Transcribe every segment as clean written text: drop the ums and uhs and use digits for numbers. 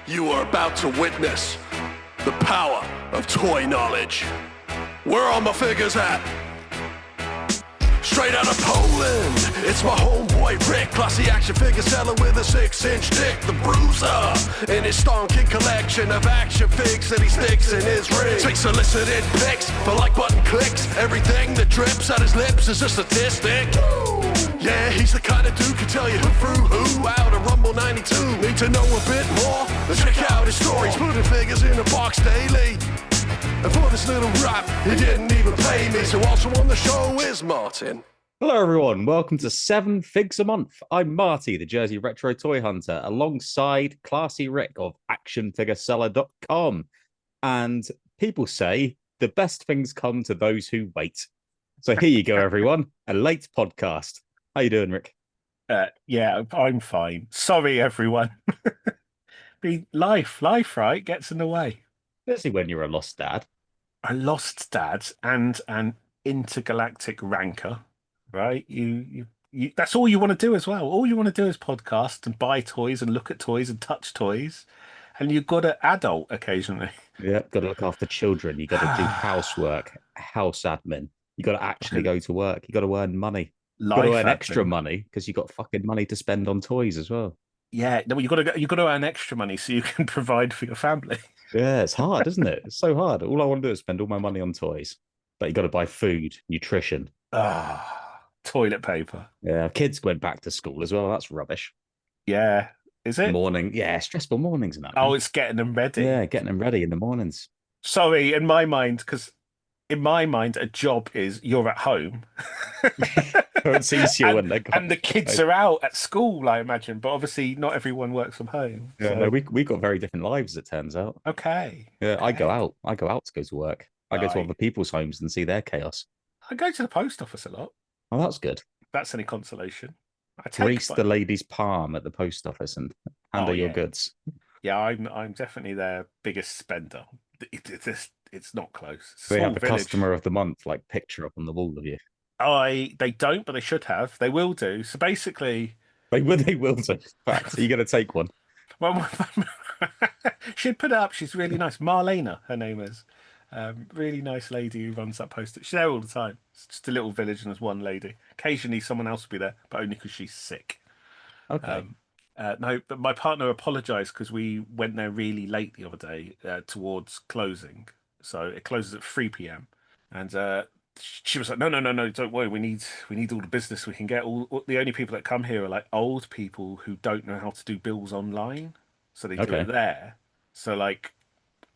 You are about to witness the power of toy knowledge. Where are my figures at? Straight out of Poland, it's my homeboy Rick, classy action figure seller with a 6-inch dick, the Bruiser, in his stonking collection of action figs that he sticks in his ring. Takes solicited pics for like button clicks, everything that drips out his lips is a statistic. Yeah, he's the kind of dude can tell you who threw who out of Rumble 92. Need to know a bit more? Then check out his stories, putting figures in a box daily. And for this little rap, he didn't even pay me. So also on the show is Martin. Hello everyone, welcome to 7 Figs a Month. I'm Marty, the Jersey Retro Toy Hunter, alongside Classy Rick of actionfigureseller.com. And people say the best things come to those who wait. So here you go, everyone, a late podcast. How you doing, Rick? Yeah, I'm fine. Sorry, everyone. Life, right, gets in the way. Especially when you're a lost dad. A lost dad and an intergalactic ranker, right? You that's all you want to do as well. All you want to do is podcast and buy toys and look at toys and touch toys. And you've got to adult occasionally. Yeah, got to look after children. You got to do housework, house admin. You got to actually go to work. You got to earn money. You got to earn extra money because you got fucking money to spend on toys as well. Yeah, no, you got to earn extra money so you can provide for your family. Yeah, it's hard, isn't it? It's so hard. All I want to do is spend all my money on toys, but you got to buy food, nutrition, toilet paper. Yeah, kids went back to school as well. That's rubbish. Yeah, is it? Morning, yeah, stressful mornings and that. Oh, it's getting them ready. Yeah, getting them ready in the mornings. Sorry, in my mind, because in my mind, a job is you're at home. It's easier when they're gone. And the kids are out at school, I imagine. But obviously, not everyone works from home. Yeah, so. no, we got very different lives. It turns out. Okay. Yeah, okay. I go out. I go out to go to work. I go to other people's homes and see their chaos. I go to the post office a lot. Oh, that's good. If that's any consolation. Grease the lady's palm at the post office and handle your goods. Yeah, I'm definitely their biggest spender. It's not close. They have the customer of the month like picture up on the wall of you. They don't, but they should have. They will do. So basically, they will do. In fact, are you going to take one? Well, she'd put it up. She's really nice. Marlena, her name is. Really nice lady who runs that post. She's there all the time. It's just a little village and there's one lady. Occasionally, someone else will be there, but only because she's sick. Okay. No, but my partner apologized because we went there really late the other day towards closing. So it closes at 3 p.m. And she was like, no, don't worry. We need all the business we can get. All the only people that come here are like old people who don't know how to do bills online. So they do it there. So like,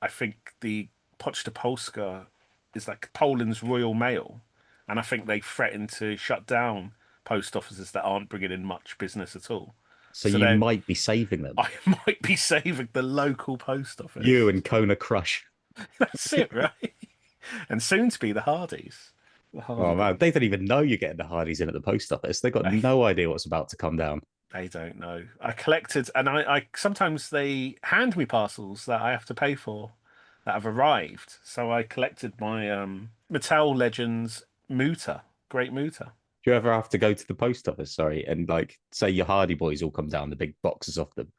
I think the Poczta Polska is like Poland's Royal Mail. And I think they threaten to shut down post offices that aren't bringing in much business at all. So you might be saving them. I might be saving the local post office. You and Kona Crush. That's it, right? And soon to be the Hardys. Oh man, they don't even know you're getting the Hardys in at the post office. They've got no idea what's about to come down. They don't know. I collected, and I sometimes they hand me parcels that I have to pay for that have arrived. So I collected my Mattel Legends Muta, Great Muta. Do you ever have to go to the post office, and like say your Hardy Boys all come down, the big boxes of them.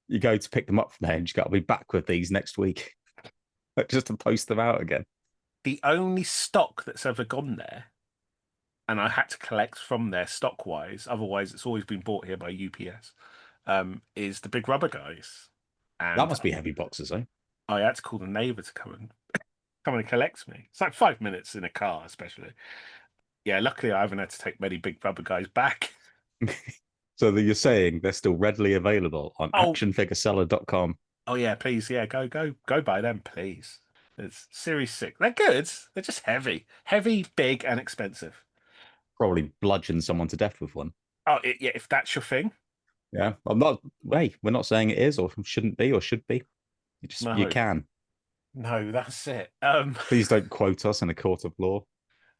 You go to pick them up from there and you got to be back with these next week. Just to post them out again. The only stock that's ever gone there, and I had to collect from there stock-wise, otherwise it's always been bought here by UPS, is the big rubber guys. And that must be heavy boxes, eh? I had to call the neighbour to come and collect me. It's like 5 minutes in a car, especially. Yeah, luckily I haven't had to take many big rubber guys back. So you're saying they're still readily available on actionfigureseller.com. Oh yeah, please, yeah, go buy them, please. It's Series 6. They're good. They're just heavy, big, and expensive. Probably bludgeon someone to death with one. Oh yeah, if that's your thing. Yeah, I'm not. Hey, we're not saying it is or shouldn't be or should be. You can. No, that's it. Please don't quote us in a court of law.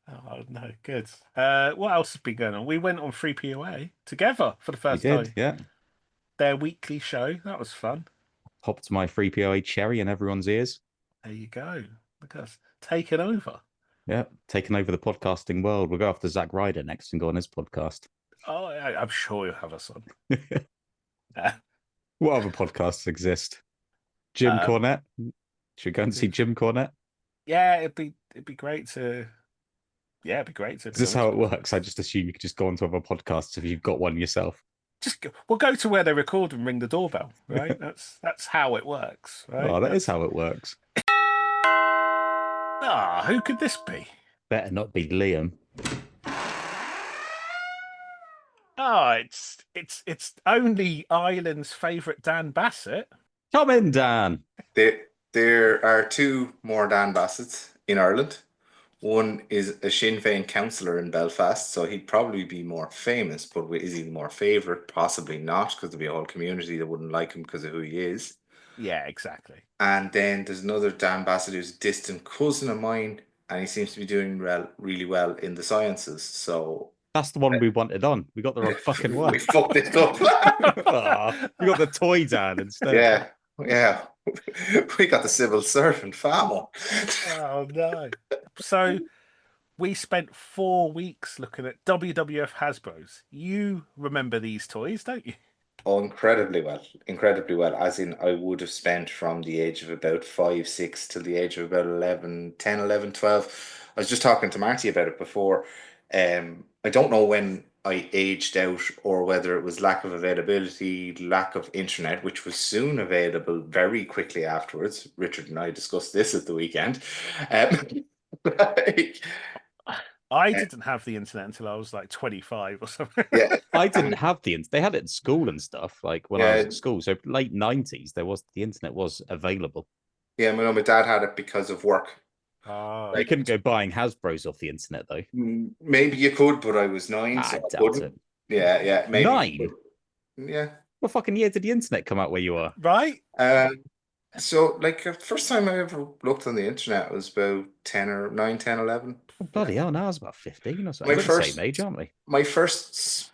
Oh no, good. What else has been going on? We went on 3POA together for the first time. Yeah. Their weekly show. That was fun. Popped my 3POA cherry in everyone's ears. There you go. Look at us taking over. Yeah, taking over the podcasting world. We'll go after Zack Ryder next and go on his podcast. Oh, I'm sure you'll have us on. What other podcasts exist? Jim Cornette. Should we go and see Jim Cornette? Yeah, it'd be great to. Yeah, it'd be great to. Is this how it works? I just assume you could just go onto other podcasts if you've got one yourself. We'll go to where they record and ring the doorbell, right? That's how it works, right? Oh, that is how it works. Who could this be? Better not be Liam. Oh, it's only Ireland's favourite Dan Bassett. Come in, Dan. There are two more Dan Bassetts in Ireland. One is a Sinn Féin councillor in Belfast, so he'd probably be more famous, but is he more favourite? Possibly not, because there'd be a whole community that wouldn't like him because of who he is. Yeah, exactly. And then there's another Dan Bassett who's a distant cousin of mine, and he seems to be doing really well in the sciences. So that's the one we wanted on. We got the wrong fucking one. We fucked it up. We got the toy Dan instead. Yeah. We got the civil servant Famo. Oh no. So we spent 4 weeks looking at WWF Hasbro's. You remember these toys, don't you? Oh, incredibly well. As in, I would have spent from the age of about 5, 6 till the age of about 11, 10, 11, 12. I was just talking to Marty about it before. I don't know when I aged out or whether it was lack of availability, lack of internet, which was soon available very quickly afterwards. Richard and I discussed this at the weekend. I didn't have the internet until I was like 25 or something. Yeah, I didn't have the internet. They had it at school and stuff, like when I was at school. So late 90s, the internet was available. Yeah, my dad had it because of work. Oh, You couldn't go buying Hasbro's off the internet though. Maybe you could, but I was 9, so I doubt couldn't. it. Yeah, maybe. 9? Yeah. What fucking year did the internet come out where you are? right? So, like, the first time I ever looked on the internet was about 10, 11. Oh, bloody hell, now I was about 15 or something. We're the same age, aren't we? My first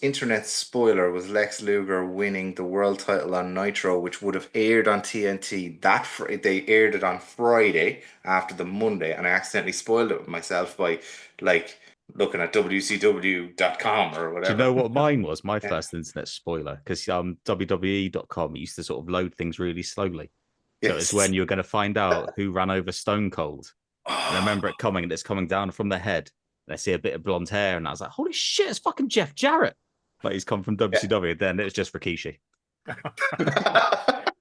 internet spoiler was Lex Luger winning the world title on Nitro, which would have aired on TNT they aired it on Friday after the Monday, and I accidentally spoiled it with myself by, like, looking at WCW.com or whatever. Do you know what mine was? My first internet spoiler, because WWE.com used to sort of load things really slowly. So it's when you were going to find out who ran over Stone Cold. And I remember it coming, and it's coming down from the head. And I see a bit of blonde hair, and I was like, holy shit, it's fucking Jeff Jarrett. Like, he's come from WCW. Then it was just Rikishi. That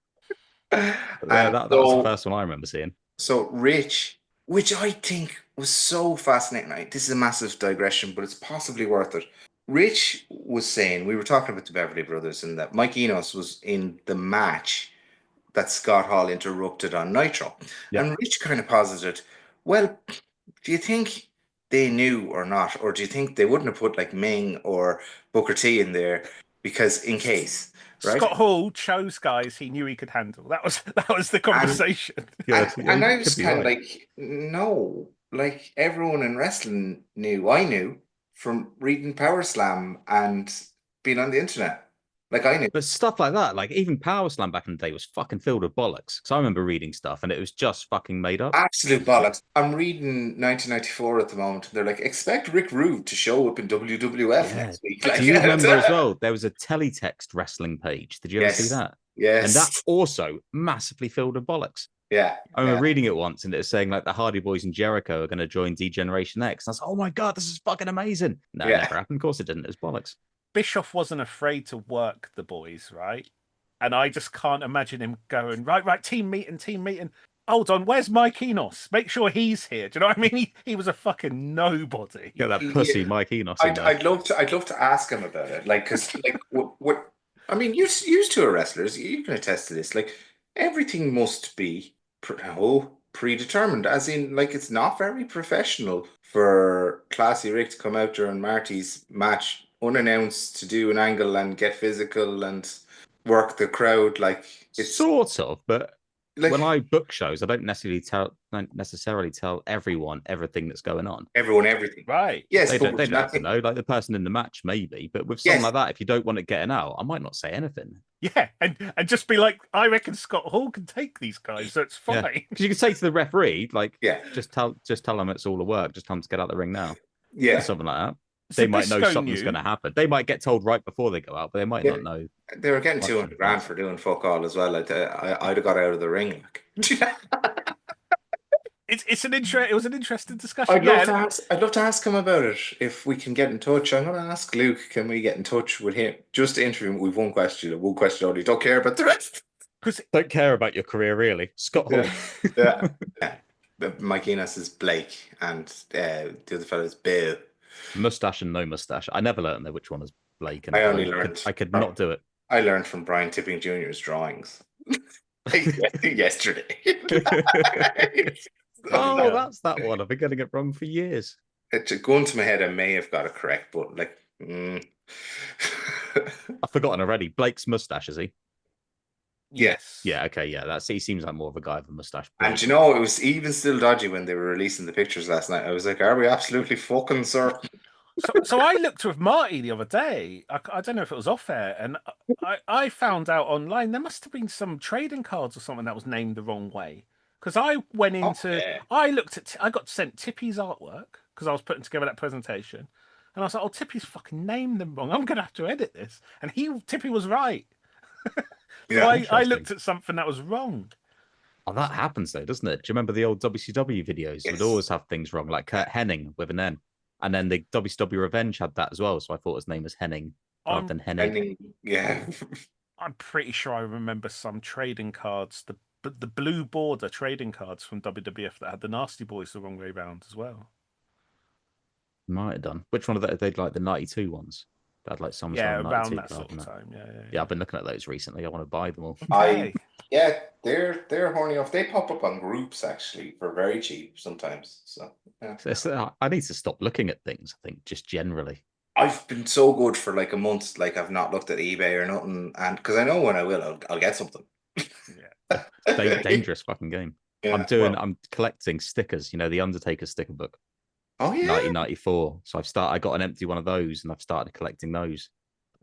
was the first one I remember seeing. So Rich, which I think was so fascinating. This is a massive digression, but it's possibly worth it. Rich was saying, we were talking about the Beverly Brothers, and that Mike Enos was in the match that Scott Hall interrupted on Nitro. Yeah. And Rich kind of posited, well, do you think they knew or not? Or do you think they wouldn't have put like Ming or Booker T in there because in case? Right? Scott Hall chose guys he knew he could handle. That was the conversation. And I was kind of like, no, like everyone in wrestling knew. I knew from reading Power Slam and being on the internet. Like I knew. But stuff like that, like even Power Slam back in the day was fucking filled with bollocks. Because I remember reading stuff and it was just fucking made up. Absolute bollocks. I'm reading 1994 at the moment. They're like, expect Rick Rude to show up in WWF next week. Like, do you remember as well, there was a teletext wrestling page. Did you ever see that? Yes. And that also massively filled with bollocks. Yeah. I remember reading it once and it was saying like the Hardy Boys and Jericho are going to join D-Generation X. And I was like, oh my God, this is fucking amazing. No, it never happened. Of course it didn't. It was bollocks. Bischoff wasn't afraid to work the boys, right? And I just can't imagine him going, right, team meeting. Hold on, where's Mike Enos? Make sure he's here. Do you know what I mean? He was a fucking nobody. Yeah, that pussy Mike Enos. I'd love to ask him about it. Like, because like what I mean, you two are wrestlers. You can attest to this. Like, everything must be predetermined. As in, like, it's not very professional for Classy Rick to come out during Marty's match unannounced to do an angle and get physical and work the crowd. Like, it's sort of, but like, when I book shows, I don't necessarily tell everyone everything that's going on. Everything, right? Yes, they don't have to know. Like the person in the match, maybe, but with something like that, if you don't want it getting out, I might not say anything. Yeah, and just be like, I reckon Scott Hall can take these guys, so it's fine. Because you can say to the referee, like, yeah, just tell them it's all a work. Just tell them to get out the ring now. Yeah, or something like that. they might know Zabisco something's knew. going to happen. They might get told right before they go out, but they might Yeah. not know. They were getting Much 200 grand for doing fuck all as well. I'd have got out of the ring. Like. It was an interesting discussion. I'd love to ask him about it if we can get in touch. I'm going to ask Luke, can we get in touch with him just to interview him? We've one question only. Don't care about the rest. Because don't care about your career, really. Scott Hall. Yeah. Mike Enos is Blake, and the other fellow is Bill. Mustache and no mustache. I never learned which one is Blake. And I only learned. I could not do it. I learned from Brian Tipping Jr.'s drawings yesterday. Oh, that's that one. I've been getting it wrong for years. Going to my head, I may have got it correct, but like, I've forgotten already. Blake's mustache, is he? Yes. Yeah. Okay. Yeah. He seems like more of a guy with a mustache. And you know, it was even still dodgy when they were releasing the pictures last night. I was like, "Are we absolutely fucking sir?" So I looked with Marty the other day. I don't know if it was off air, and I found out online there must have been some trading cards or something that was named the wrong way. Because I went into, I looked at, I got sent Tippy's artwork because I was putting together that presentation, and I was like, "Oh, Tippy's fucking named them wrong. I'm gonna have to edit this." And Tippy was right. Yeah, I looked at something that was wrong. Oh, that happens though, doesn't it? Do you remember the old WCW videos? Yes. Would always have things wrong, like Kurt Hennig with an N. And then the WCW Revenge had that as well. So I thought his name was Henning rather than Hennig. Yeah. I'm pretty sure I remember some trading cards, the blue border trading cards from WWF that had the Nasty Boys the wrong way round as well. Might have done. Which one of those? They'd like the 92 ones. They had like some around that sort of time. Yeah, I've been looking at those recently. I want to buy them all. Yeah, they're horny enough. They pop up on groups actually for very cheap sometimes. So yeah. I need to stop looking at things. I think just generally. I've been so good for like a month. Like I've not looked at eBay or nothing, and because I know when I will, I'll get something. Yeah, dangerous fucking game. Yeah, I'm collecting stickers. You know, the Undertaker sticker book. Oh yeah, 1994. So I got an empty one of those, and I've started collecting those.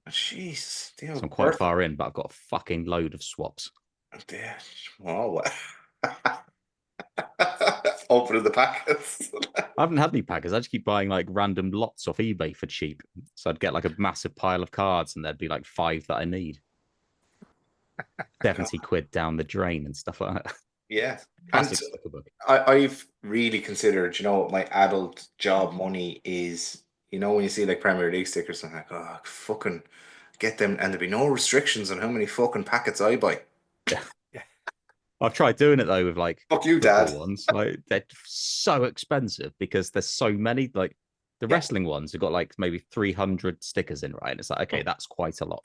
Jeez, so I'm quite far in, but I've got a fucking load of swaps. Oh, opening the packets. I haven't had any packets. I just keep buying like random lots off eBay for cheap. So I'd get like a massive pile of cards, and there'd be like 5 that I need. 70 quid down the drain and stuff like that. Yeah. And I've really considered, you know, what my adult job money is, you know, when you see like Premier League stickers, I'm like, oh, fucking get them. And there'd be no restrictions on how many fucking packets I buy. Yeah. I've tried doing it though with like fuck you, Dad ones. Like they're so expensive because there's so many. Like the wrestling ones have got like maybe 300 stickers in, right? And it's like, okay, that's quite a lot.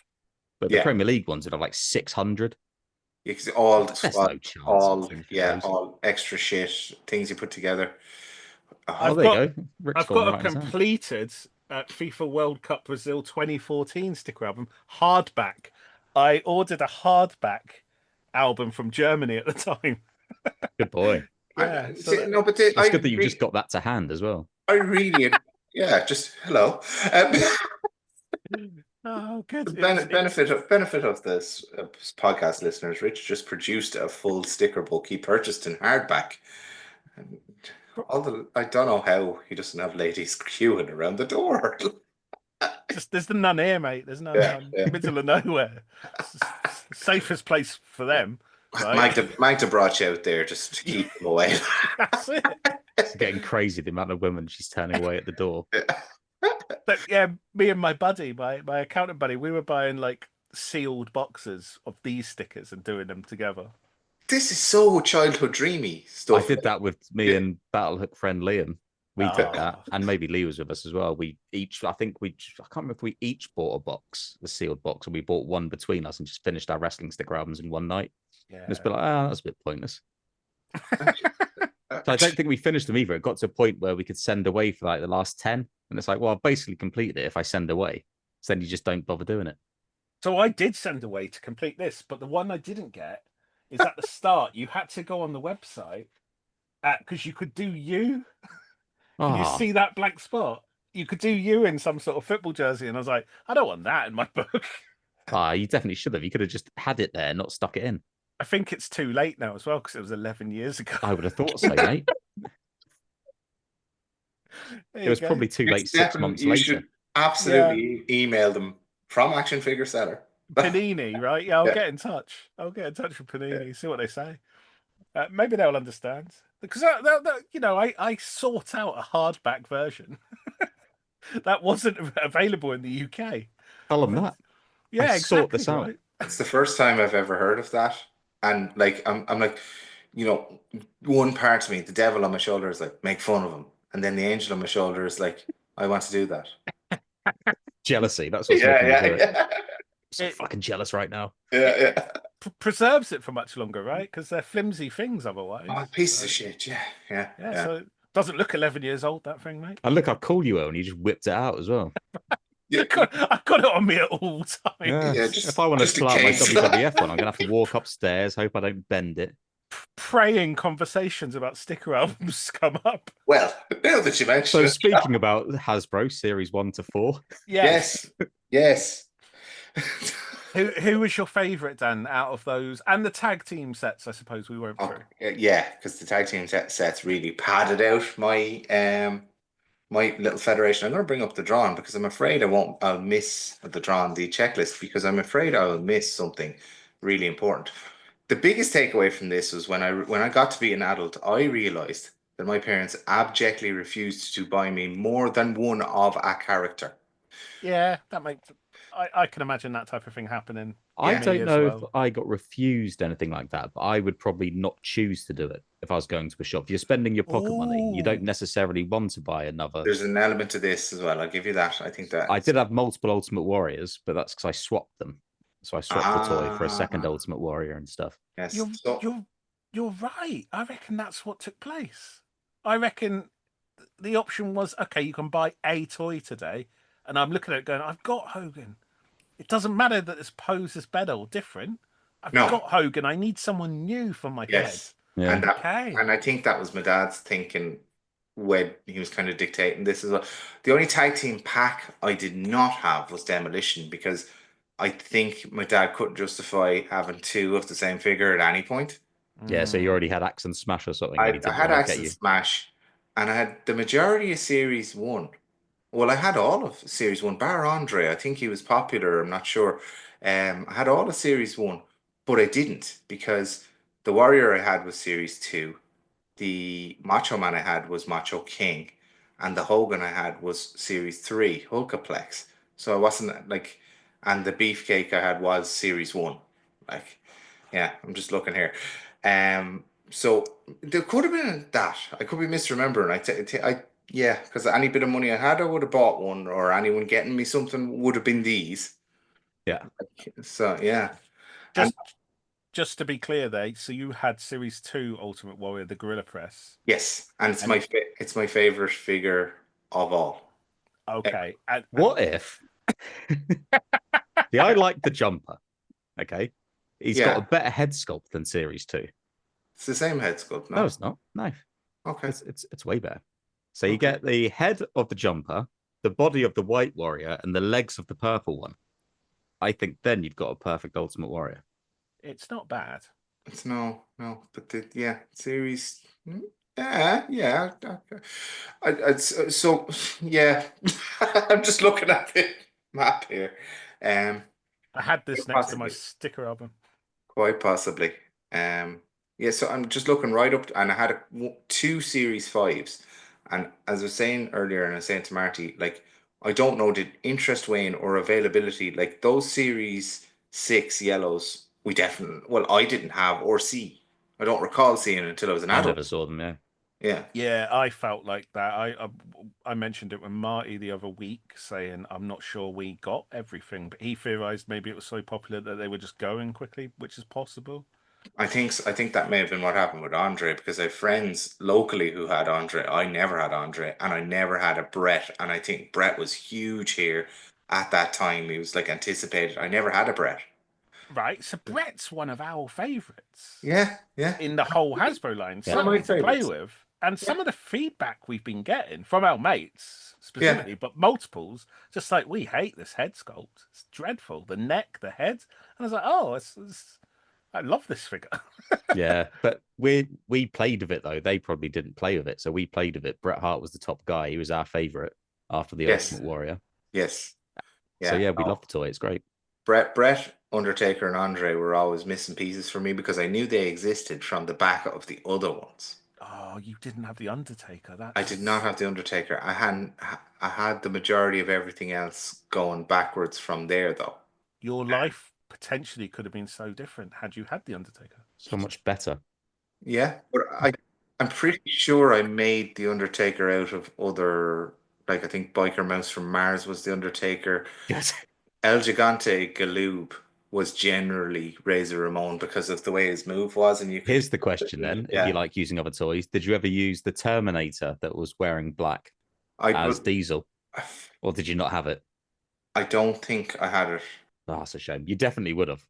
But the Premier League ones would have like 600. Yeah, because all the squad, all extra shit things you put together. I've got a completed FIFA World Cup Brazil 2014 sticker album hardback. I ordered a hardback album from Germany at the time. Good boy. Yeah, it's good that you just got that to hand as well. I really, just hello. Oh, good. Benefit of this podcast, listeners. Rich just produced a full sticker book he purchased in hardback. And I don't know how he doesn't have ladies queuing around the door. There's none here, mate. There's none middle of nowhere. Safest place for them. Right? Magda brought you out there just to keep them away. That's it. It's getting crazy the amount of women she's turning away at the door. But yeah, me and my buddy, my accountant buddy, we were buying like sealed boxes of these stickers and doing them together. This is so childhood dreamy stuff. I did that with me and Battlehook friend Liam. We did that, and maybe Lee was with us as well. I can't remember if we each bought a box, the sealed box, and we bought one between us and just finished our wrestling sticker albums in one night. Yeah, and it's been like, that's a bit pointless. So I don't think we finished them either. It got to a point where we could send away for like the last 10. And it's like, well, I've basically completed it if I send away. So then you just don't bother doing it. So I did send away to complete this, but the one I didn't get is at the start. You had to go on the website because you could do you. Can you see that blank spot? You could do you in some sort of football jersey. And I was like, I don't want that in my book. You definitely should have. You could have just had it there, not stuck it in. I think it's too late now as well because it was 11 years ago. I would have thought so, mate. There It you was go. probably too late Next 6 step, months you later. should absolutely email them from Action Figure Seller. Panini, right? Yeah, I'll Yeah. get in touch. I'll get in touch with Panini, see what they say. Maybe they'll understand. Because, you know, I sought out a hardback version that wasn't available in the UK. Tell them that. Yeah, sought exactly, this out. right? It's the first time I've ever heard of that. And like I'm like, you know, one part of me, the devil on my shoulder is like, make fun of him. And then the angel on my shoulder is like, I want to do that. Jealousy. That's what's Yeah, making me do yeah, it. yeah. I'm so It- fucking jealous right now. Yeah, yeah. Preserves it for much longer, right? Because they're flimsy things otherwise. Oh, pieces of So, shit. Yeah, yeah, yeah, yeah. so it doesn't look 11 years old, that thing, mate. And look how cool you were, and you just whipped it out as well. Yeah, I've got it on me at all times. Yeah. yeah, If I want to just in pull out my case. WWF one, I'm gonna have to walk upstairs, hope I don't bend it. Praying conversations about sticker albums come up. Well, now that you mention So it, speaking about Hasbro Series 1 to 4, Yes. yes. Who was your favourite, Dan, out of those? And the tag team sets, I suppose we went Oh, through. yeah, because the tag team sets really padded out my my little federation. I'm going to bring up the drawing because I'm afraid I'll miss the drawing, the checklist, because I'm afraid I'll miss something really important. The biggest takeaway from this was when I got to be an adult, I realized that my parents abjectly refused to buy me more than one of a character. Yeah, that makes. I can imagine that type of thing happening. I Yeah. don't as know if well. I got refused anything like that, but I would probably not choose to do it if I was going to a shop. If you're spending your pocket money, you don't Ooh. necessarily want to buy another. There's an element to this as well. I'll give you that. I think that I did have multiple Ultimate Warriors, but that's because I swapped them. So I swapped the toy for a second Ultimate Warrior and stuff. Yes. You're So you're right. I reckon that's what took place. I reckon the option was okay. You can buy a toy today, and I'm looking at it going, I've got Hogan. It doesn't matter that this pose is better or different. I've No. got Hogan. I need someone new for my yes. Yeah. And Okay. and I think that was my dad's thinking when he was kind of dictating this as well. The only tag team pack I did not have was Demolition because I think my dad couldn't justify having two of the same figure at any point. Yeah, so you Mm. already had Axe and Smash or something. I and he didn't had want to Axe get and you. Smash, and I had the majority of Series 1. Well, I had all of Series 1, bar Andre. I think he was popular, I'm not sure. I had all of Series 1, but I didn't because the Warrior I had was Series 2. The Macho Man I had was Macho King, and the Hogan I had was Series 3, Hulkaplex. So I wasn't like, and the Beefcake I had was Series 1. Like, yeah, I'm just looking here. So there could have been that. I could be misremembering. Yeah, because any bit of money I had, I would have bought one, or anyone getting me something would have been these. Yeah. So yeah, and Just to be clear, there. So you had Series 2 Ultimate Warrior, the Gorilla Press. yes, and And- it's my favorite figure of all. Okay. What if? See, I like the jumper. Okay. He's got Yeah. a better head sculpt than Series 2. It's the same head sculpt, No, no? it's not. No. Okay. It's way better. So you Okay. get the head of the jumper, the body of the White Warrior, and the legs of the purple one. I think then you've got a perfect Ultimate Warrior. It's not bad. It's no, but series. Yeah. So yeah, I'm just looking at the map here. I had this Quite next to my possibly. sticker album. Quite possibly. Yeah. So I'm just looking right up, and I had two Series 5s, and as I was saying earlier, and I was saying to Marty, like I don't know did interest wane or availability, like those Series 6 yellows. We definitely, well, I didn't have or see. I don't recall seeing it until I was an I adult. never saw them, yeah. Yeah. Yeah, I felt like that. I mentioned it with Marty the other week, saying I'm not sure we got everything, but he theorized maybe it was so popular that they were just going quickly, which is possible. I think that may have been what happened with Andre because I have friends locally who had Andre. I never had Andre, and I never had a Brett, and I think Brett was huge here at that time. He was like anticipated. I never had a Brett. Right, so Brett's one of our favourites. Yeah. In the whole Hasbro line, Yeah. One of my something to play favourites. with. And some of the feedback we've been getting from our mates specifically, but multiples, just like we hate this head sculpt. It's dreadful. The neck, the head. And I was like, oh, I love this figure. Yeah, but we played with it though. They probably didn't play with it, so we played with it. Bret Hart was the top guy. He was our favorite after the Yes. Ultimate Warrior. Yes. So Yeah. yeah, we love the toy. It's great. Brett, Undertaker, and Andre were always missing pieces for me because I knew they existed from the back of the other ones. Oh, you didn't have the Undertaker. I did not have the Undertaker. I had the majority of everything else going backwards from there, though. Your life potentially could have been so different had you had the Undertaker. So much better. Yeah, but I'm pretty sure I made the Undertaker out of other, like I think Biker Mouse from Mars was the Undertaker. Yes. El Gigante Galoob was generally Razor Ramon because of the way his move was, and you could. Here's the question then: if you like using other toys, did you ever use the Terminator that was wearing black as Diesel, or did you not have it? I don't think I had it. Oh, that's a shame. You definitely would have.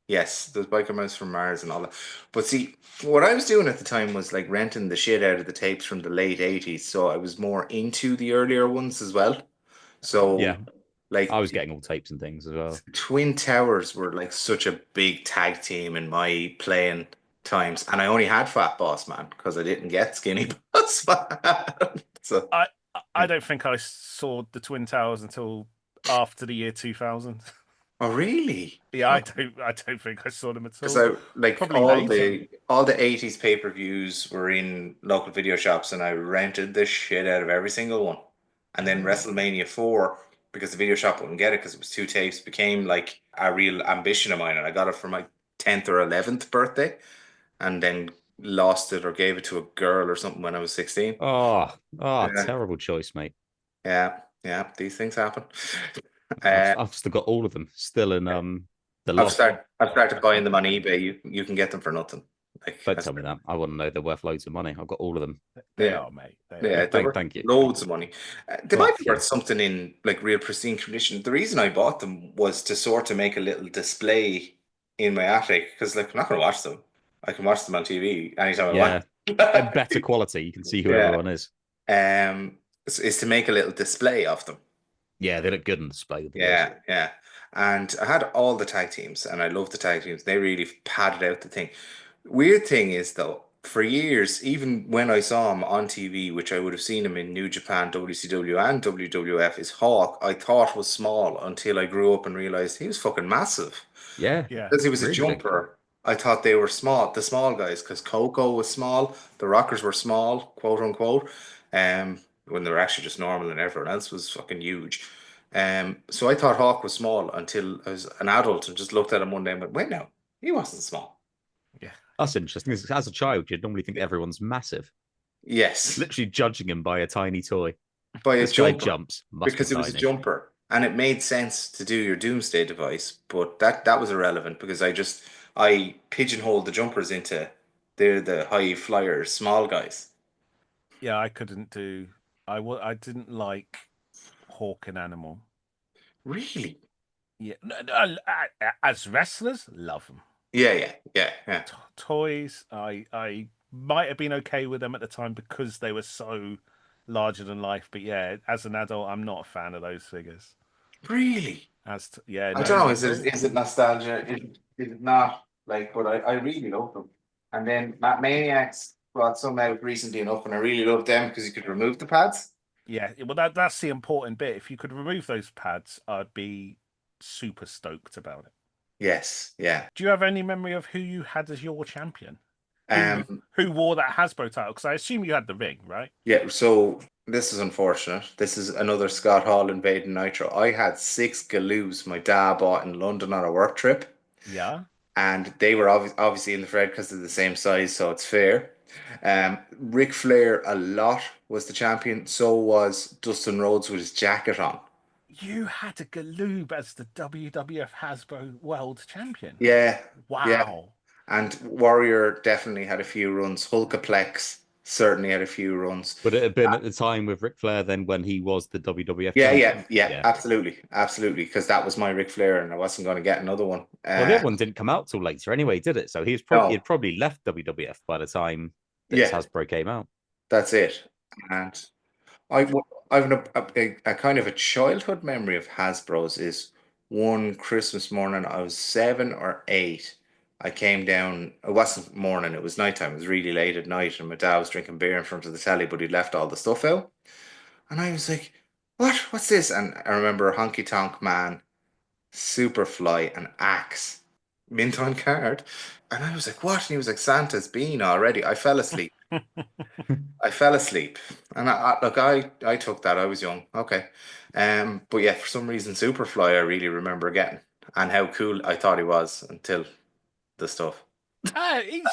Yes, there's Biker Mouse from Mars and all that. But see, what I was doing at the time was like renting the shit out of the tapes from the late 80s. So I was more into the earlier ones as well. So yeah, like I was getting all tapes and things as well. Twin Towers were like such a big tag team in my playing times. And I only had Fat Boss Man because I didn't get Skinny Boss Man. So I don't think I saw the Twin Towers until after the year 2000. Oh really? Yeah, I don't think I saw them at all. Because I like Probably all the 80s pay-per-views were in local video shops and I rented the shit out of every single one. And then WrestleMania 4, because the video shop wouldn't get it because it was 2 tapes, became like a real ambition of mine. And I got it for my 10th or 11th birthday and then lost it or gave it to a girl or something when I was 16. Oh, Yeah. terrible choice, mate. Yeah, these things happen. I've still got all of them still in the loft. I've started buying them on eBay. You can get them for nothing. Like, Don't tell me that. I want to know they're worth loads of money. I've got all of them. They are, mate. Thank you. Loads of money. They might be worth something in like real pristine condition. The reason I bought them was to sort of make a little display in my attic because like I'm not going to watch them. I can watch them on TV anytime I want. And better quality. You can see who everyone is. Is to make a little display of them. Yeah, they look good on display. Yeah. And I had all the tag teams, and I love the tag teams. They really padded out the thing. Weird thing is, though, for years, even when I saw him on TV, which I would have seen him in New Japan, WCW, and WWF, is Hawk, I thought was small until I grew up and realized he was fucking massive. Yeah. Because he was a jumper. I thought they were small, the small guys, because Coco was small, the Rockers were small, quote unquote, when they were actually just normal and everyone else was fucking huge. So I thought Hawk was small until I was an adult and just looked at him one day and went, wait, no, he wasn't small. Yeah. That's interesting. As a child, you'd normally think everyone's massive. Yes. Literally judging him by a tiny toy. By this guy jumps. Because it was a jumper. And it made sense to do your Doomsday device, but that was irrelevant because I pigeonholed the jumpers into they're the high flyers, small guys. Yeah, I couldn't do. I didn't like Hawk and Animal. Really? Yeah. No, as wrestlers, love them. Yeah. Toys, I might have been okay with them at the time because they were so larger than life. But yeah, as an adult, I'm not a fan of those figures. Really? I don't know. Is it nostalgia? Is it not? Like, but I really love them. And then Matt Maniacs brought some out recently enough, and I really loved them because you could remove the pads. Yeah, well, that's the important bit. If you could remove those pads, I'd be super stoked about it. Yes, yeah. Do you have any memory of who you had as your champion? Who wore that Hasbro title? Because I assume you had the ring, right? Yeah, so this is unfortunate. This is another Scott Hall invading Nitro. I had 6 Galoobs my dad bought in London on a work trip. Yeah. And they were obviously in the Fred because they're the same size, so it's fair. Ric Flair a lot was the champion. So was Dustin Rhodes with his jacket on. You had a Galoob as the WWF Hasbro World Champion. Yeah. Wow. Yeah. And Warrior definitely had a few runs. Hulkaplex certainly had a few runs. Would it have been at the time with Ric Flair then when he was the WWF champion? Yeah, absolutely. Because that was my Ric Flair and I wasn't going to get another one. Well, the other one didn't come out till later anyway, did it? So he was he'd probably left WWF by the time that Hasbro came out. That's it. And I've a kind of a childhood memory of Hasbro's is one Christmas morning, I was 7 or 8. I came down. It wasn't morning; it was nighttime. It was really late at night, and my dad was drinking beer in front of the telly, but he'd left all the stuff out. And I was like, "What? What's this?" And I remember Honky Tonk Man, Superfly, and Axe, mint on card. And I was like, "What?" And he was like, "Santa's been already." I fell asleep. I fell asleep, and look, I took that. I was young, okay, but yeah, for some reason, Superfly, I really remember getting, and how cool I thought he was until the stuff. He's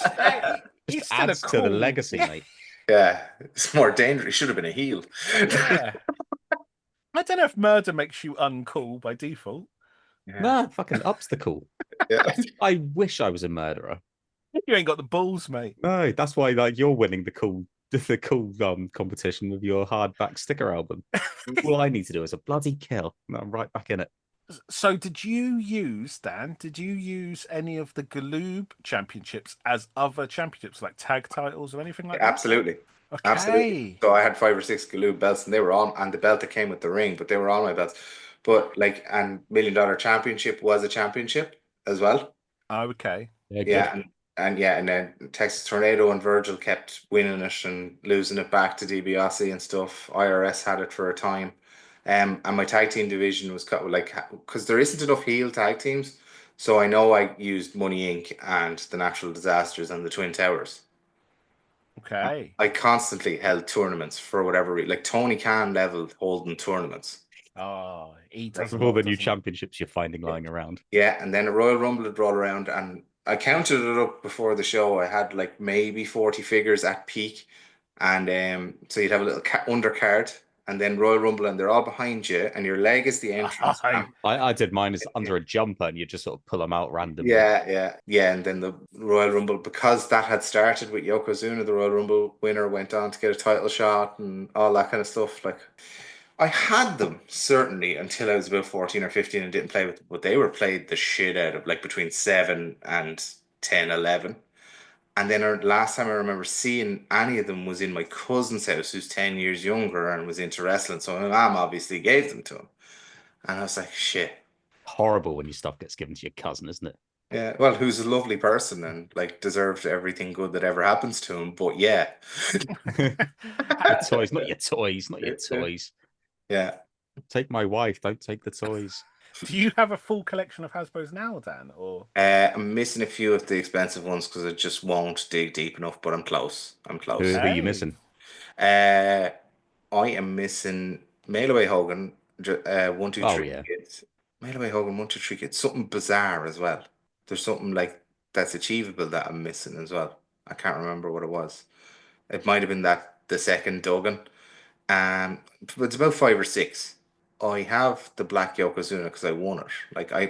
Just still a adds to the cool legacy, Yeah, mate. Yeah, it's more dangerous. He should have been a heel. yeah. I don't know if murder makes you uncool by default. Yeah. Nah, fucking ups the cool. Yeah. I wish I was a murderer. You ain't got the balls, mate. No, that's why like you're winning the cool competition with your hardback sticker album. All I need to do is a bloody kill, and I'm right back in it. So, did you use, Dan? Did you use any of the Galoob championships as other championships, like tag titles or anything like that? Absolutely. Okay. Absolutely. So I had 5 or 6 Galoob belts, and they were on, and the belt that came with the ring, but they were on my belts. But like, and $1 Million Championship was a championship as well. Oh, okay. Yeah, Yeah, good. and yeah, and then Texas Tornado and Virgil kept winning it and losing it back to DiBiase and stuff. IRS had it for a time. And my tag team division was cut like because there isn't enough heel tag teams, so I know I used Money Inc. and the Natural Disasters and the Twin Towers. Okay. I constantly held tournaments for whatever reason, like Tony Khan level holding tournaments. Oh, he does. With all the new championships you're finding lying around. Yeah, and then a Royal Rumble would roll around, and I counted it up before the show. I had like maybe 40 figures at peak, and so you'd have a little undercard, and then Royal Rumble, and they're all behind you, and your leg is the entrance. I did mine as under a jumper, and you just sort of pull them out randomly. Yeah, and then the Royal Rumble, because that had started with Yokozuna, the Royal Rumble winner went on to get a title shot and all that kind of stuff. Like, I had them certainly until I was about 14 or 15 and didn't play with them, but they were played the shit out of like between 7 and 10, 11. And then last time I remember seeing any of them was in my cousin's house, who's 10 years younger and was into wrestling. So my mom obviously gave them to him. And I was like, shit. Horrible when your stuff gets given to your cousin, isn't it? Yeah, well, who's a lovely person and like deserved everything good that ever happens to him. But yeah. Your toys, not your toys, not your toys. Yeah. Take my wife, don't take the toys. Do you have a full collection of Hasbro's now, Dan? Or I'm missing a few of the expensive ones because I just won't dig deep enough, but I'm close. I'm close. Who are you missing? I am missing Mail Away Hogan, 1, 2, 3 Oh, yeah. kids. Mail Away Hogan, 1, 2, 3 kids. Something bizarre as well. There's something like that's achievable that I'm missing as well. I can't remember what it was. It might have been the second Duggan. But it's about 5 or 6. I have the black Yokozuna because I won it. Like I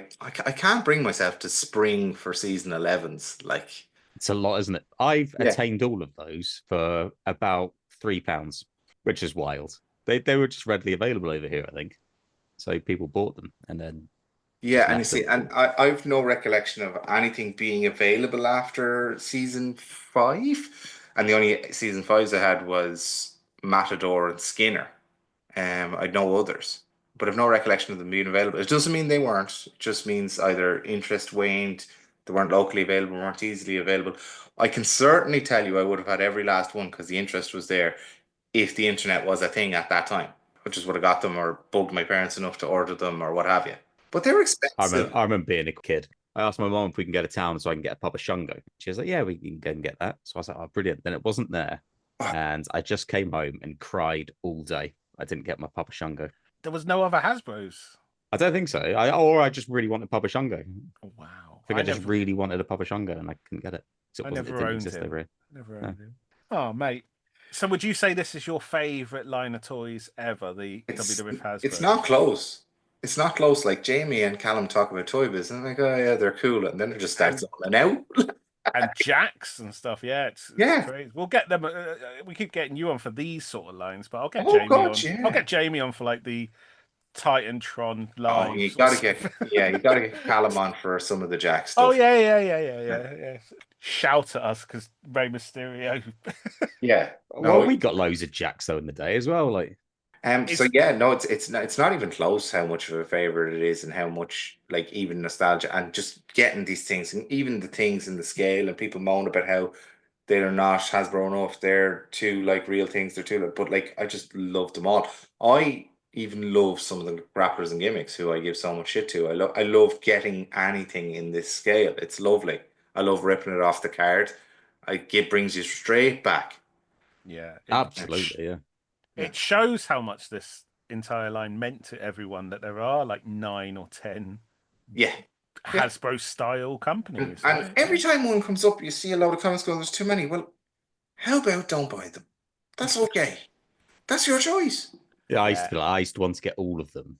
can't bring myself to spring for season 11s. Like It's a lot, isn't it? I've Yeah. attained all of those for about £3, which is wild. They were just readily available over here, I think. So people bought them and then yeah, just and you left see, them. and I've no recollection of anything being available after season 5. And the only season 5s I had was Matador and Skinner. I'd no others. But I've no recollection of them being available. It doesn't mean they weren't. It just means either interest waned, they weren't locally available, weren't easily available. I can certainly tell you I would have had every last one because the interest was there if the internet was a thing at that time, which is would have got them or bugged my parents enough to order them or what have you. But they were expensive. I remember being a kid. I asked my mom if we can get a town so I can get a Papa Shungo. She was like, yeah, we can go and get that. So I was like, oh, brilliant. Then it wasn't there. And I just came home and cried all day. I didn't get my Papa Shungo. there was no other Hasbros. I don't think so. I just really wanted Papa Shungo. Oh, wow. I think I just really wanted a Papa Shungo and I couldn't get it. I never owned him. Over here. Never owned him. Oh, mate. So would you say this is your favourite line of toys ever, the WWF Hasbro? It's not close. It's not close. Like Jamie and Callum talk about toy business. And I'm like, oh yeah, they're cool. And then it just starts on out. And Jacks and stuff. Yeah, it's crazy. We'll get them. We keep getting you on for these sort of lines, but I'll get Jamie on. Yeah. I'll get Jamie on for like the Titantron line. Oh, you gotta get Callum on for some of the Jack stuff. Oh yeah. Shout at us because Rey Mysterio. Yeah. Well, we got loads of Jacks though in the day as well. Like, So yeah, no, it's not even close how much of a favorite it is, and how much like even nostalgia and just getting these things, and even the things in the scale, and people moan about how they're not Hasbro enough, they're too like real things, they're too like, but like I just love them all. I even love some of the grapplers and gimmicks who I give so much shit to. I love getting anything in this scale. It's lovely. I love ripping it off the card. It brings you straight back. Yeah, Absolutely, yeah. it shows how much this entire line meant to everyone that there are like 9 or 10 Yeah. Hasbro style companies. And right? every time one comes up, you see a load of comments going, there's too many. Well, how about don't buy them? That's okay. That's your choice. Yeah, Yeah. I used to want to get all of them.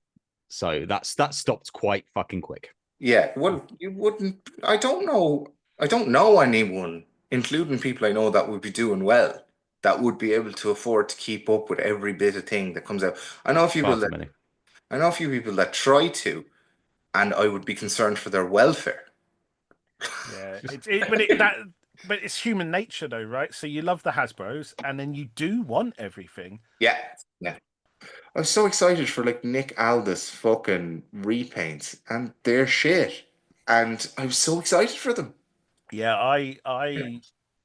So that stopped quite fucking quick. Yeah, well, you wouldn't. I don't know anyone, including people I know that would be doing well, that would be able to afford to keep up with every bit of thing that comes out. I know a few Far people too that many. I know a few people that try to, and I would be concerned for their welfare. Yeah, but it's human nature though, right? So you love the Hasbros, and then you do want everything. Yeah, yeah. I was so excited for like Nick Aldis fucking repaints, and they're shit. And I was so excited for them. Yeah,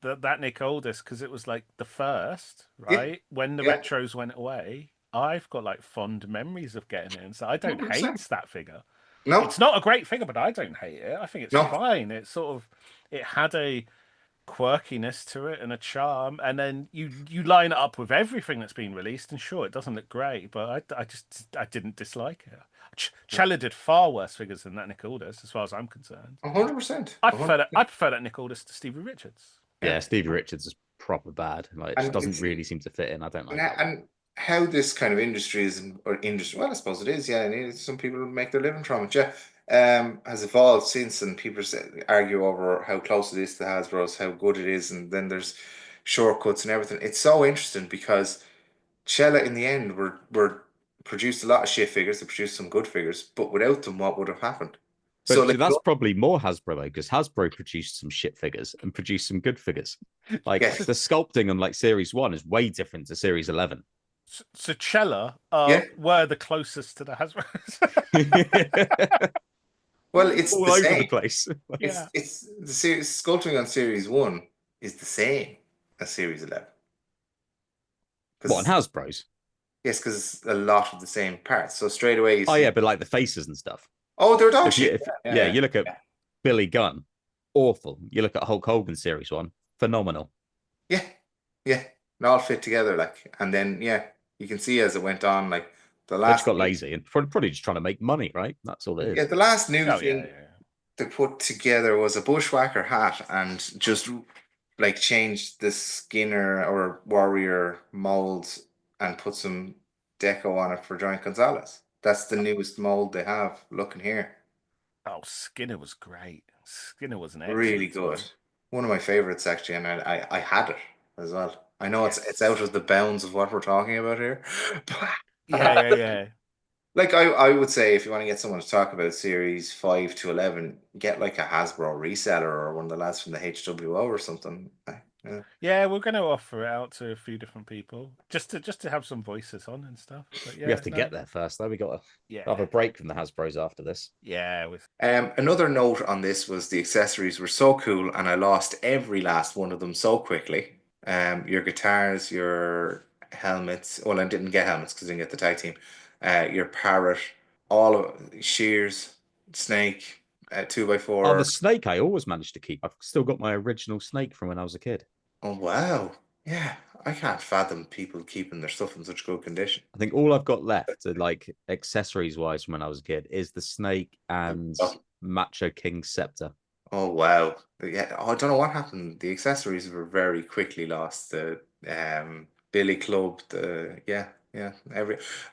that Nick Aldis, because it was like the first, Yeah, right? When the yeah. retros went away, I've got like fond memories of getting it, and so I don't hate 100%. that figure. No, It's not a great figure, but I don't hate it. I think it's no, fine. It's sort of it had a quirkiness to it and a charm, and then you line it up with everything that's been released, and sure, it doesn't look great, but I didn't dislike it. Chella did far worse figures than that Nick Aldis, as far as I'm concerned. 100%. I prefer that Nick Aldis to Stevie Richards. Yeah, Stevie Richards is proper bad. Like, it just And doesn't really seem to fit in. I don't like that. and how this kind of industry is, or industry, well, I suppose it is, yeah. And some people make their living from it, yeah. Has evolved since, and people argue over how close it is to Hasbro's, how good it is, and then there's shortcuts and everything. It's so interesting because Cella, in the end, were produced a lot of shit figures. They produced some good figures, but without them, what would have happened? So, But like, that's probably more Hasbro though, because Hasbro produced some shit figures and produced some good figures. Like yes, the sculpting on like Series 1 is way different to Series 11. So Cella yeah. were the closest to the Hasbros. Well, it's All the over same. the place. Yeah. It's the series sculpting on Series 1 is the same as Series 11. What, on Hasbro's? Yes, because it's a lot of the same parts. So straight away you Oh see, yeah, but like the faces and stuff. oh, they're dog If you, shit. if Yeah, you look at yeah, Billy Gunn, awful. You look at Hulk Hogan Series 1, phenomenal. yeah, yeah. They all fit together, like, and then yeah, you can see as it went on, like the They just last, got lazy and probably just trying to make money, right? That's all it yeah, is. the last new Oh thing yeah. they put together was a bushwhacker hat and just like changed the Skinner or Warrior molds and put some deco on it for Giant Gonzalez. That's the newest mold they have. Looking here, Oh, Skinner was great. Skinner was an really excellent good. toy. One of my favorites actually, and I had it as well. I know it's out Yes. of the bounds of what we're talking about here, Yeah, but yeah, yeah. like I would say if you want to get someone to talk about series 5 to 11, get like a Hasbro reseller or one of the lads from the HWO or something. Yeah. Yeah, we're going to offer it out to a few different people just to have some voices on and stuff. But We yeah, have to get there first, though. We got to have yeah, a break from the Hasbros after this. yeah. With Another note on this was the accessories were so cool, and I lost every last one of them so quickly. Your guitars, your helmets. Well, I didn't get helmets because I didn't get the tag team. Your parrot, all of shears, snake, two by Oh, the four. snake I always managed to keep. I've still got my original snake from when I was a kid. Oh wow, yeah. I can't fathom people keeping their stuff in such good condition. I think all I've got left, like accessories wise, from when I was a kid, is the snake and Oh, Macho King scepter. oh wow. Yeah, I don't know what happened. The accessories were very quickly lost. The Billy Club, the yeah. I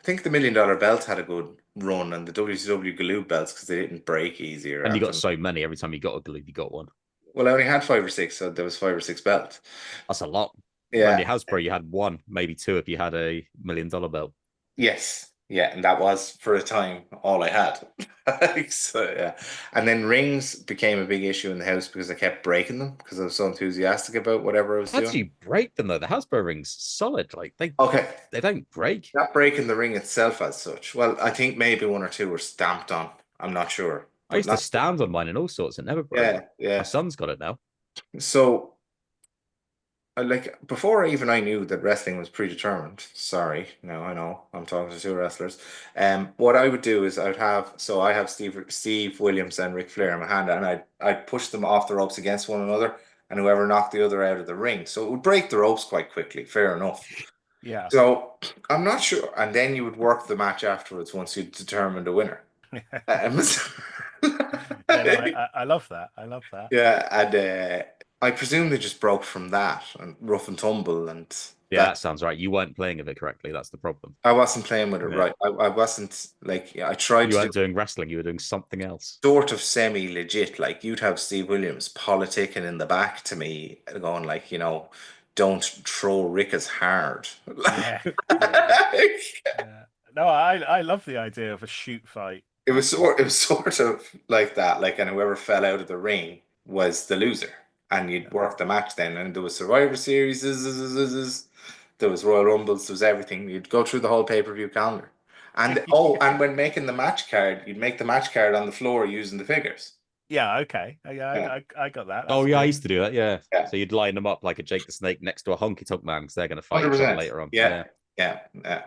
think the $1 million belt had a good run, and the WCW Galoob belts because they didn't break easier And you after. got so many. Every time you got a glue, you got one. Well, I only had 5 or 6, so there was 5 or 6 belts. That's a lot. When Yeah. you Hasbro, you had one, maybe two if you had a $1 million belt. Yes. Yeah, and that was for a time all I had. So yeah, and then rings became a big issue in the house because I kept breaking them because I was so enthusiastic about whatever I was How do doing. you break them though? The Hasbro rings solid, like Okay, they don't break. not breaking the ring itself as such. Well, I think maybe one or two were stamped on. I'm not sure, I but used to not. stand on mine and all sorts and never broke. Yeah, My yeah. son's got it now. So like before even I knew that wrestling was predetermined. Sorry, no, I know I'm talking to two wrestlers. What I would do is I have Steve Williams and Ric Flair in my hand, and I'd push them off the ropes against one another, and whoever knocked the other out of the ring. So it would break the ropes quite quickly. Fair enough. Yeah. So I'm not sure, and then you would work the match afterwards once you determined a winner. Um, Yeah, no, I love that. I love that. yeah, and I presume they just broke from that and rough and tumble and Yeah, that. that sounds right. You weren't playing with it correctly. That's the problem. I wasn't playing with it Yeah. right. I wasn't like I tried You to do weren't doing wrestling. You were doing something else. sort of semi-legit. Like you'd have Steve Williams politicking in the back to me, going like, don't throw Rick as hard. Yeah. Yeah. Yeah. No, I love the idea of a shoot fight. It was sort of like that. Like, and whoever fell out of the ring was the loser, and you'd work the match then. And there was Survivor Series, there was Royal Rumbles, there was everything. You'd go through the whole pay-per-view calendar, and and when making the match card, you'd make the match card on the floor using the figures. Yeah, okay. Yeah, Yeah, I got that. Oh That's yeah, I cool. used to do that. Yeah. yeah, So you'd line them up like a Jake the Snake next to a honky tonk man because they're going to fight each other 100%. later on. Yeah, yeah, yeah.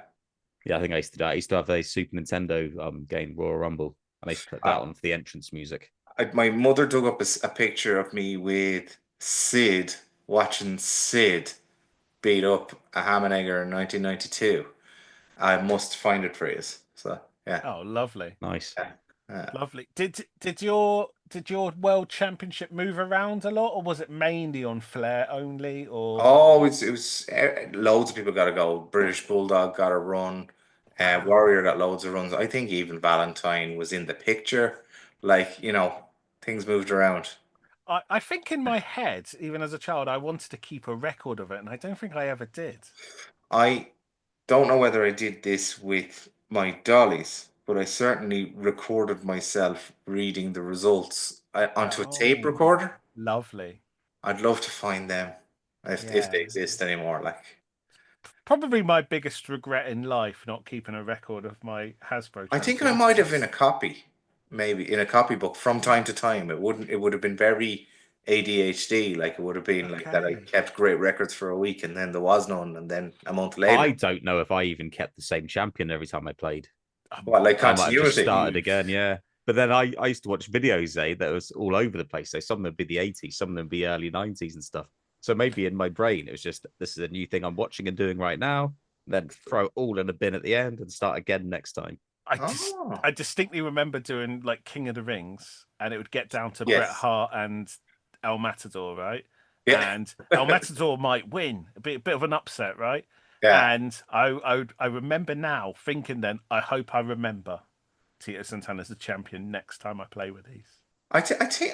Yeah, I think I used to do that. I used to have a Super Nintendo game, Royal Rumble, and I used to put that on for the entrance music. My mother dug up a picture of me with Sid watching Sid beat up a Hammenegger in 1992. I must find it for you. So yeah, Oh, lovely. Nice. yeah, yeah. Lovely. Did your world championship move around a lot, or was it mainly on Flair only? Or Oh, it was loads of people got to go. British Bulldog got a run. Warrior got loads of runs. I think even Valentine was in the picture. Like, things moved around. I think in my head, even as a child, I wanted to keep a record of it, and I don't think I ever did. I don't know whether I did this with my dollies, but I certainly recorded myself reading the results onto a tape Oh, recorder. lovely. I'd love to find them if they Yeah. exist anymore. Like, Probably my biggest regret in life, not keeping a record of my Hasbro I think I might have in a championships. copy, maybe in a copybook from time to time. It would have been very ADHD. Like it would have been like that. I Okay. kept great records for a week and then there was none, and then a month I later. don't know if I even kept the same champion every time I played. What, like I might have just continuity? started again, yeah. But then I used to watch videos, that was all over the place. So some of them would be the 80s, some of them would be early 90s and stuff. So maybe in my brain, it was just, this is a new thing I'm watching and doing right now. Then throw it all in a bin at the end and start again next time. Oh, I distinctly remember doing like King of the Rings, and it would get down to Bret yes. Hart and El Matador, right? Yeah. And El Matador might win, a bit of an upset, right? Yeah. And I remember now thinking then, I hope I remember Tito Santana as the champion next time I play with these. I think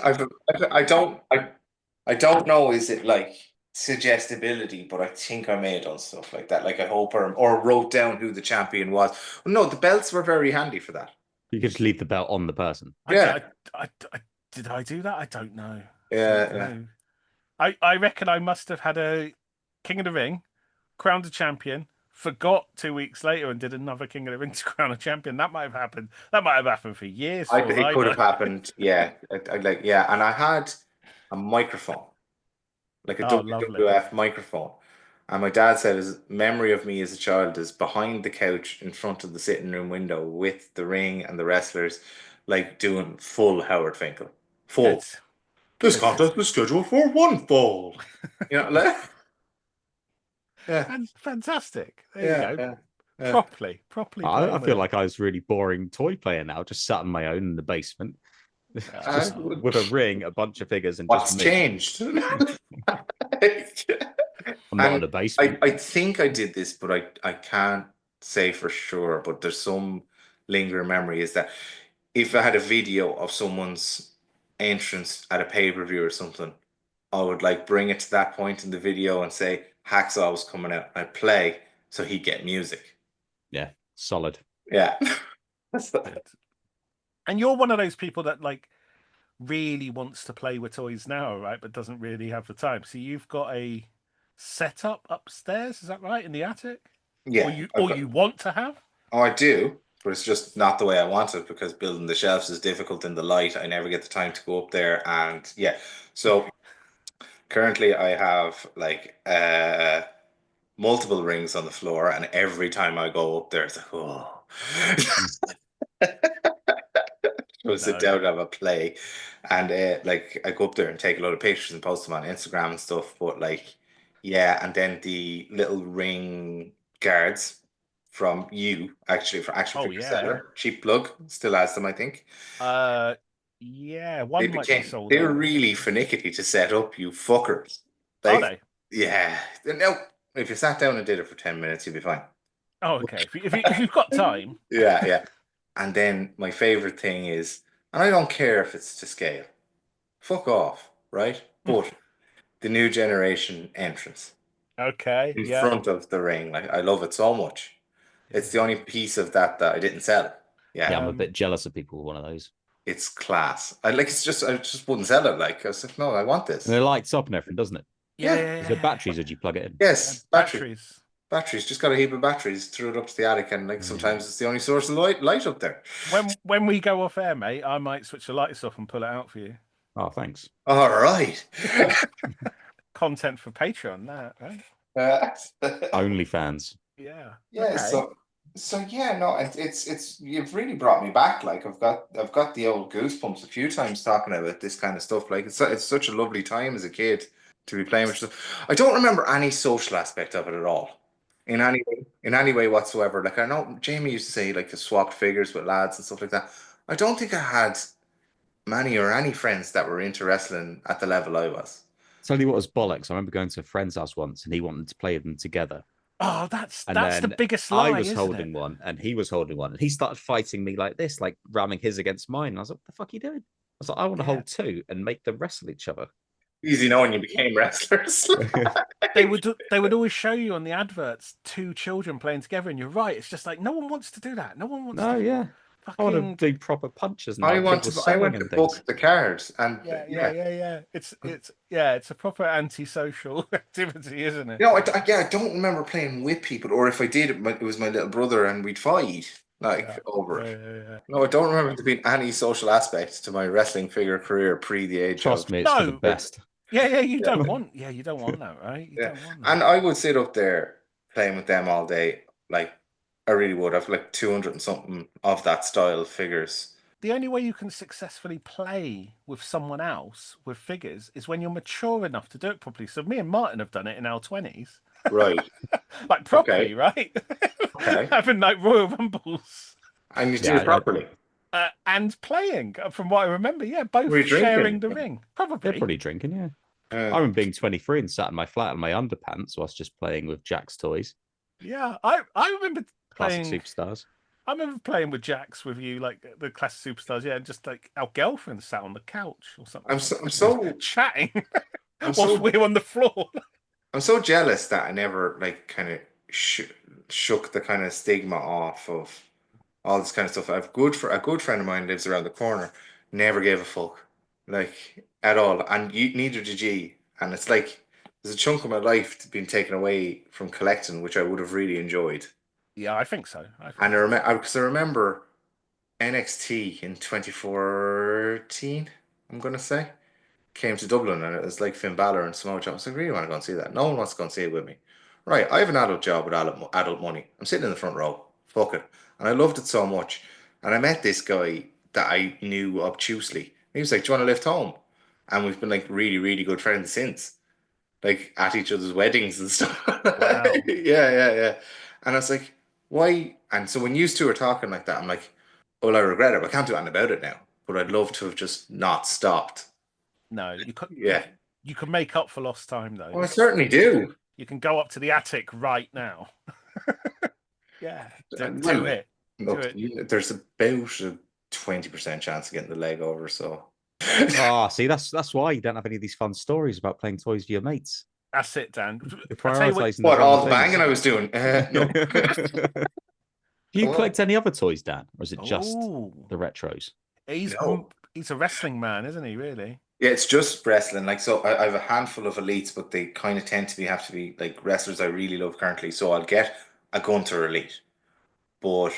I don't know. Is it like suggestibility? But I think I may have done stuff like that. Like I hope or wrote down who the champion was. No, the belts were very handy for that. You could just leave the belt on the person. Yeah. Did I do that? I don't know. Yeah, Don't yeah. know. I reckon I must have had a King of the Ring, crowned a champion, forgot 2 weeks later and did another King of the Ring to crown a champion. That might have happened. That might have happened for years. For all It I could know. have happened. Yeah, yeah. And I had a microphone, like a Oh, lovely. WWF microphone. And my dad said his memory of me as a child is behind the couch in front of the sitting room window with the ring and the wrestlers, like doing full Howard Finkel. Full. Good. This Good. contest is scheduled for one fall. Like, yeah, And fantastic. There yeah, you go. yeah, yeah. Properly I playing with feel it. like I was really boring toy player now, just sat on my own in the basement, just Oh. with a ring, a bunch of figures, and What's just me. changed? I'm not in And the basement. I think I did this, but I can't say for sure. But there's some lingering memory is that if I had a video of someone's entrance at a pay-per-view or something, I would like bring it to that point in the video and say Hacksaw was coming out. I'd play so he'd get music. Yeah, solid. Yeah. And you're one of those people that like really wants to play with toys now, right? But doesn't really have the time. So you've got a setup upstairs, is that right? In the attic? Yeah. Or you want to have? Oh, I do, but it's just not the way I want it because building the shelves is difficult in the light. I never get the time to go up there, and yeah. So currently, I have like multiple rings on the floor, and every time I go up there, it's like, oh. We'll sit down and have a play, and like I go up there and take a lot of pictures and post them on Instagram and stuff. But like, yeah, and then the little ring guards from you actually for Action Oh, Figure yeah. Seller, cheap plug, still has them, I think. Yeah, They one might be sold. they're out. really finicky to set up, you fuckers. Are Like, they? yeah, no, if you sat down and did it for 10 minutes, you'd be fine. Oh, okay. If you've got time. Yeah, yeah. And then my favorite thing is, and I don't care if it's to scale, fuck off, right? But the new generation entrance Okay. in Yeah. front of the ring, like I love it so much. It's the only piece of that I didn't sell. Yeah, I'm a Um, bit jealous of people with one of those. It's class. I like. It's just I just wouldn't sell it. Like I was like, no, I want this. And it lights up and everything, doesn't it? Yeah. Is it batteries or do you plug it in? Yes, Batteries. batteries. Just got a heap of batteries. Threw it up to the attic, and like sometimes it's the only source of light up there. When we go off air, mate, I might switch the lights off and pull it out for you. Oh, thanks. All right. Content for Patreon, that right? OnlyFans. Yeah. Yeah. Okay. So yeah, no, it's you've really brought me back. Like I've got the old goosebumps a few times talking about this kind of stuff. Like it's such a lovely time as a kid to be playing with stuff. I don't remember any social aspect of it at all. In any way whatsoever. Like I know Jamie used to say like the swapped figures with lads and stuff like that. I don't think I had many or any friends that were into wrestling at the level I was. Tell you what was bollocks. I remember going to a friend's house once and he wanted to play them together. Oh, that's And the then biggest lie. I was isn't holding it? one and he was holding one. And he started fighting me like this, like ramming his against mine. And I was like, what the fuck are you doing? I was like, I want to hold two and make them wrestle each other. Easy knowing you became wrestlers. They would always show you on the adverts two children playing together, and you're right. It's just like no one wants to do that. No one wants. No, to yeah. I want fucking... to do proper punches. And I like went people to selling and things. book the cards and Yeah. It's a proper antisocial activity, isn't it? You know, I don't remember playing with people, or if I did, it was my little brother, and we'd fight over it. Yeah. No, I don't remember there being any social aspect to my wrestling figure career pre the age Trust of. me, it's for the best. Yeah. You don't want that, right? You don't want that. And I would sit up there playing with them all day. Like I really would. I've like 200 and something of that style figures. The only way you can successfully play with someone else with figures is when you're mature enough to do it properly. So me and Martin have done it in our 20s. Right. Like properly, right? Okay. Having like Royal Rumbles. And you do it properly. And playing, from what I remember, both Were you sharing drinking? the ring. Probably. They're probably drinking, yeah. I remember being 23 and sat in my flat in my underpants whilst just playing with Jack's toys. Yeah, I remember Classic playing superstars. I remember playing with Jax with you, like the classic superstars. Yeah, just like our girlfriend sat on the couch or something. I'm so chatting I'm whilst so we're on the floor. I'm so jealous that I never like kind of shook the kind of stigma off of all this kind of stuff. A good friend of mine lives around the corner. Never gave a fuck, like at all, and neither did you. And it's like there's a chunk of my life being taken away from collecting, which I would have really enjoyed. Yeah, I think so. I remember NXT in 2014. I'm gonna say came to Dublin, and it was like Finn Balor and Samoa Joe. I was like, really want to go and see that. No one wants to go and see it with me. Right, I have an adult job with adult money. I'm sitting in the front row. Fuck it. And I loved it so much. And I met this guy that I knew obtusely. He was like, do you want to lift home? And we've been like really, really good friends since. Like at each other's weddings and stuff. Wow. Yeah. And I was like, why? And so when you two are talking like that, I'm like, well, I regret it. But I can't do anything about it now. But I'd love to have just not stopped. No, you could. Yeah. You can make up for lost time, though. Well, I certainly do. You can go up to the attic right now. Yeah, Do it. Look, there's about a 20% chance of getting the leg over. So. See, that's why you don't have any of these fun stories about playing toys with your mates. That's it, Dan. You're prioritizing what all the banging I was doing? No. Do you Well, collect any other toys, Dan, or is it just Oh, the retros? No. he's a wrestling man, isn't he? Really? Yeah, it's just wrestling. Like, so I have a handful of elites, but they kind of tend to have to be like wrestlers I really love currently. So I'll get a Gunter elite, but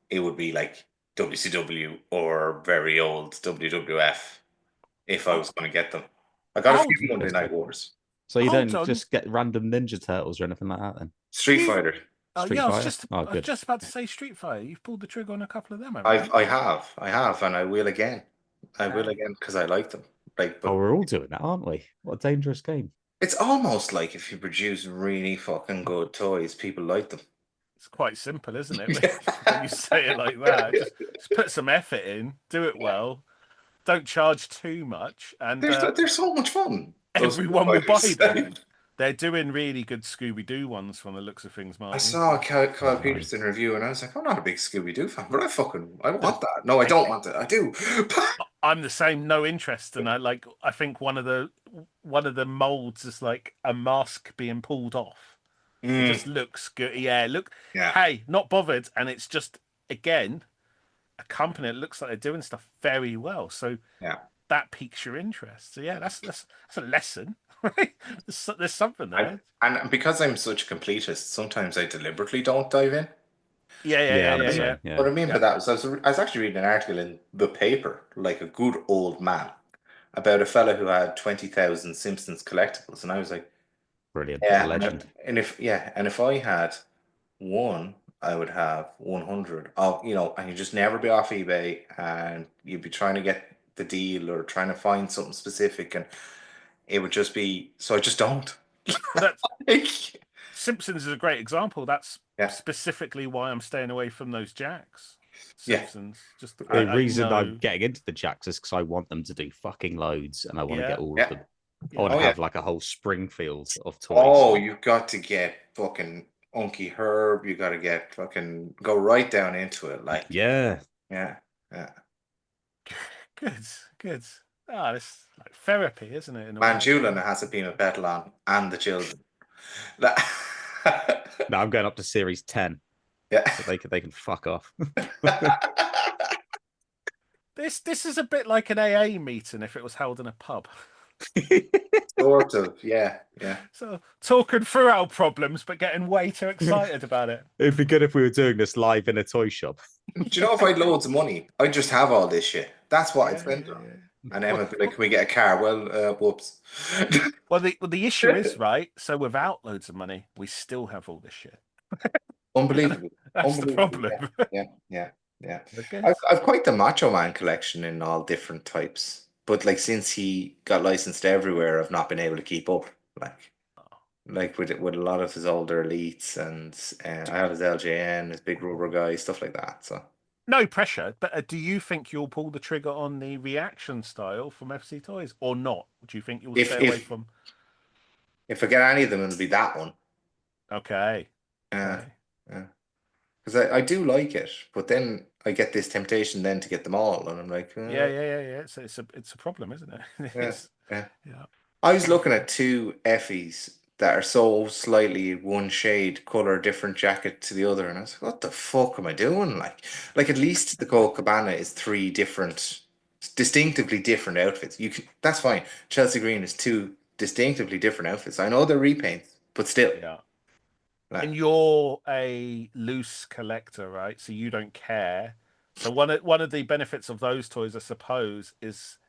it would be like WCW or very old WWF if I was going to get them. I got a Hold, few Monday Night Wars. So you hold don't on. just get random Ninja Turtles or anything like that then? Street You- Fighter. Street yeah, Fighter? Oh, I was good. just about to say Street Fighter. You've pulled the trigger on a couple of them, haven't you? I have, and I will again. I will Okay. again because I like them. Like, Oh, but we're all doing that, aren't we? What a dangerous game. it's almost like if you produce really fucking good toys, people like them. It's quite simple, isn't it? When you say it like that, just put some effort in, do it well, don't charge too much, and They're so much fun. Those everyone will buy fighters. them. They're doing really good Scooby Doo ones from the looks of things, Marty. I saw a Kyle Nice. Peterson review, and I was like, I'm not a big Scooby Doo fan, but I want that. No, I don't want it. I do. I'm the same, no interest, and I think one of the molds is like a mask being pulled off. It just looks good. Yeah, Yeah. hey, not bothered, and it's just again a company that looks like they're doing stuff very well. So Yeah. that piques your interest. So yeah, that's a lesson, right? There's something there. And because I'm such a completist, sometimes I deliberately don't dive in. Yeah. What I mean by that was I was actually reading an article in the paper, like a good old man, about a fella who had 20,000 Simpsons collectibles, and I was like, Brilliant. yeah, Legend. and if I had one, I would have 100 of, and you just never be off eBay, and you'd be trying to get the deal or trying to find something specific, and it would just be, so I just don't. Well, Simpsons is a great example. That's Yeah. specifically why I'm staying away from those jacks. Yeah. Simpsons. Just The reason know- I'm getting into the Jacks is because I want them to do fucking loads and I want to get all Yeah. of them. I want to have like a whole Springfield of toys. Oh, you've got to get fucking Unky Herb. You got to get fucking go right down into it. Like, yeah. Good. Ah, it's like therapy, isn't it? Manjula has a beam of battle on, and the children. No, I'm going up to series 10. Yeah. So they can fuck off. This is a bit like an AA meeting if it was held in a pub. Sort of, yeah. So talking through our problems, but getting way too excited about it. It'd be good if we were doing this live in a toy shop. Do you know if I had loads of money, I'd just have all this shit. That's what I'd spend on. And Emma would be like, can we get a car? Well, whoops. Well, the issue is, right, so without loads of money, we still have all this shit. Unbelievable. That's the problem. Yeah. Okay. I've quite the Macho Man collection in all different types. But like since he got licensed everywhere, I've not been able to keep up. Like with a lot of his older elites, and I have his LJN, his big rubber guy, stuff like that. So No pressure, but do you think you'll pull the trigger on the reaction style from FC Toys or not? Do you think you'll stay away from? If I get any of them, it'll be that one. Okay. Yeah. Because I do like it, but then I get this temptation then to get them all, and I'm like, Yeah. It's a problem, isn't it? Yeah. I was looking at two Effies that are so slightly one shade color, different jacket to the other, and I was like, what the fuck am I doing? Like at least the Colt Cabana is three different, distinctively different outfits. That's fine. Chelsea Green is two distinctively different outfits. I know they're repaints, but still. Yeah. And you're a loose collector, right? So you don't care. So one of the benefits of those toys, I suppose, is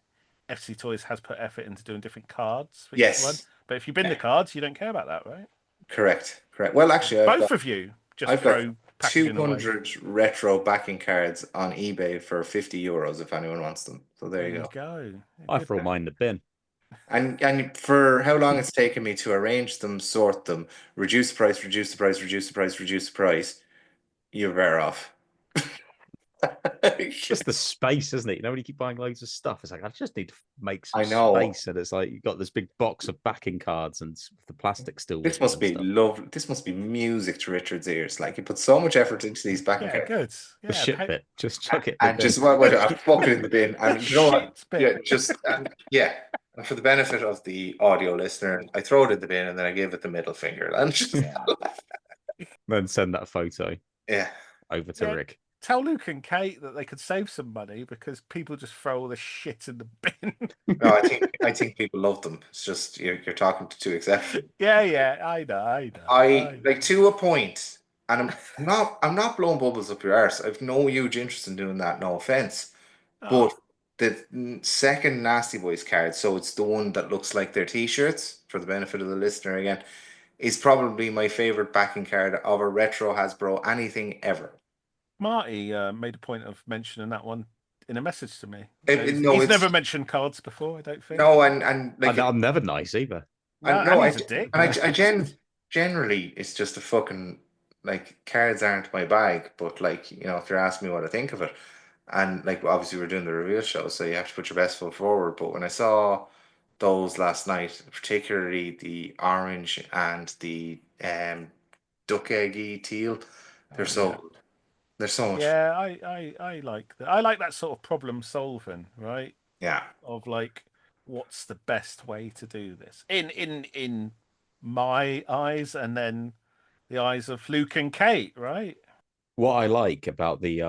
FC Toys has put effort into doing different cards for each one. But if you bin the cards, you don't care about that, right? Correct. Well, actually, both of you just I've throw got 200 retro backing cards on eBay for €50 if anyone wants them. So there you go. I throw mine in the bin. And for how long it's taken me to arrange them, sort them, reduce the price, you're better off. It's just the space, isn't it? You know, when you keep buying loads of stuff, it's like, I just need to make some space. And it's like, you've got this big box of backing cards and the plastic still. This must be lovely. This must be music to Richard's ears. Like, he put so much effort into these backing cards. Good. The shit bit. Just chuck it. And just, I fuck it in the bin. And you know what? And for the benefit of the audio listener, I throw it in the bin and then I give it the middle finger. And just then send that photo. Yeah. over to Yeah. Rick. Tell Luke and Kate that they could save some money because people just throw all the shit in the bin. No, I think people love them. It's just you're talking to two exceptions. Yeah, I know. I like to a point, and I'm not blowing bubbles up your arse. I've no huge interest in doing that. No offense, Oh, but the second Nasty Boys card, so it's the one that looks like their T-shirts. For the benefit of the listener, again, is probably my favorite backing card of a retro Hasbro anything ever. Marty made a point of mentioning that one in a message to me. No, He's it's never mentioned cards before, I don't think. no, and like I'm never nice either. No, no, and he's a dick. Generally, it's just a fucking like cards aren't my bag, but like if you're asking me what I think of it, and like obviously we're doing the reveal show, so you have to put your best foot forward. But when I saw those last night, particularly the orange and the duck eggy teal, they're they're so much. Yeah, I like that. I like that sort of problem solving, right? Yeah, Of like, what's the best way to do this in my eyes, and then the eyes of Luke and Kate, right? What I like about the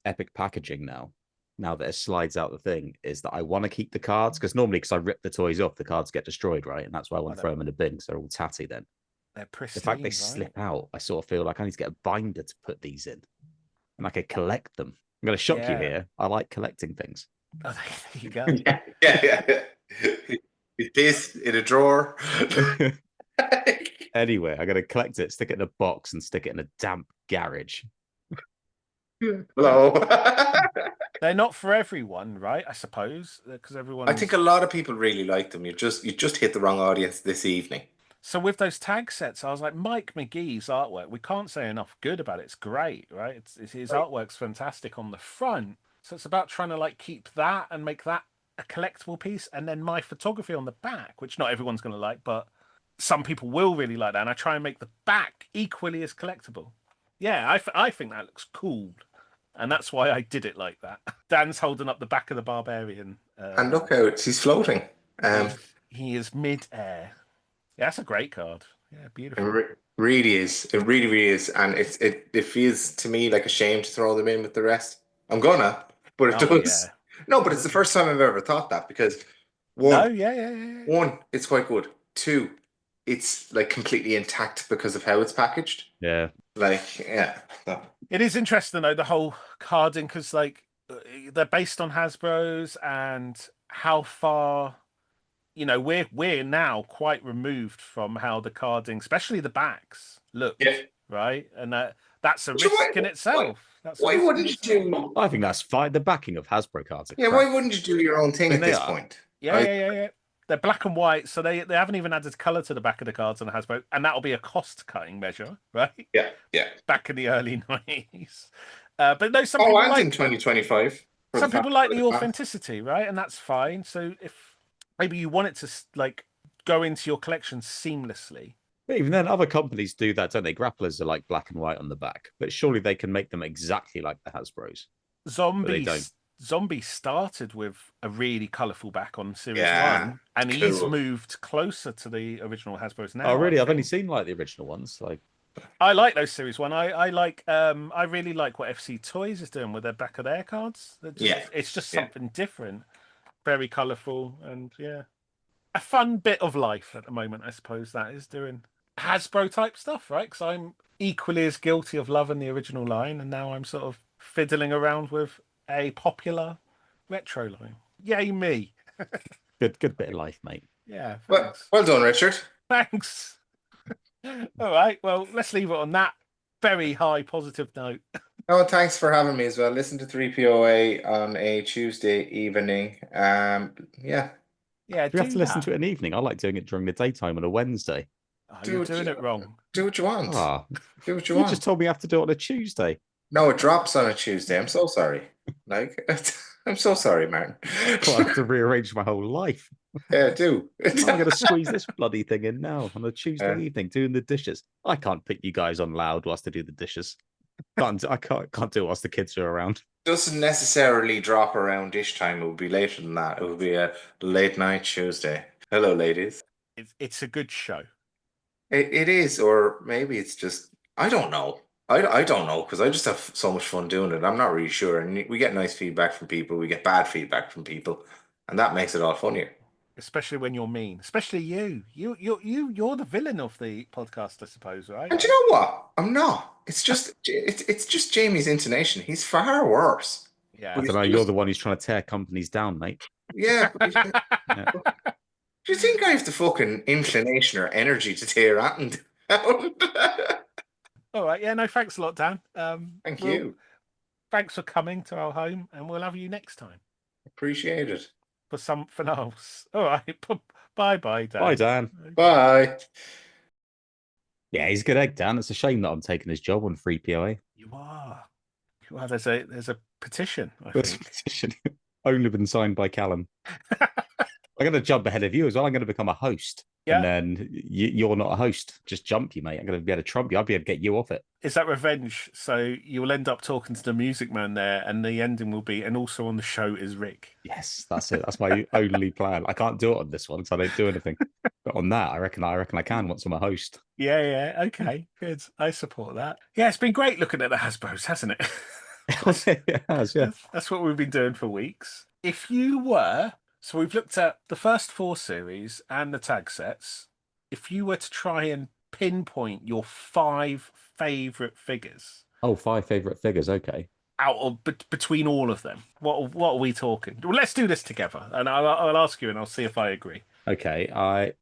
epic packaging now that it slides out the thing, is that I want to keep the cards, because normally, because I rip the toys off, the cards get destroyed, right? And that's why I want to throw them in a bin because they're all tatty then. They're pristine. The fact they right? slip out, I sort of feel like I need to get a binder to put these in, and I could collect them. I'm going to shock you here. I like collecting things. Oh, there you go. yeah. This in a drawer. Anyway, I'm going to collect it, stick it in a box, and stick it in a damp garage. Hello. They're not for everyone, right? I suppose, because everyone. I think a lot of people really like them. You just hit the wrong audience this evening. So with those tag sets, I was like, Mike McGee's artwork, we can't say enough good about it. It's great, right? His artwork's fantastic on the front. So it's about trying to like keep that and make that a collectible piece, and then my photography on the back, which not everyone's going to like, but some people will really like that. And I try and make the back equally as collectible. Yeah, I think that looks cool. And that's why I did it like that. Dan's holding up the back of the Barbarian. And look out, he's floating. He is mid-air. Yeah, that's a great card. Yeah, beautiful. It really is. It really, really is. And it feels to me like a shame to throw them in with the rest. I'm gonna, but it does. Yeah. No, but it's the first time I've ever thought that, because one, it's quite good. Two, it's like completely intact because of how it's packaged. Yeah. Like, yeah. So. It is interesting though, the whole carding, because like they're based on Hasbro's, and how far, we're now quite removed from how the carding, especially the backs, look. Yeah. Right, and that's a risk in itself. Why wouldn't you do? I think that's fine. The backing of Hasbro cards. Yeah, why wouldn't you do your own thing at this point? Yeah. They're black and white, so they haven't even added color to the back of the cards on the Hasbro, and that'll be a cost-cutting measure, right? Yeah. Back in the early 90s. But no, some people like in 2025. Some people like the authenticity, right? And that's fine. So if maybe you want it to like go into your collection seamlessly. But even then, other companies do that, don't they? Grapplers are like black and white on the back, but surely they can make them exactly like the Hasbros. Zombie started with a really colourful back on Series 1, and he's moved closer to the original Hasbros now. Oh, really? I've only seen like the original ones. Like, I like those Series 1. I really like what FC Toys is doing with their back of their cards. It's just something different, very colourful, and a fun bit of life at the moment. I suppose that is doing Hasbro type stuff, right? Because I'm equally as guilty of loving the original line, and now I'm sort of fiddling around with a popular retro line. Yay me. good bit of life, mate. Yeah. Well done, Richard. Thanks. All right. Well, let's leave it on that very high positive note. Oh, thanks for having me as well. Listen to 3POA on a Tuesday evening. Yeah. You have to listen to it in the evening. I like doing it during the daytime on a Wednesday. Oh, you're doing it wrong. Do what you want. Do what you want. You just told me I have to do it on a Tuesday. No, it drops on a Tuesday. I'm so sorry. I'm so sorry, Martin. Well, I have to rearrange my whole life. Yeah, do. I'm going to squeeze this bloody thing in now on a Tuesday evening doing the dishes. I can't put you guys on loud whilst I do the dishes. I can't do it whilst the kids are around. Doesn't necessarily drop around dish time. It would be later than that. It would be a late night Tuesday. Hello, ladies. It's a good show. It is, or maybe it's just, I don't know. I don't know because I just have so much fun doing it. I'm not really sure, and we get nice feedback from people. We get bad feedback from people, and that makes it all funnier. Especially when you're mean. Especially you. You're the villain of the podcast, I suppose, right? And you know what? I'm not. It's just Jamie's intonation. He's far worse. I Yeah. But don't it's know. You're just the one who's trying to tear companies down, mate. yeah. Yeah. Do you think I have the fucking inclination or energy to tear Anton down? All right. Yeah. No. Thanks a lot, Dan. Thank Well, you. thanks for coming to our home, and we'll have you next time Appreciate it. for something else. All right. Bye, bye, Dan. Bye, Dan. Bye. Yeah, he's a good egg, Dan. It's a shame that I'm taking his job on free POA. You are. You are. There's a petition. I This think. petition only been signed by Callum. I'm going to jump ahead of you as well. I'm going to become a host. Yeah. And then you're not a host. Just jump you, mate. I'm going to be able to trump you. I'll be able to get you off it. Is that revenge? So you'll end up talking to the music man there, and the ending will be, and also on the show is Rick. Yes, that's it. That's my only plan. I can't do it on this one because I don't do anything. But on that, I reckon I can once I'm a host. Yeah, yeah. Okay, good. I support that. Yeah, it's been great looking at the Hasbros, hasn't it? It has, yeah. That's what we've been doing for weeks. If you were, so we've looked at the first 4 series and the tag sets. If you were to try and pinpoint your 5 favorite figures Oh, 5 favorite figures. Okay. out of between all of them, what are we talking? Well, let's do this together, and I'll ask you, and I'll see if I agree. Okay.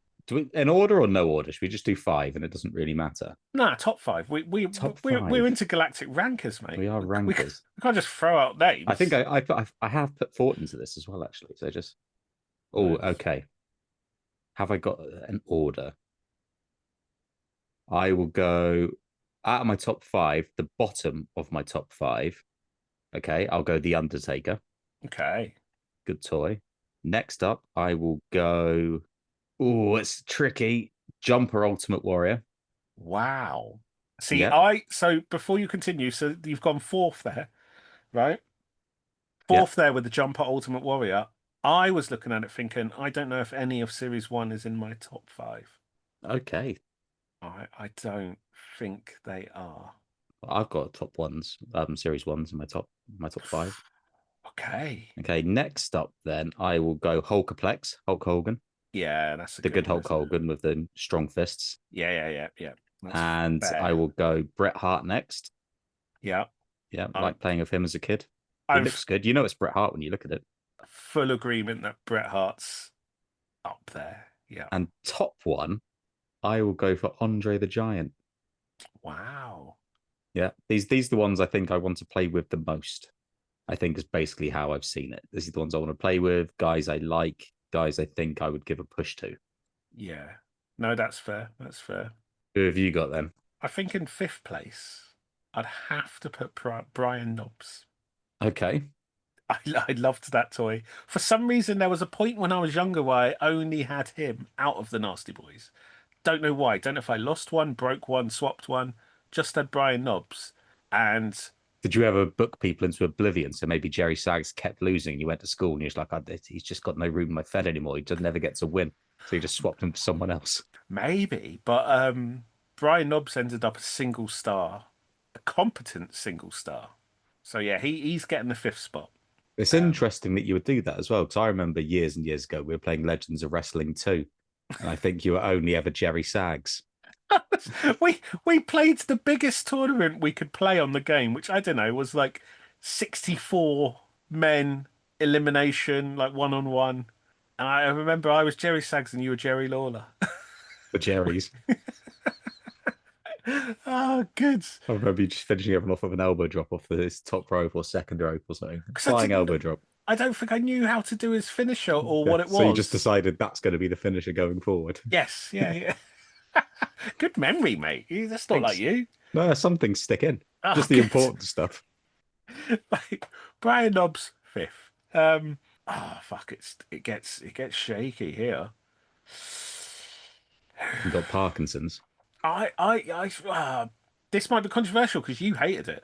In order or no order? Should we just do 5 and it doesn't really matter? Nah, top 5. We're five. intergalactic rankers, mate. We are rankers. We can't just throw out names. I think I have put thought into this as well, actually. So just okay. Have I got an order? I will go out of my top 5, the bottom of my top 5. Okay, I'll go The Undertaker. Okay. Good toy. Next up, I will go. Oh, it's tricky. Jumper Ultimate Warrior. Wow. See, Yeah. so before you continue, so you've gone 4th there, right? 4th there with the Jumper Ultimate Warrior. I was looking at it thinking, I don't know if any of Series 1 is in my top 5. Okay. I don't think they are. I've got top ones, series ones in my top 5. Okay. Okay, next up then I will go Hulkaplex, Hulk Hogan. Yeah, that's the good Hulk Hogan with the strong fists. Yeah. That's and fair. I will go Bret Hart next. Yeah. Yeah, like playing with him as a kid. It looks good. You know it's Bret Hart when you look at it. Full agreement that Bret Hart's up there. Yeah. And top one, I will go for Andre the Giant. Wow. Yeah, these are the ones I think I want to play with the most. I think is basically how I've seen it. These are the ones I want to play with, guys I like, guys I think I would give a push to. Yeah. No, that's fair. That's fair. Who have you got then? I think in 5th place, I'd have to put Brian Knobs. Okay. I loved that toy. For some reason, there was a point when I was younger where I only had him out of the Nasty Boys. Don't know why. Don't know if I lost one, broke one, swapped one. Just had Brian Knobs. And did you ever book people into oblivion? So maybe Jerry Sags kept losing. And you went to school and he was like, he's just got no room in my Fed anymore. He doesn't never get to win. So you just swapped him for someone else. Maybe. But Brian Knobs ended up a single star, a competent single star. So yeah, he's getting the 5th spot. It's interesting that you would do that as well, because I remember years and years ago we were playing Legends of Wrestling 2, and I think you were only ever Jerry Sags. we played the biggest tournament we could play on the game, which I don't know was like 64 men elimination, like 1-on-1. And I remember I was Jerry Sags and you were Jerry Lawler. The Jerrys. Oh, good. I remember you just finishing everyone off with an elbow drop off this top rope or second rope or something. Flying elbow drop. I don't think I knew how to do his finisher or what it was. So you just decided that's going to be the finisher going forward. Yes, yeah. Good memory, mate. That's not like you. No, some things stick in. Just the important stuff. Like Brian Knobs 5th. Fuck! It gets shaky here. You got Parkinson's. This might be controversial because you hated it.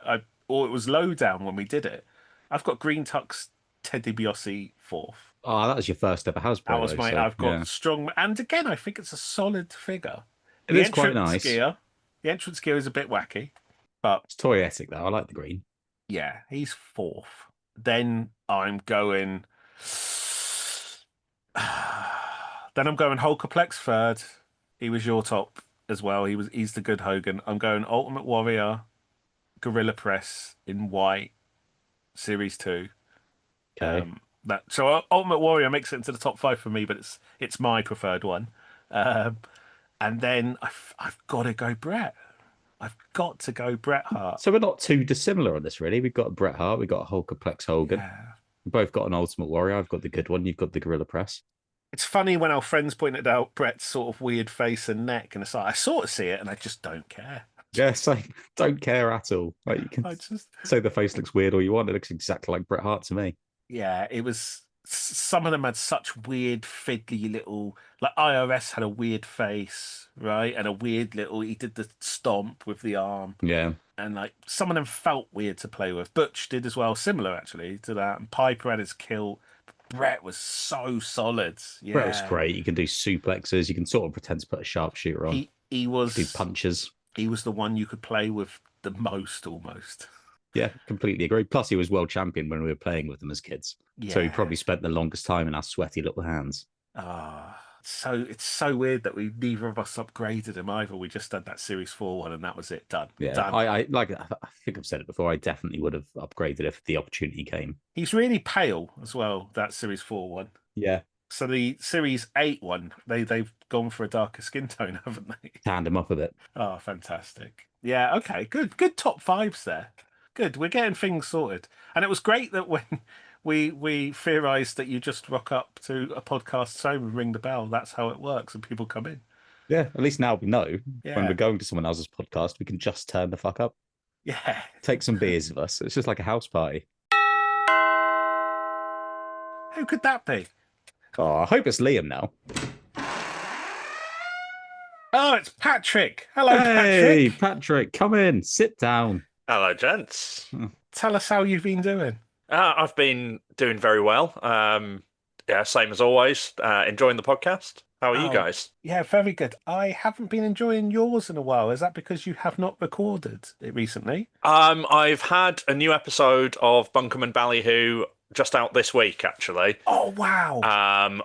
Or it was low down when we did it. I've got Green Tux Ted DiBiase 4th. Oh, that was your first ever Hasbro. That was I've got strong, and again, I think it's a solid figure. It is quite nice. The entrance gear is a bit wacky. But It's toyetic though. I like the green. yeah, he's fourth. Then I'm going. Then I'm going Hulkaplex third. He was your top as well. He's the good Hogan. I'm going Ultimate Warrior, Gorilla Press in white, Series 2. Okay. So Ultimate Warrior makes it into the top 5 for me, but it's my preferred one. And then I've got to go Bret. I've got to go Bret Hart. So we're not too dissimilar on this, really. We've got a Bret Hart, we've got a Hulkaplex Hogan. Yeah. We've both got an Ultimate Warrior. I've got the good one. You've got the Gorilla Press. It's funny when our friends pointed out Bret's sort of weird face and neck, and it's like I sort of see it, and I just don't care. Yes, I don't care at all. Like you can say the face looks weird all you want. It looks exactly like Bret Hart to me. Yeah, it was. Some of them had such weird, fiddly little. Like IRS had a weird face, right, and a weird little. He did the stomp with the arm. Yeah, and like some of them felt weird to play with. Butch did as well, similar actually to that. And Piper had his kilt. Bret was so solid. Yeah, Bret was great. You can do suplexes. You can sort of pretend to put a sharpshooter on. He was do punches. He was the one you could play with the most, almost. Yeah, completely agree. Plus, he was world champion when we were playing with them as kids. Yeah. So he probably spent the longest time in our sweaty little hands. It's so weird that we neither of us upgraded him either. We just did that Series 4 one, and that was it. Done. Yeah, Done. I think I've said it before. I definitely would have upgraded if the opportunity came. He's really pale as well. That Series 4 one. Yeah. So the Series 8 one, they've gone for a darker skin tone, haven't they? Tanned him up a bit. Oh, fantastic. Yeah. Okay. Good top fives there. Good. We're getting things sorted, and it was great that when we theorized that you just rock up to a podcast home and ring the bell. That's how it works, and people come in. Yeah, at least now we know Yeah. when we're going to someone else's podcast, we can just turn the fuck up. Yeah. Take some beers with us. It's just like a house party. Who could that be? Oh, I hope it's Liam now. Oh, it's Patrick. Hello, Hey, Patrick. Patrick, come in. Sit down. Hello, gents. Tell us how you've been doing. I've been doing very well. Yeah, same as always. Enjoying the podcast. How are you guys? Yeah, very good. I haven't been enjoying yours in a while. Is that because you have not recorded it recently? I've had a new episode of Bunkum and Ballyhoo just out this week, actually. Oh, wow.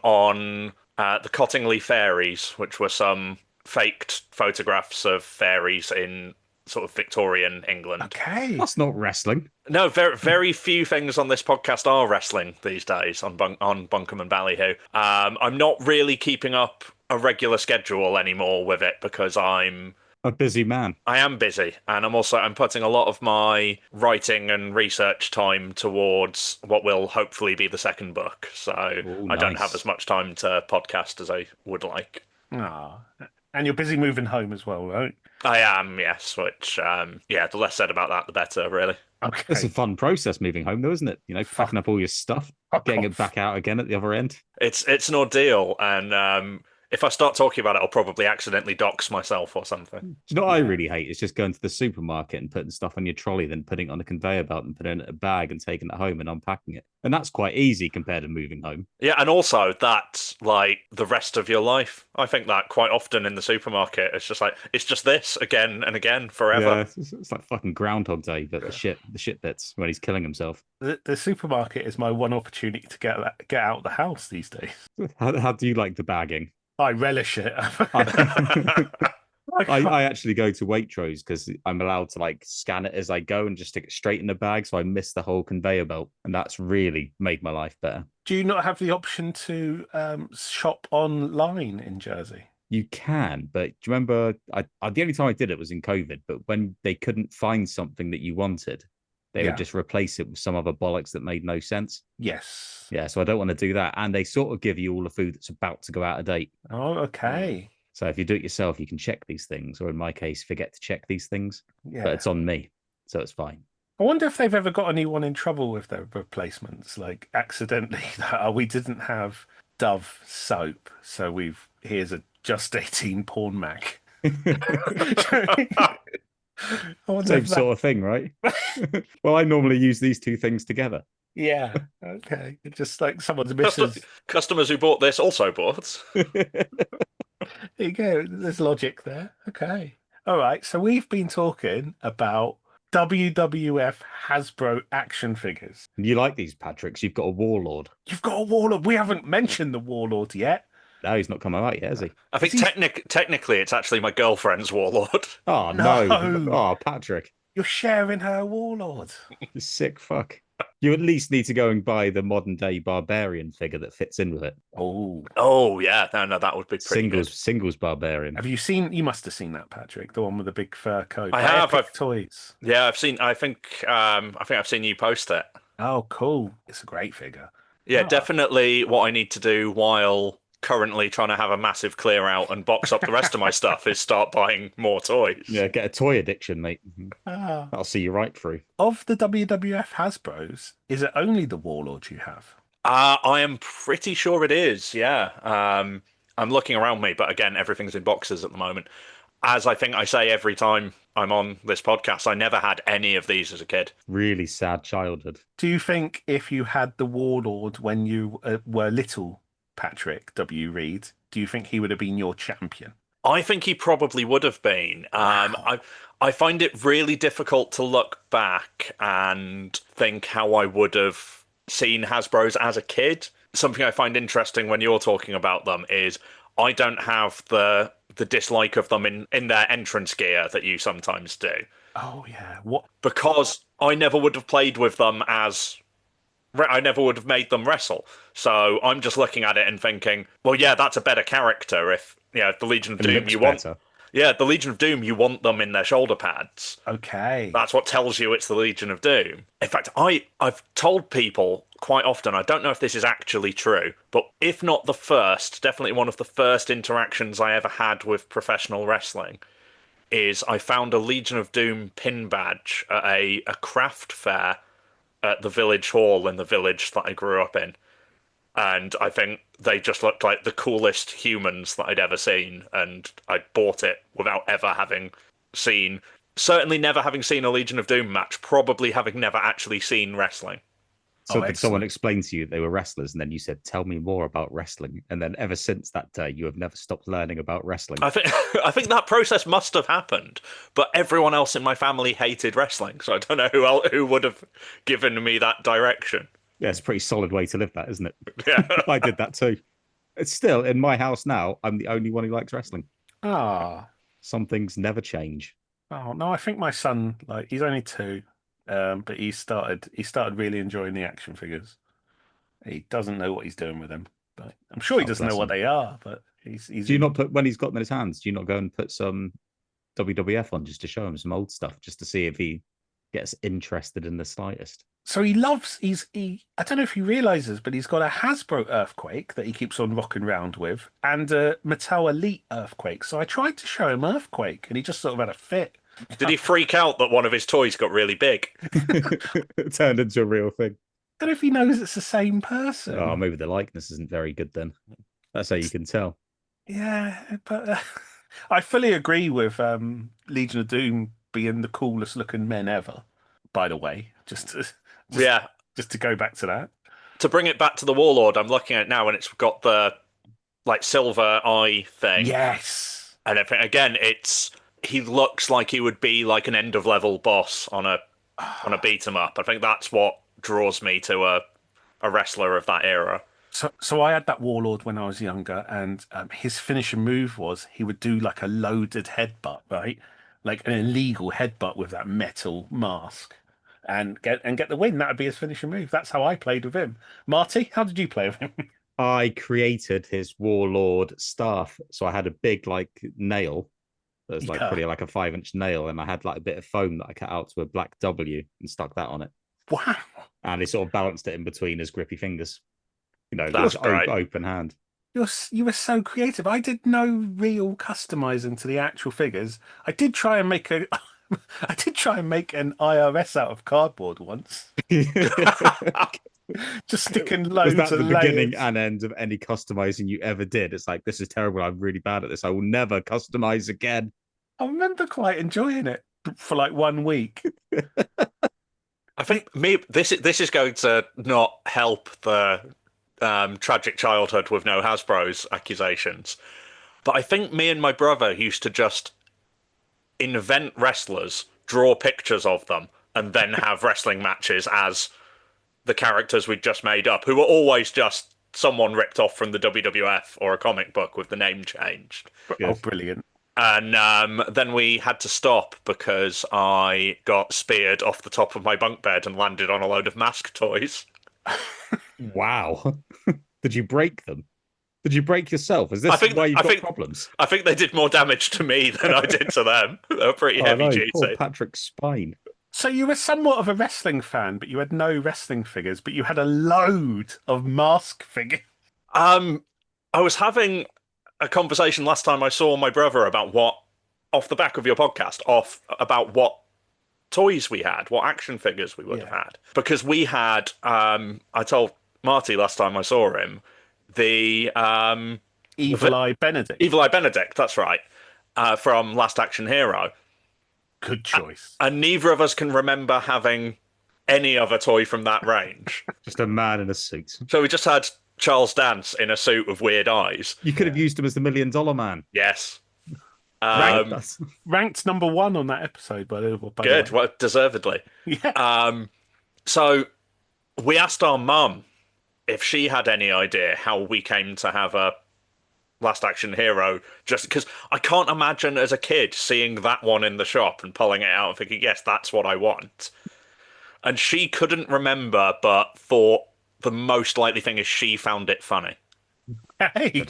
On the Cottingley fairies, which were some faked photographs of fairies in sort of Victorian England. Okay. That's not wrestling. No, very, very few things on this podcast are wrestling these days on Bunkum and Ballyhoo. I'm not really keeping up a regular schedule anymore with it because I'm a busy man. I am busy, and I'm putting a lot of my writing and research time towards what will hopefully be the second book. So I don't have as much time to podcast as I would like. Oh. And you're busy moving home as well, right? I am, yes. Which, the less said about that, the better, really. Okay. It's a fun process moving home, though, isn't it? You know, packing up all your stuff, getting it back out again at the other end. It's an ordeal, and if I start talking about it, I'll probably accidentally dox myself or something. Do you know what I really hate? It's just going to the supermarket and putting stuff on your trolley, then putting it on a conveyor belt and putting it in a bag and taking it home and unpacking it. And that's quite easy compared to moving home. Yeah, and also that's like the rest of your life. I think that quite often in the supermarket, it's just this again and again forever. Yeah, it's like fucking Groundhog Day, but the shit bits when he's killing himself. The supermarket is my one opportunity to get out of the house these days. How do you like the bagging? I relish it. I actually go to Waitrose because I'm allowed to like scan it as I go and just stick it straight in the bag, so I miss the whole conveyor belt, and that's really made my life better. Do you not have the option to shop online in Jersey? You can, but do you remember? The only time I did it was in COVID. But when they couldn't find something that you wanted, they would just replace it with some other bollocks that made no sense. Yes. Yeah, so I don't want to do that. And they sort of give you all the food that's about to go out of date. Oh, okay. So if you do it yourself, you can check these things, or in my case, forget to check these things. Yeah. But it's on me, so it's fine. I wonder if they've ever got anyone in trouble with their replacements, like accidentally. We didn't have Dove soap, so here's a Just 18 porn Mac. Same sort of thing, right? Well, I normally use these two things together. Yeah. Okay. It's just like someone's missus. Customers who bought this also bought. There you go. There's logic there. Okay. All right. So we've been talking about WWF Hasbro action figures. You like these, Patrick? You've got a warlord. You've got a warlord. We haven't mentioned the warlord yet. No, he's not come out yet, has he? I think technically it's actually my girlfriend's warlord. Oh, No. no. Oh, Patrick. You're sharing her warlord. You sick fuck. You at least need to go and buy the modern day barbarian figure that fits in with it. Oh, yeah. No, that would be pretty good. Singles barbarian. Have you seen? You must have seen that, Patrick. The one with the big fur coat. I have. Toys. Yeah, I've seen. I think I've seen you post it. Oh, cool! It's a great figure. Yeah, definitely. What I need to do while currently trying to have a massive clear out and box up the rest of my stuff is start buying more toys. Yeah, get a toy addiction, mate. I'll see you right through. Of the WWF Hasbros, is it only the warlord you have? I am pretty sure it is. Yeah. I'm looking around me, but again, everything's in boxes at the moment. As I think I say every time I'm on this podcast, I never had any of these as a kid. Really sad childhood. Do you think if you had the warlord when you were little, Patrick W. Reed, do you think he would have been your champion? I think he probably would have been. I find it really difficult to look back and think how I would have seen Hasbro's as a kid. Something I find interesting when you're talking about them is I don't have the dislike of them in their entrance gear that you sometimes do. Oh, yeah. What? Because I never would have played with them I never would have made them wrestle. So I'm just looking at it and thinking, well, yeah, that's a better character if, the Legion of Doom you want. Yeah, the Legion of Doom, you want them in their shoulder pads. Okay. That's what tells you it's the Legion of Doom. In fact, I've told people quite often, I don't know if this is actually true, but if not the first, definitely one of the first interactions I ever had with professional wrestling is I found a Legion of Doom pin badge at a craft fair at the village hall in the village that I grew up in. And I think they just looked like the coolest humans that I'd ever seen. And I bought it without ever having seen, certainly never having seen a Legion of Doom match, probably having never actually seen wrestling. So did someone explain to you they were wrestlers, and then you said, "Tell me more about wrestling." And then ever since that day, you have never stopped learning about wrestling. I think that process must have happened, but everyone else in my family hated wrestling, so I don't know who would have given me that direction. Yeah, it's a pretty solid way to live, that, isn't it? Yeah, I did that too. It's still in my house now. I'm the only one who likes wrestling. Some things never change. Oh no, I think my son, he's only 2. But he started really enjoying the action figures. He doesn't know what he's doing with them, but I'm sure he doesn't know what they are. But he's. Do you not put, when he's got them in his hands? Do you not go and put some WWF on just to show him some old stuff, just to see if he gets interested in the slightest? So he loves. I don't know if he realizes, but he's got a Hasbro Earthquake that he keeps on rocking around with, and a Mattel Elite Earthquake. So I tried to show him Earthquake, and he just sort of had a fit. Did he freak out that one of his toys got really big? It turned into a real thing. I don't know if he knows it's the same person. Oh, maybe the likeness isn't very good then. That's how you can tell. Yeah, but I fully agree with Legion of Doom being the coolest looking men ever. By the way, just to go back to that. To bring it back to the Warlord, I'm looking at it now, and it's got the silver eye thing. Yes, and again, he looks like he would be like an end of level boss on a beat 'em up. I think that's what draws me to a wrestler of that era. So I had that Warlord when I was younger, and his finisher move was he would do like a loaded headbutt, right? Like an illegal headbutt with that metal mask, and get the win. That would be his finisher move. That's how I played with him. Marty, how did you play with him? I created his Warlord staff, so I had a big nail. It was probably like a 5-inch nail, and I had a bit of foam that I cut out to a black W and stuck that on it. Wow! And he sort of balanced it in between his grippy fingers. That's great. Open hand. You were so creative. I did no real customizing to the actual figures. I did try and make an IRS out of cardboard once. Just sticking loads Was that of the beginning layers. and end of any customizing you ever did? It's like, this is terrible. I'm really bad at this. I will never customize again. I remember quite enjoying it for 1 week. I think this is going to not help the tragic childhood with no Hasbro's accusations, but I think me and my brother used to just invent wrestlers, draw pictures of them, and then have wrestling matches as the characters we'd just made up, who were always just someone ripped off from the WWF or a comic book with the name changed. Oh, brilliant. And then we had to stop because I got speared off the top of my bunk bed and landed on a load of mask toys. Wow. Did you break them? Did you break yourself? Is this why you've got problems? I think they did more damage to me than I did to them. They were pretty heavy duty. Poor Patrick's spine. So you were somewhat of a wrestling fan, but you had no wrestling figures, but you had a load of mask figures. I was having a conversation last time I saw my brother about off the back of your podcast, about what toys we had, what action figures we would have had. Because we had, I told Marty last time I saw him, the Evil Eye Benedict. Evil Eye Benedict, that's right, from Last Action Hero. Good choice. And neither of us can remember having any other toy from that range. Just a man in a suit. So we just had Charles Dance in a suit with weird eyes. You could have used him as the $1 Million Man. Yes. Ranked number 1 on that episode, by the way. Good, well, deservedly. Yeah. So we asked our mum if she had any idea how we came to have a Last Action Hero, just because I can't imagine as a kid seeing that one in the shop and pulling it out and thinking, yes, that's what I want. And she couldn't remember, but thought the most likely thing is she found it funny. Hey.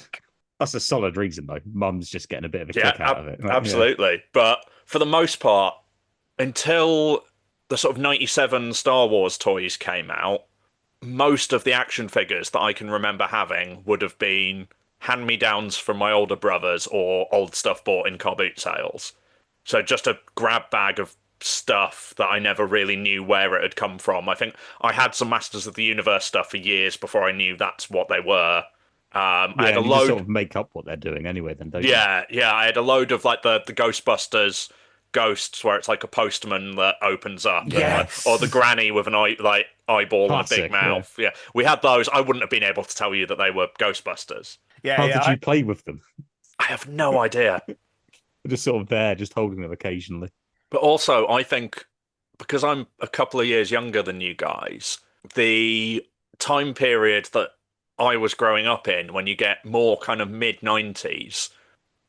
That's a solid reason, though. Mum's just getting a bit of a kick out of it. Like, absolutely. Yeah. But for the most part, until the sort of 97 Star Wars toys came out, most of the action figures that I can remember having would have been hand-me-downs from my older brothers or old stuff bought in car boot sales. So just a grab bag of stuff that I never really knew where it had come from. I think I had some Masters of the Universe stuff for years before I knew that's what they were. I had a load. You sort of make up what they're doing anyway, then, don't you? Yeah. I had a load of like the Ghostbusters ghosts where it's like a postman that opens up, yes. or the granny with an eyeball Classic, and a big mouth. Yeah, we had those. I wouldn't have been able to tell you that they were Ghostbusters. Yeah, How did you play with them? I have no idea. They're just sort of there, just holding them occasionally. But also, I think because I'm a couple of years younger than you guys, the time period that I was growing up in, when you get more kind of mid-90s,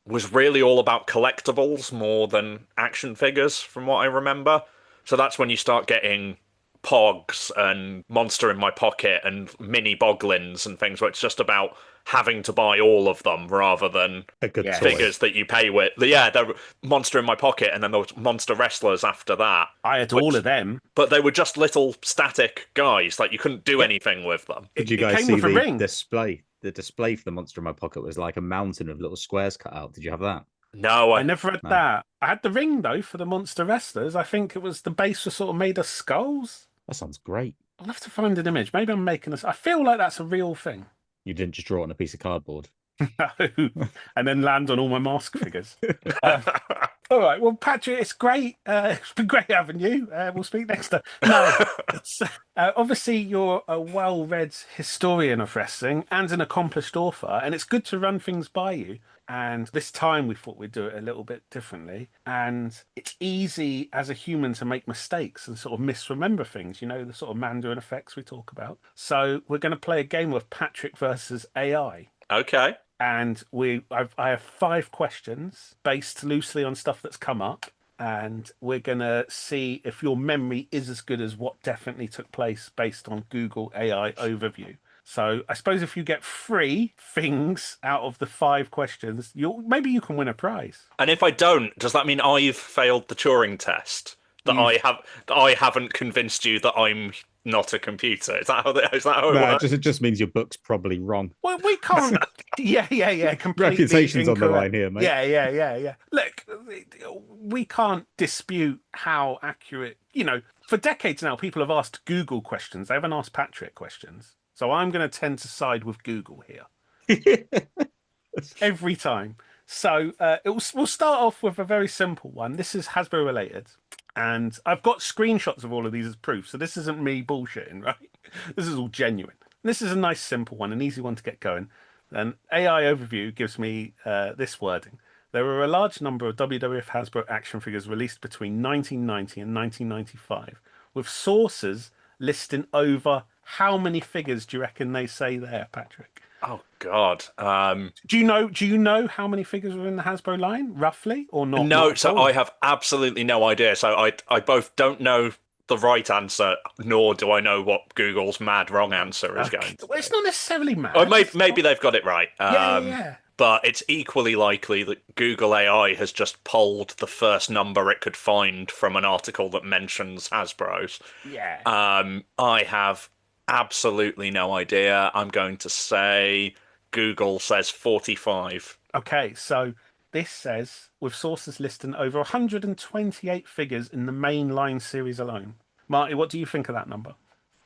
was really all about collectibles more than action figures, from what I remember. So that's when you start getting Pogs and Monster in My Pocket and mini Boglins and things where it's just about having to buy all of them rather than figures that you pay with. Yeah, the Monster in My Pocket, and then there was Monster Wrestlers after that. I had all of them. But they were just little static guys. Like, you couldn't do anything with them. Did you guys see the display? The display for the Monster in My Pocket was like a mountain of little squares cut out. Did you have that? No, I never had that. I had the ring, though, for the Monster Wrestlers. I think it was the base was sort of made of skulls. That sounds great. I'll have to find an image. Maybe I'm making this. I feel like that's a real thing. You didn't just draw it on a piece of cardboard. No, and then land on all my mask figures. All right, well, Patrick, it's great. It's been great having you. We'll speak next time. No, obviously you're a well-read historian of wrestling and an accomplished author, and it's good to run things by you. And this time we thought we'd do it a little bit differently. And it's easy as a human to make mistakes and sort of misremember things, you know, the sort of Mandarin effects we talk about. So we're going to play a game of Patrick versus AI. Okay. And I have 5 questions based loosely on stuff that's come up. And we're going to see if your memory is as good as what definitely took place based on Google AI overview. So I suppose if you get 3 things out of the 5 questions, maybe you can win a prize. And if I don't, does that mean I've failed the Turing test? That I haven't convinced you that I'm not a computer? Is that how it works? It just means your book's probably wrong. Well, we can't. Yeah. Completely Reputation's incorrect. on the line here, mate. Yeah. Look, we can't dispute how accurate. You know, for decades now, people have asked Google questions. They haven't asked Patrick questions. So I'm going to tend to side with Google here every time. So we'll start off with a very simple one. This is Hasbro related. And I've got screenshots of all of these as proof. So this isn't me bullshitting, right? This is all genuine. This is a nice, simple one, an easy one to get going. And AI overview gives me this wording. There were a large number of WWF Hasbro action figures released between 1990 and 1995, with sources listing over how many figures do you reckon they say there, Patrick? Oh God. Do you know how many figures were in the Hasbro line, roughly, or not? No, not so I have absolutely no idea. So I both don't know the right answer, nor do I know what Google's mad wrong answer is going to Well, it's not necessarily mad. Or maybe they've got it right. Yeah. But it's equally likely that Google AI has just pulled the first number it could find from an article that mentions Hasbro's. Yeah. I have absolutely no idea. I'm going to say Google says 45. Okay, so this says, with sources listing over 128 figures in the main line series alone. Marty, what do you think of that number?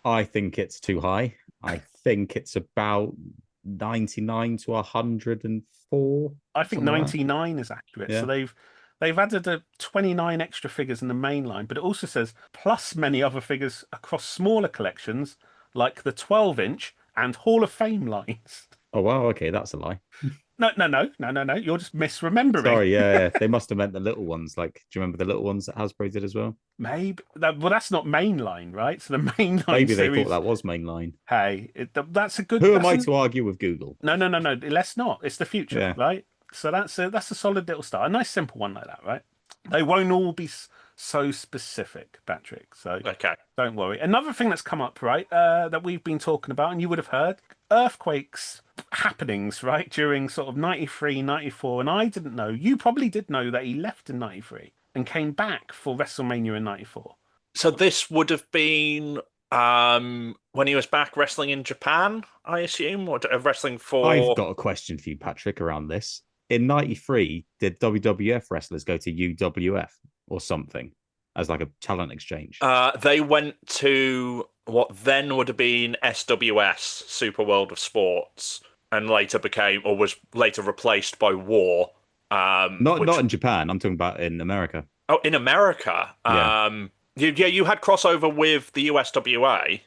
I think it's too high. I think it's about 99 to 104. I think 99 is accurate. Yeah. So they've added 29 extra figures in the main line, but it also says plus many other figures across smaller collections like the 12-inch and Hall of Fame lines. Oh, wow. Okay, that's a lie. No. You're just misremembering. Sorry, yeah. They must have meant the little ones. Like, do you remember the little ones that Hasbro did as well? Maybe. Well, that's not mainline, right? So the mainline Maybe they series... thought that was mainline. Hey, that's a good... Who am I to argue with Google? No. Let's not. It's the future, right? So that's a solid little start. A nice simple one like that, right? They won't all be so specific, Patrick. So Okay. Don't worry. Another thing that's come up, right, that we've been talking about, and you would have heard, earthquakes happenings, right, during sort of 93, 94. And I didn't know, you probably did know that he left in 93 and came back for WrestleMania in 94. So this would have been when he was back wrestling in Japan, I assume, or wrestling for... I've got a question for you, Patrick, around this. In 93, did WWF wrestlers go to UWF or something as like a talent exchange? They went to what then would have been SWS, Super World of Sports, and later was later replaced by War. Not in Japan. I'm talking about in America. Oh, in America. Yeah. You had crossover with the USWA.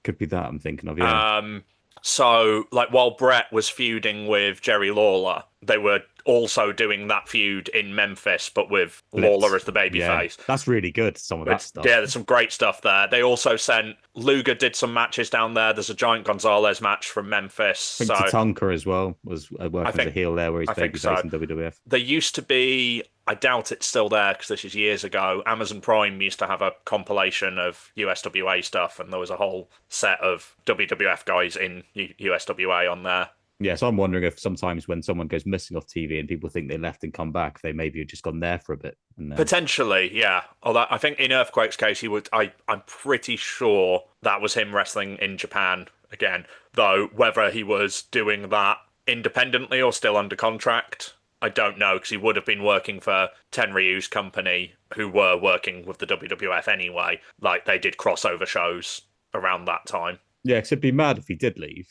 Could be that I'm thinking of, yeah. So, like, while Brett was feuding with Jerry Lawler, they were also doing that feud in Memphis, but with Lawler as the babyface. That's really good, some of that stuff. Yeah, there's some great stuff there. They also sent... Luger did some matches down there. There's a Giant Gonzalez match from Memphis. I think Tatanka as well was working as a heel there, where he's babyface in WWF. There used to be... I doubt it's still there because this is years ago. Amazon Prime used to have a compilation of USWA stuff, and there was a whole set of WWF guys in USWA on there. Yeah, so I'm wondering if sometimes when someone goes missing off TV and people think they left and come back, they maybe have just gone there for a bit. And then... Potentially, yeah. Although I think in Earthquake's case, he would. I'm pretty sure that was him wrestling in Japan again. Though whether he was doing that independently or still under contract, I don't know, because he would have been working for Tenryu's company, who were working with the WWF anyway. Like, they did crossover shows around that time. Yeah, because it'd be mad if he did leave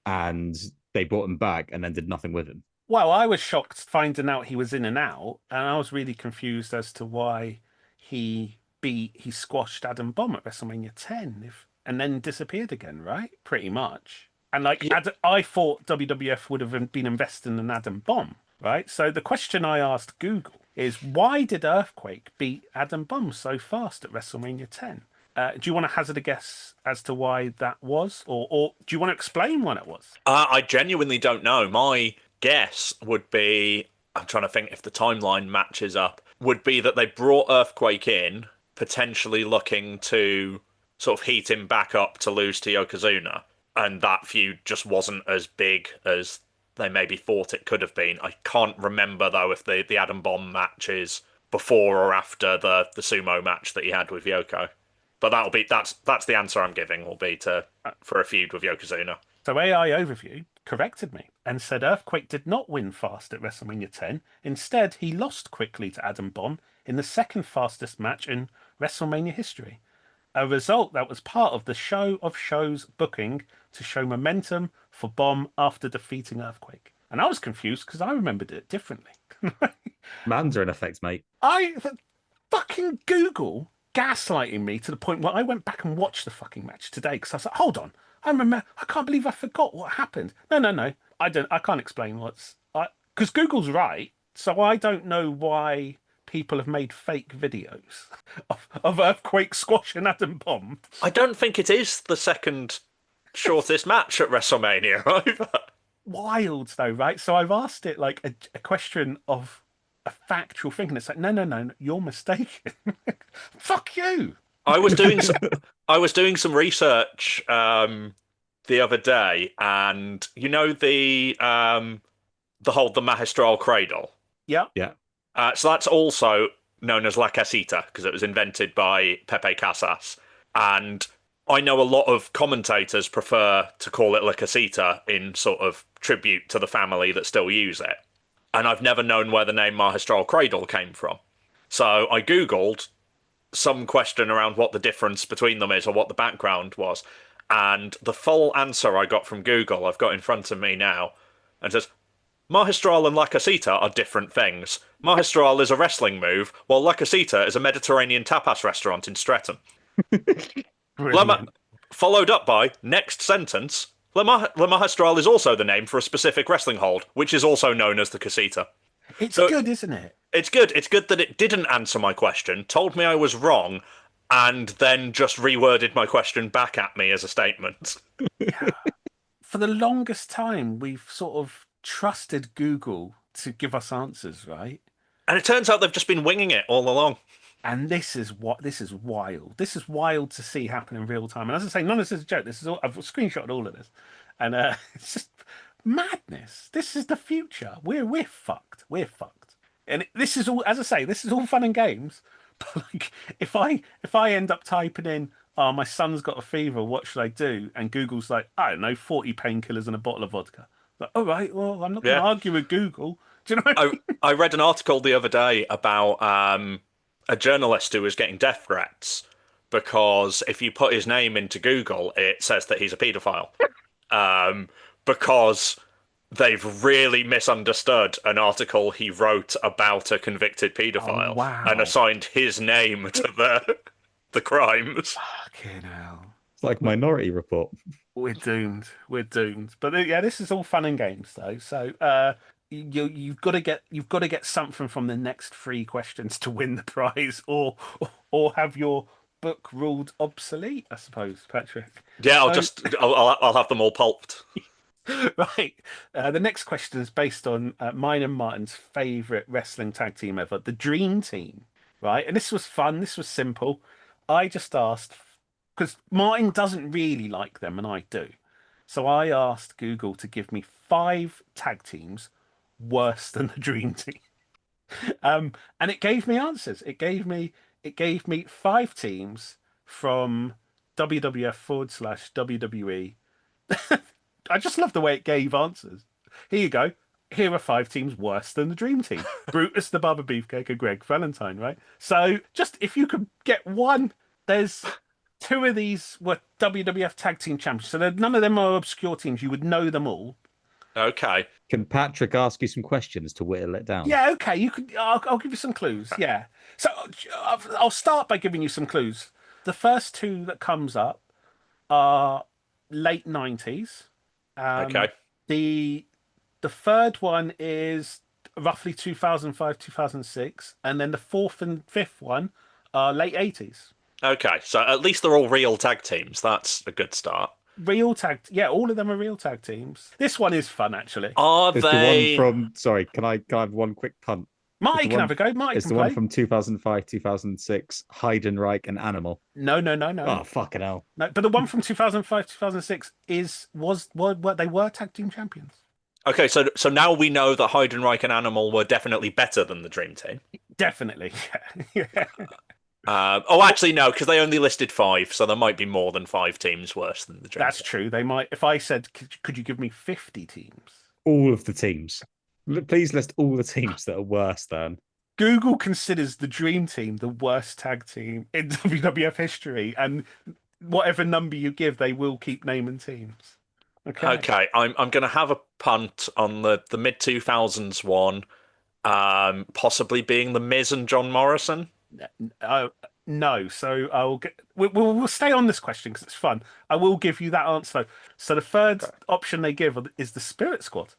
and they brought him back and then did nothing with him. Well, I was shocked finding out he was in and out, and I was really confused as to why he squashed Adam Bomb at WrestleMania 10 and then disappeared again, right? Pretty much. And I thought WWF would have been investing in Adam Bomb. Right, so the question I asked Google is, why did Earthquake beat Adam Bomb so fast at WrestleMania 10? Do you want to hazard a guess as to why that was, or do you want to explain what it was? I genuinely don't know. My guess would be, I'm trying to think if the timeline matches up, would be that they brought Earthquake in, potentially looking to sort of heat him back up to lose to Yokozuna, and that feud just wasn't as big as they maybe thought it could have been. I can't remember, though, if the Adam Bomb match is before or after the sumo match that he had with Yoko. But that's the answer I'm giving, will be for a feud with Yokozuna. So AI Overview corrected me and said Earthquake did not win fast at WrestleMania 10. Instead, he lost quickly to Adam Bomb in the second fastest match in WrestleMania history. A result that was part of the show of shows booking to show momentum for Bomb after defeating Earthquake. And I was confused because I remembered it differently. Mandarin effect, mate. Fucking Google gaslighting me to the point where I went back and watched the fucking match today because I was like, hold on, I can't believe I forgot what happened. No. I can't explain because Google's right. So I don't know why people have made fake videos of Earthquake squashing Adam Bomb. I don't think it is the second shortest match at WrestleMania either. Wild though, right? So I've asked it like a question of a factual thing, and it's like, no, you're mistaken. Fuck you. I was doing some research the other day, and you know the Magistral Cradle. Yeah. So that's also known as La Casita because it was invented by Pepe Casas, and I know a lot of commentators prefer to call it La Casita in sort of tribute to the family that still use it. And I've never known where the name Magistral Cradle came from. So I Googled some question around what the difference between them is or what the background was. And the full answer I got from Google, I've got in front of me now, and says, Magistral and La Casita are different things. Magistral is a wrestling move, while La Casita is a Mediterranean tapas restaurant in Streatham. Followed up by, next sentence, La Magistral is also the name for a specific wrestling hold, which is also known as the Casita. It's good, isn't it? It's good. It's good that it didn't answer my question, told me I was wrong, and then just reworded my question back at me as a statement. Yeah. For the longest time, we've sort of trusted Google to give us answers, right? And it turns out they've just been winging it all along. And this is wild. This is wild to see happen in real time. And as I say, none of this is a joke. This is all, I've screenshotted all of this, and it's just madness. This is the future. We're fucked. We're fucked. And this is all, as I say, this is all fun and games. But like, if I end up typing in, "Oh, my son's got a fever. What should I do?" and Google's like, "I don't know, 40 painkillers and a bottle of vodka." Like, all right, well, I'm not going to argue with Google. Do you know what I mean? I read an article the other day about a journalist who was getting death threats because if you put his name into Google, it says that he's a paedophile. Because they've really misunderstood an article he wrote about a convicted paedophile and assigned his name to the crimes. Fucking hell. It's like Minority Report. We're doomed. But yeah, this is all fun and games though. So you've got to get something from the next 3 questions to win the prize, or have your book ruled obsolete, I suppose, Patrick. Yeah, I'll have them all pulped. Right. The next question is based on mine and Martin's favourite wrestling tag team ever, the Dream Team. Right, and this was fun. This was simple. I just asked, because Martin doesn't really like them, and I do. So I asked Google to give me 5 tag teams worse than the Dream Team, and it gave me answers. It gave me 5 teams from WWF/WWE. I just love the way it gave answers. Here you go. Here are 5 teams worse than the Dream Team: Brutus the Barber Beefcake and Greg Valentine. Right. So just if you could get one, there's 2 of these were WWF Tag Team Champions. So none of them are obscure teams. You would know them all. Okay. Can Patrick ask you some questions to whittle it down? Yeah, okay. You could. I'll give you some clues. Yeah. So I'll start by giving you some clues. The first 2 that comes up are late 90s. Okay. The third one is roughly 2005, 2006, and then the 4th and 5th one are late 80s. Okay, so at least they're all real tag teams. That's a good start. Real tag, yeah, all of them are real tag teams. This one is fun, actually. Are It's they? the one from. Sorry, can I have one quick punt? Marty can have a go. Marty It's can the play. one from 2005, 2006. Heidenreich and Animal. No. Oh fucking hell! No, but the one from 2005, 2006 was they were tag team champions. Okay, so now we know that Heidenreich and Animal were definitely better than the Dream Team. Definitely, yeah. Actually, no, because they only listed 5, so there might be more than 5 teams worse than the Dream That's Team. true. They might. If I said, could you give me 50 teams? All of the teams. Please list all the teams that are worse than. Google considers the Dream Team the worst tag team in WWF history, and whatever number you give, they will keep naming teams. Okay, I'm going to have a punt on the mid 2000s one, possibly being the Miz and John Morrison. No, so I'll get. We'll stay on this question because it's fun. I will give you that answer. So the third option they give is the Spirit Squad.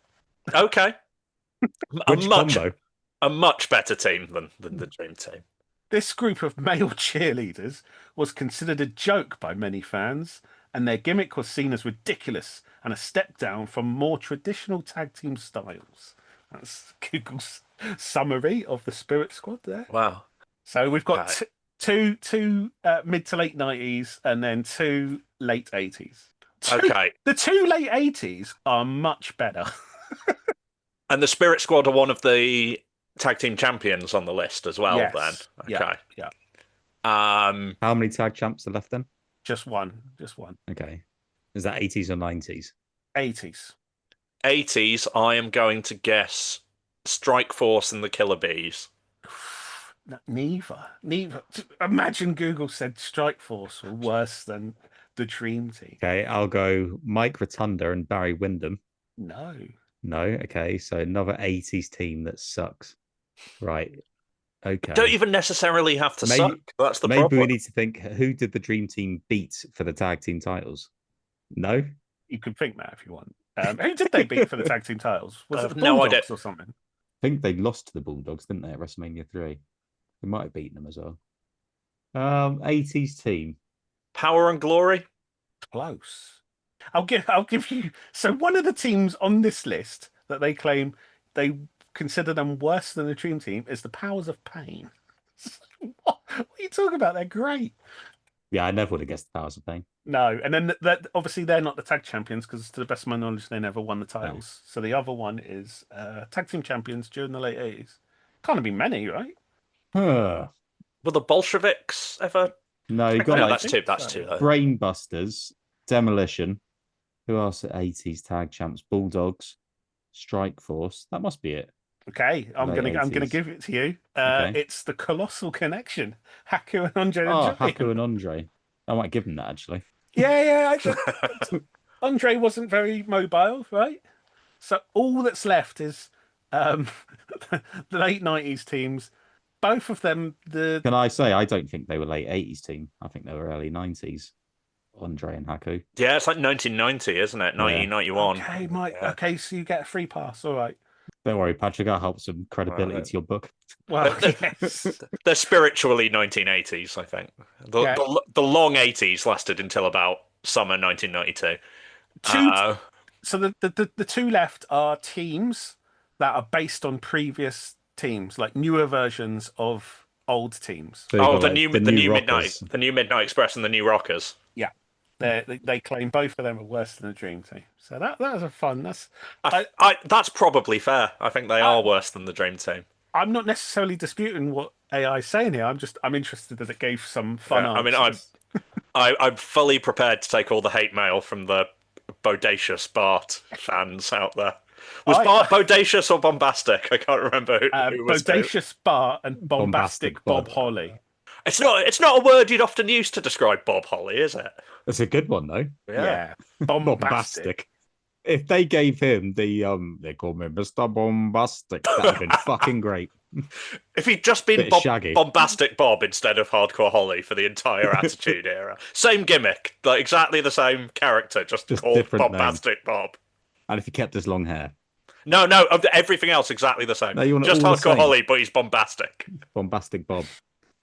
Okay, Which combo? a much better team than the Dream Team. This group of male cheerleaders was considered a joke by many fans, and their gimmick was seen as ridiculous and a step down from more traditional tag team styles. That's Google's summary of the Spirit Squad there. Wow. So we've got two mid to late 90s and then two late 80s. Okay. The two late 80s are much better. And the Spirit Squad are one of the tag team champions on the list as well, Yes. then. Okay. Yeah. How many tag champs are left then? Just one. Okay. Is that 80s or 90s? 80s. 80s, I am going to guess Strike Force and the Killer Bees. No, neither. Imagine Google said Strike Force were worse than the Dream Team. Okay, I'll go Mike Rotunda and Barry Windham. No. No, okay, so another 80s team that sucks. Right. Okay. Don't even necessarily have to suck. That's the maybe problem. We need to think, who did the Dream Team beat for the tag team titles? No? You could think that if you want. Who did they beat for the tag team titles? Was it the no idea. Bulldogs or something? I think they lost to the Bulldogs, didn't they, at WrestleMania 3? They might have beaten them as well. 80s team. Power and Glory? Close. I'll give you. So one of the teams on this list that they claim they consider them worse than the Dream Team is the Powers of Pain. What are you talking about? They're great. Yeah, I never would have guessed the Powers of Pain. No, and then that obviously they're not the tag champions because, to the best of my knowledge, they never won the titles. So the other one is tag team champions during the late 80s. Can't have been many, right? Huh. Were the Bolsheviks ever? No, you got No, like that's two. Though. Brainbusters, Demolition. Who else at 80s tag champs? Bulldogs, Strike Force. That must be it. Okay, I'm Late gonna 80s. give it to you. Okay. It's the Colossal Connection, Haku and Andre. Oh, Haku and Andre. I might give them that actually. Yeah. Andre wasn't very mobile, right? So all that's left is the late 90s teams. Both of them. Can I say I don't think they were late 80s team. I think they were early 90s. Andre and Haku. Yeah, it's like 1990, isn't it? 1991. Okay, Mike. Yeah. Okay, so you get a free pass. All right. Don't worry, Patrick. I'll help some credibility to your book. Well, yes. They're spiritually 1980s, I think. The long 80s lasted until about summer 1992. So the two left are teams that are based on previous teams, like newer versions of old teams. So the new Midnight Express and the New Rockers. Yeah. They claim both of them are worse than the Dream Team. So that was a fun. That's probably fair. I think they are worse than the Dream Team. I'm not necessarily disputing what AI is saying here. I'm interested that it gave some fun answers. I mean, I'm fully prepared to take all the hate mail from the bodacious Bart fans out there. Was Bart bodacious or bombastic? I can't remember who was bodacious Bart and bombastic Bob Holly. It's not a word you'd often use to describe Bob Holly, is it? That's a good one though. Yeah. Bombastic. If they gave him the they call me Mr. Bombastic, that would have been fucking great. If he'd just been Bombastic Bob instead of Hardcore Holly for the entire Attitude Era. Same gimmick, like exactly the same character, just called Bombastic Bob. And if he kept his long hair. No, everything else exactly the same. No, just Hardcore Holly, but he's bombastic. Bombastic Bob.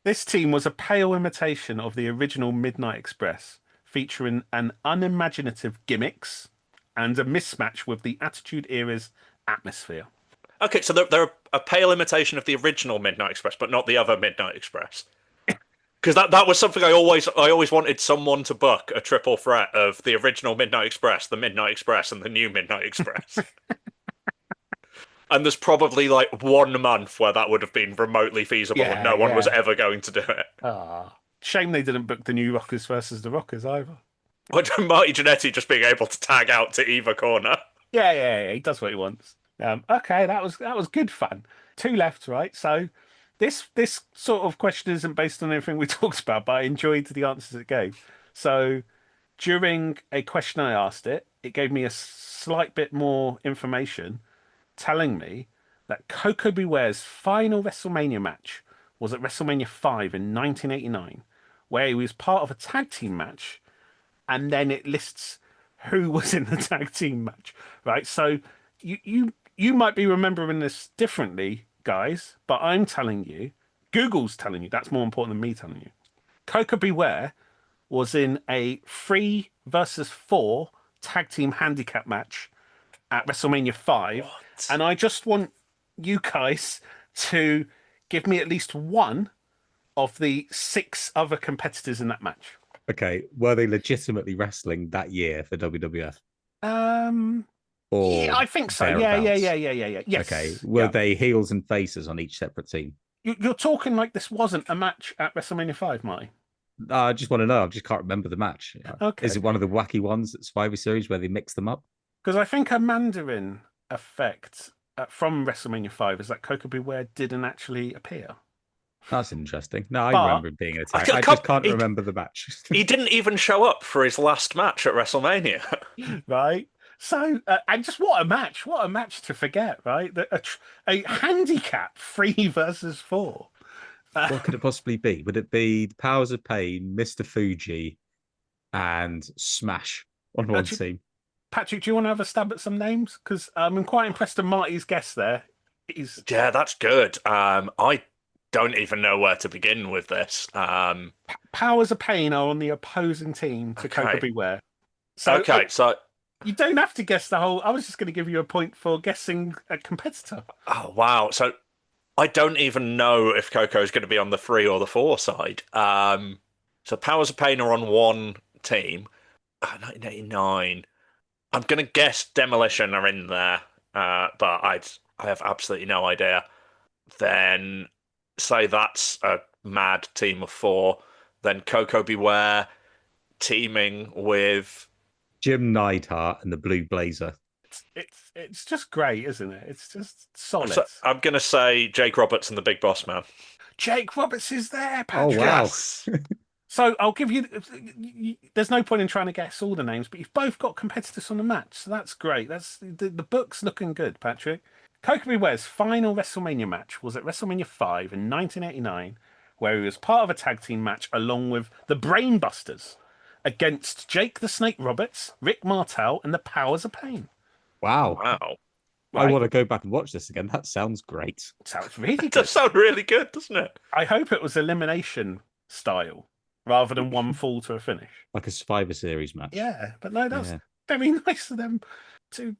This team was a pale imitation of the original Midnight Express, featuring an unimaginative gimmicks and a mismatch with the Attitude Era's atmosphere. Okay, so they're a pale imitation of the original Midnight Express, but not the other Midnight Express. Because that was something I always wanted someone to book, a triple threat of the original Midnight Express, the Midnight Express, and the new Midnight Express. And there's probably like 1 month where that would have been remotely feasible and no one was ever going to do it. Shame they didn't book the New Rockers versus the Rockers either. What, Marty Jannetty just being able to tag out to either corner? Yeah, he does what he wants. Okay, that was good fun. 2 left, right? So this sort of question isn't based on anything we talked about, but I enjoyed the answers it gave. So during a question I asked it gave me a slight bit more information, telling me that Koko Beware's final WrestleMania match was at WrestleMania 5 in 1989, where he was part of a tag team match, and then it lists who was in the tag team match, right? So you might be remembering this differently guys, but I'm telling you, Google's telling you, that's more important than me telling you. Coco Beware was in a 3 versus 4 tag team handicap match at WrestleMania 5. What? And I just want you guys to give me at least one of the 6 other competitors in that match. Okay, were they legitimately wrestling that year for WWF? Or Yeah, I think so. thereabouts? Yeah. Yes. Okay, were they heels and faces on each separate team? You're talking like this wasn't a match at WrestleMania 5, Marty. I just want to know. I just can't remember the match. Okay. Is it one of the wacky ones at Survivor Series where they mix them up? Because I think a Mandarin effect from WrestleMania 5 is that Coco Beware didn't actually appear. That's interesting. No, I But- remember it being an attack. I I just can't remember the match. He didn't even show up for his last match at WrestleMania. Right? So, and just what a match. What a match to forget, right? A handicap 3 versus 4. What could it possibly be? Would it be the Powers of Pain, Mr. Fuji, and Smash on one team? Patrick, do you want to have a stab at some names? Because I'm quite impressed with Marty's guess there. Yeah, that's good. I don't even know where to begin with this. Powers of Pain are on the opposing team to Coco Beware. So, so you don't have to guess the whole. I was just going to give you a point for guessing a competitor. oh wow, so I don't even know if Coco is going to be on the 3 or the 4 side. So Powers of Pain are on one team. 1989. I'm going to guess Demolition are in there, but I have absolutely no idea. Then say that's a mad team of 4. Then Coco Beware teaming with Jim Neidhart and the Blue Blazer. It's just great, isn't it? It's just solid. So I'm going to say Jake Roberts and the Big Boss Man. Jake Roberts is there, Patrick. Oh, wow. Yes. So I'll give you. There's no point in trying to guess all the names, but you've both got competitors on the match, so that's great. That's the book's looking good, Patrick. Coco Beware's final WrestleMania match was at WrestleMania 5 in 1989, where he was part of a tag team match along with the Brainbusters against Jake the Snake Roberts, Rick Martel, and the Powers of Pain. Wow. Wow. I want to go back and watch this again. That sounds great. Sounds really It good. does sound really good, doesn't it? I hope it was elimination style rather than one fall to a finish. Like a Survivor Series match. Yeah, but no, that's very nice of them to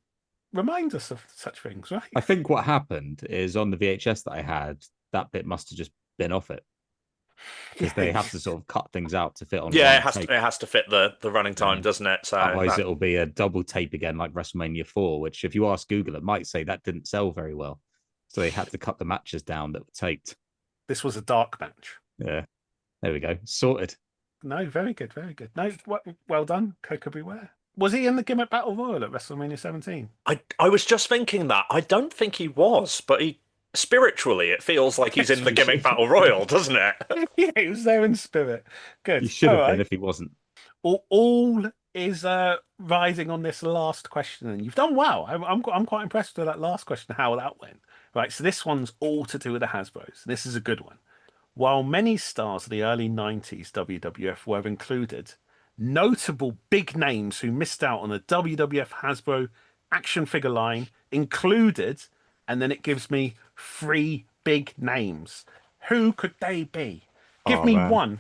remind us of such things, right? I think what happened is on the VHS that I had, that bit must have just been off it. Because they have to sort of cut things out to fit on. Yeah, one it has to fit the running time, doesn't it? So otherwise it'll be a double tape again like WrestleMania 4, which if you ask Google, it might say that didn't sell very well. So they had to cut the matches down that were taped. This was a dark match. Yeah. There we go. Sorted. No, very good, very good. No, well done, Coco Beware. Was he in the Gimmick Battle Royal at WrestleMania 17? I was just thinking that. I don't think he was, but he spiritually it feels like he's in the Gimmick Battle Royal, doesn't it? Yeah, he was there in spirit. Good. He should have All been right. if he wasn't. All is riding on this last question, and you've done well. I'm quite impressed with that last question, how that went. Right, so this one's all to do with the Hasbros. This is a good one. While many stars of the early 90s WWF were included, notable big names who missed out on the WWF Hasbro action figure line included, and then it gives me 3 big names. Who could they be? Give me one.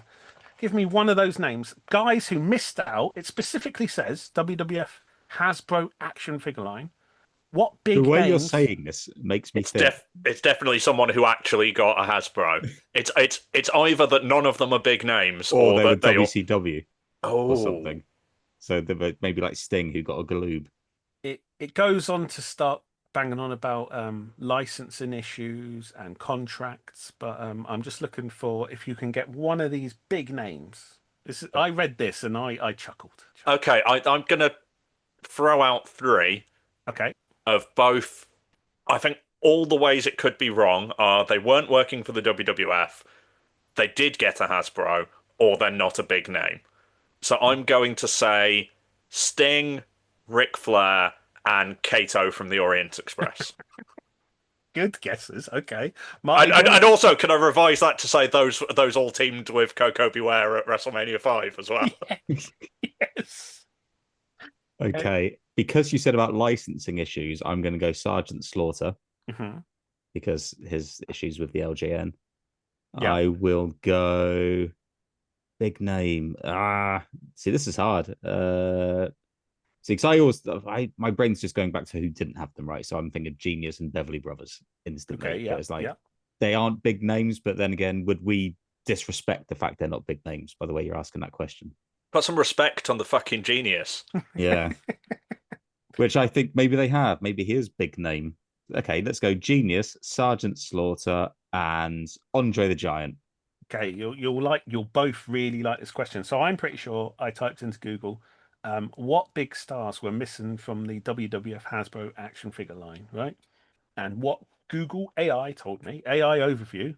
Give me one of those names. Guys who missed out. It specifically says WWF Hasbro action figure line. What big The way names? you're saying this makes me think. It's definitely someone who actually got a Hasbro. It's either that none of them are big names, or they were that they all... WCW Oh. or something. So they were maybe like Sting, who got a Galoob. It goes on to start banging on about licensing issues and contracts, but I'm just looking for if you can get one of these big names. I read this and I chuckled. Okay, I'm gonna throw out 3. Okay. Of both. I think all the ways it could be wrong are they weren't working for the WWF, they did get a Hasbro, or they're not a big name. So I'm going to say Sting, Ric Flair, and Kato from the Orient Express. Good guesses. Okay. And also, can I revise that to say those all teamed with Coco Beware at WrestleMania 5 as well? Yes. Okay. Because you said about licensing issues, I'm going to go Sergeant Slaughter. Mm-hmm. because his issues with the LJN. Yeah. I will go big name. See, this is hard. See, because my brain's just going back to who didn't have them, right? So I'm thinking Genius and Beverly Brothers instantly. Okay, yeah, But it's like yeah. they aren't big names, but then again, would we disrespect the fact they're not big names by the way you're asking that question? Put some respect on the fucking Genius. Yeah. Which I think maybe they have. Maybe his big name. Okay, let's go Genius, Sergeant Slaughter, and Andre the Giant. Okay, you'll both really like this question. So I'm pretty sure I typed into Google, what big stars were missing from the WWF Hasbro action figure line, right? And what Google AI told me, AI overview,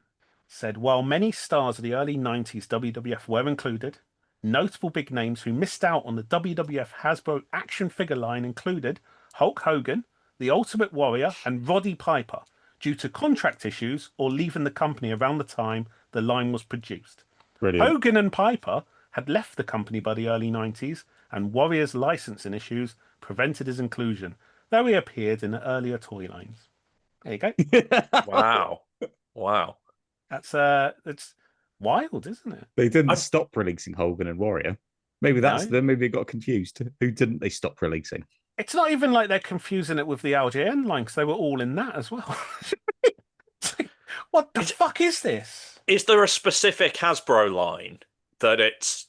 said while many stars of the early 90s WWF were included, notable big names who missed out on the WWF Hasbro action figure line included Hulk Hogan, The Ultimate Warrior, and Roddy Piper, due to contract issues or leaving the company around the time the line was produced. Brilliant. Hogan and Piper had left the company by the early 90s, and Warrior's licensing issues prevented his inclusion, though he appeared in the earlier toy lines. There you go. Wow. Wow. That's it's wild, isn't it? They didn't stop releasing Hogan and Warrior. Maybe that's them. Maybe they got confused. Who didn't they stop releasing? It's not even like they're confusing it with the LJN line because they were all in that as well. What the fuck is this? Is there a specific Hasbro line that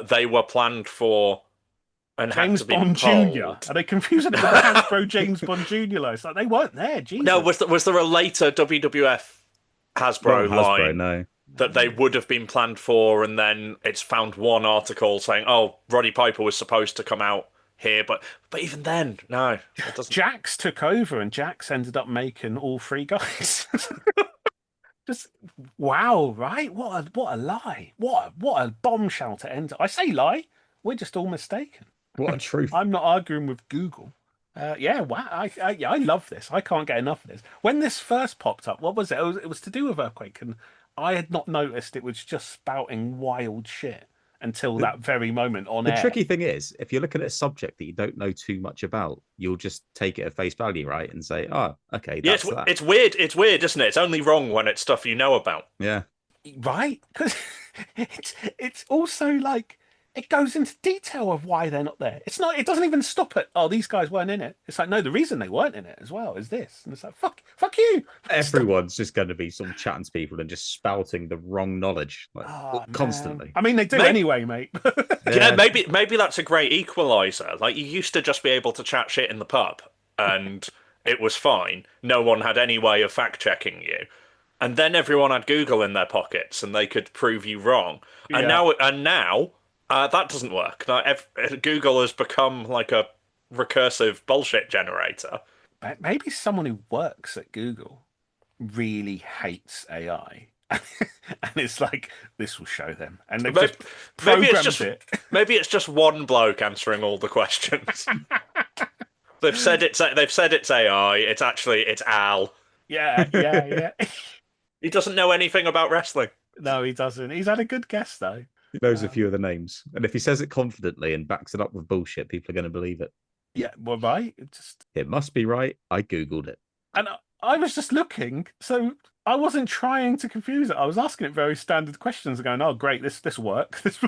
they were planned for and James had to be Bond pulled? Jr. Are they confusing it with the Hasbro James Bond Jr. line? It's like they weren't there. Jesus. No, was there a later WWF Hasbro line no. that they would have been planned for, and then it's found one article saying, "Oh, Roddy Piper was supposed to come out here," but even then, no, it doesn't. Jax took over, and Jax ended up making all three guys. Just wow, right? What a lie! What a bombshell to end. I say lie. We're just all mistaken. What a truth! I'm not arguing with Google. Yeah, wow. I love this. I can't get enough of this. When this first popped up, what was it? It was to do with Earthquake, and I had not noticed it was just spouting wild shit until that very moment on air. The tricky thing is, if you're looking at a subject that you don't know too much about, you'll just take it at face value, right? And say, oh, okay, that's that. It's weird. It's weird, isn't it? It's only wrong when it's stuff you know about. Yeah. Right? Because it's also like, it goes into detail of why they're not there. It's not. It doesn't even stop at, oh, these guys weren't in it. It's like, no, the reason they weren't in it as well is this. And it's like, fuck you. Everyone's just going to be sort of chatting to people and just spouting the wrong knowledge constantly. I mean, they do anyway, mate. Yeah, maybe that's a great equalizer. Like, you used to just be able to chat shit in the pub, and it was fine. No one had any way of fact checking you. And then everyone had Google in their pockets, and they could prove you wrong. And now. That doesn't work. Google has become like a recursive bullshit generator. Maybe someone who works at Google really hates AI. And it's like, this will show them. And they've just programmed it. Maybe it's just one bloke answering all the questions. They've said it's AI. It's Al. Yeah. He doesn't know anything about wrestling. No, he doesn't. He's had a good guess, though. He knows a few of the names. And if he says it confidently and backs it up with bullshit, people are going to believe it. Yeah, well, right. It must be right. I Googled it. And I was just looking, so I wasn't trying to confuse it. I was asking it very standard questions and going, oh, great, this works. This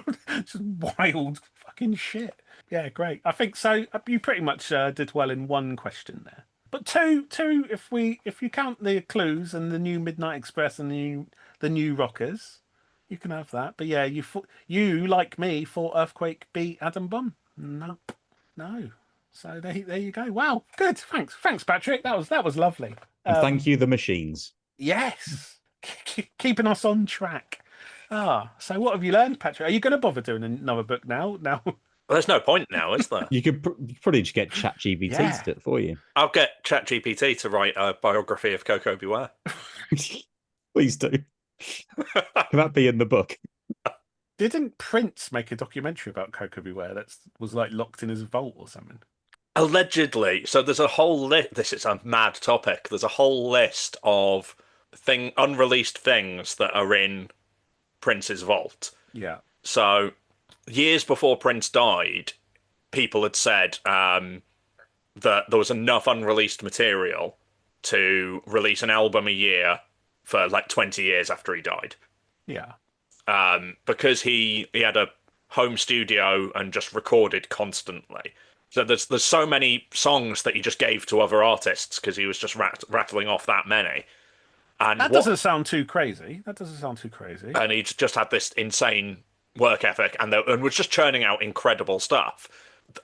just wild fucking shit. Yeah, great. I think so. You pretty much did well in one question there. But two, if you count the clues and the new Midnight Express and the new Rockers, you can have that. But yeah, you like me thought Earthquake beat Adam Bomb. No. So there you go. Wow, good. Thanks, Patrick. That was lovely. And thank you, the machines. Yes, keeping us on track. So what have you learned, Patrick? Are you going to bother doing another book now? Now, well, there's no point now, is there? You could probably just get ChatGPT to do it for you. I'll get ChatGPT to write a biography of Coco Beware. Please do. Can that be in the book? Didn't Prince make a documentary about Coco Beware that was like locked in his vault or something? Allegedly. So there's a whole list. This is a mad topic. There's a whole list of unreleased things that are in Prince's vault. Yeah. So years before Prince died, people had said that there was enough unreleased material to release an album a year for like 20 years after he died. Yeah. Because he had a home studio and just recorded constantly. So there's so many songs that he just gave to other artists because he was just rattling off that many. And that doesn't sound too crazy. And he just had this insane work ethic and was just churning out incredible stuff.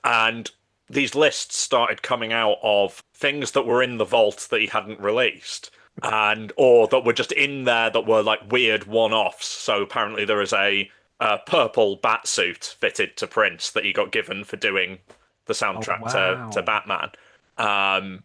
And these lists started coming out of things that were in the vault that he hadn't released. Or that were just in there that were like weird one-offs. So apparently there is a purple bat suit fitted to Prince that he got given for doing the soundtrack to Batman.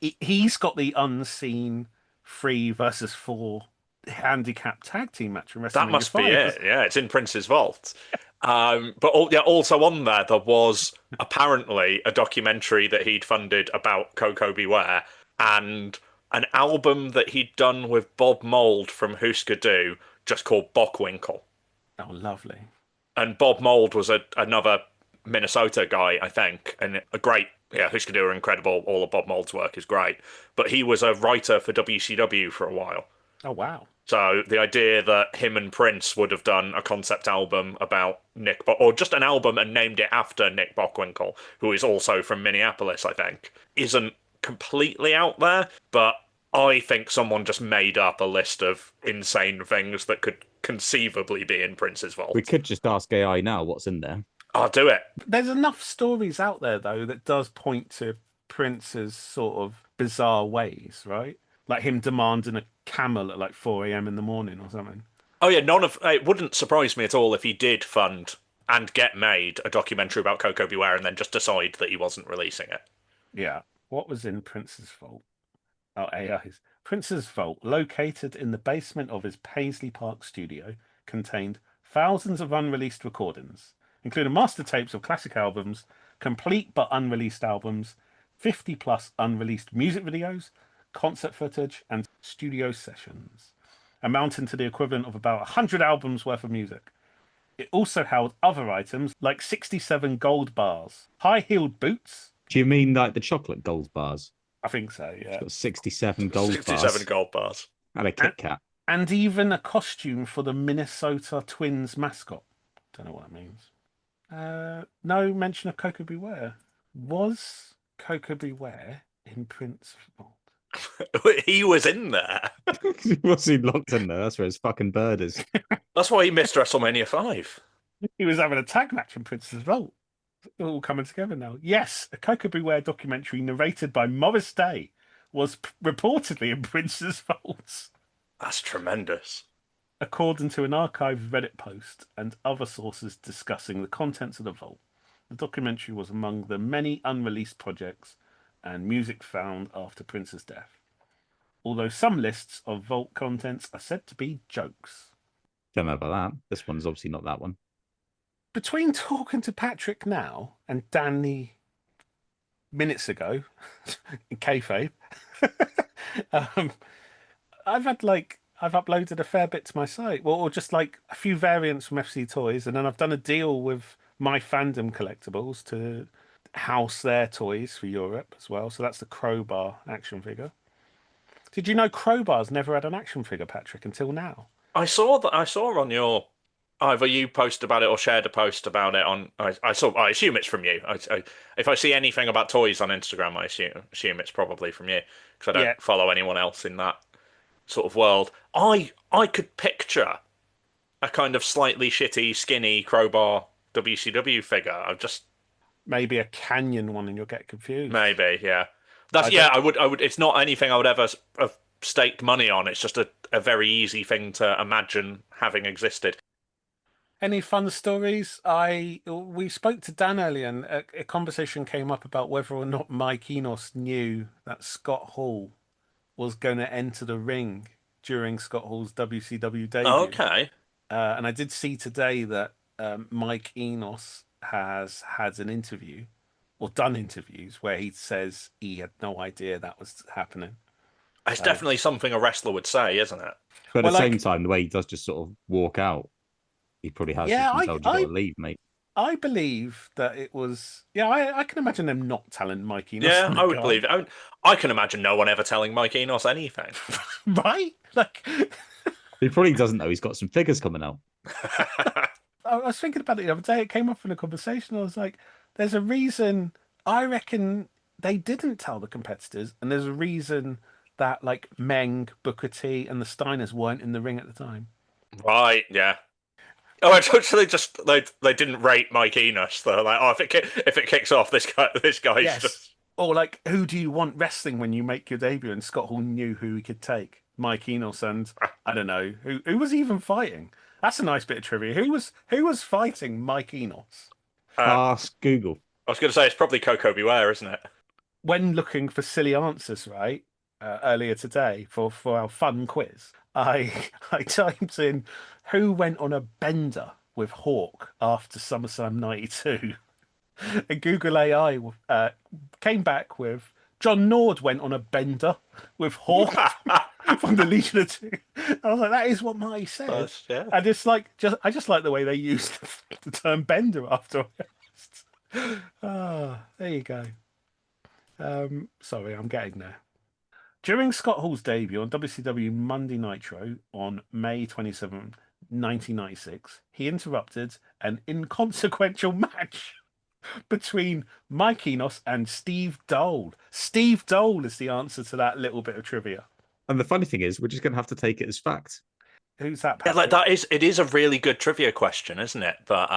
He's got the unseen 3 versus 4 handicap tag team match. That must be it. Yeah, it's in Prince's vault. But also on there was apparently a documentary that he'd funded about Coco Beware and an album that he'd done with Bob Mould from Husker Du, just called Bockwinkel. Oh, lovely. And Bob Mould was another Minnesota guy, I think, and a great, Husker Du are incredible. All of Bob Mould's work is great. But he was a writer for WCW for a while. Oh, wow. So the idea that him and Prince would have done a concept album about or just an album and named it after Nick Bockwinkel, who is also from Minneapolis, I think, isn't completely out there, but I think someone just made up a list of insane things that could conceivably be in Prince's vault. We could just ask AI now what's in there. I'll do it. There's enough stories out there, though, that does point to Prince's sort of bizarre ways, right? Like him demanding a camel at like 4 a.m. in the morning or something. Oh, yeah, it wouldn't surprise me at all if he did fund and get made a documentary about Coco Beware and then just decide that he wasn't releasing it. Yeah. What was in Prince's vault? Oh, AIs. Prince's vault, located in the basement of his Paisley Park studio, contained thousands of unreleased recordings, including master tapes of classic albums, complete but unreleased albums, 50+ unreleased music videos, concert footage, and studio sessions, amounting to the equivalent of about 100 albums worth of music. It also held other items like 67 gold bars, high-heeled boots. Do you mean like the chocolate gold bars? I think so, yeah. It's got 67 gold 67 gold bars. And a Kit Kat. And even a costume for the Minnesota Twins mascot. Don't know what that means. No mention of Coco Beware. Was Coco Beware in Prince's vault? He was in there. Was he locked in there? That's where his fucking bird is. That's why he missed WrestleMania 5. He was having a tag match in Prince's vault. It's all coming together now. Yes, a Coco Beware documentary narrated by Morris Day was reportedly in Prince's vault. That's tremendous. According to an archived Reddit post and other sources discussing the contents of the vault, the documentary was among the many unreleased projects and music found after Prince's death. Although some lists of vault contents are said to be jokes. Don't know about that. This one's obviously not that one. Between talking to Patrick now and Danny minutes ago, in kayfabe, I've uploaded a fair bit to my site. Well, or just like a few variants from FC Toys, and then I've done a deal with My Fandom Collectibles to house their toys for Europe as well. So that's the Crowbar action figure. Did you know Crowbar's never had an action figure, Patrick, until now? I saw on your either you posted about it or shared a post about it on. I assume it's from you. If I see anything about toys on Instagram, I assume it's probably from you because I don't follow anyone else in that sort of world. I could picture a kind of slightly shitty, skinny Crowbar WCW figure. I've just maybe a Canyon one, and you'll get confused. Maybe, yeah. I would. It's not anything I would ever have staked money on. It's just a very easy thing to imagine having existed. Any fun stories? We spoke to Dan earlier, and a conversation came up about whether or not Mike Enos knew that Scott Hall was going to enter the ring during Scott Hall's WCW debut. Okay. And I did see today that Mike Enos has had an interview or done interviews where he says he had no idea that was happening. It's definitely something a wrestler would say, isn't it? But at the same time, the way he does just sort of walk out, he probably has to tell you got to leave, mate. I believe that it was. Yeah, I can imagine them not telling Mike Enos. Yeah, I would believe it. I can imagine no one ever telling Mike Enos anything. Right? Like, He probably doesn't know he's got some figures coming out. I was thinking about it the other day. It came up in a conversation. I was like, there's a reason. I reckon they didn't tell the competitors, and there's a reason that like Meng, Booker T, and the Steiners weren't in the ring at the time. Right? Yeah. Oh, actually, they didn't rate Mike Enos. They're like, oh, if it kicks off, this guy's Yes. just. Or like, who do you want wrestling when you make your debut? And Scott Hall knew who he could take. Mike Enos and I don't know who was even fighting. That's a nice bit of trivia. Who was fighting Mike Enos? Ask Google. I was going to say it's probably Coco Beware, isn't it? When looking for silly answers, right? Earlier today for our fun quiz, I typed in who went on a bender with Hawk after SummerSlam '92, and Google AI came back with John Nord went on a bender with Hawk from the Legion of Two. I was like, that is what Marty said. Yeah. And it's like I just like the way they used the term bender afterwards. Ah, there you go. Sorry, I'm getting there. During Scott Hall's debut on WCW Monday Nitro on May 27, 1996, he interrupted an inconsequential match between Mike Enos and Steve Dole. Steve Dole is the answer to that little bit of trivia. And the funny thing is, we're just going to have to take it as fact. Who's that? Yeah, like it is a really good trivia question, isn't it? But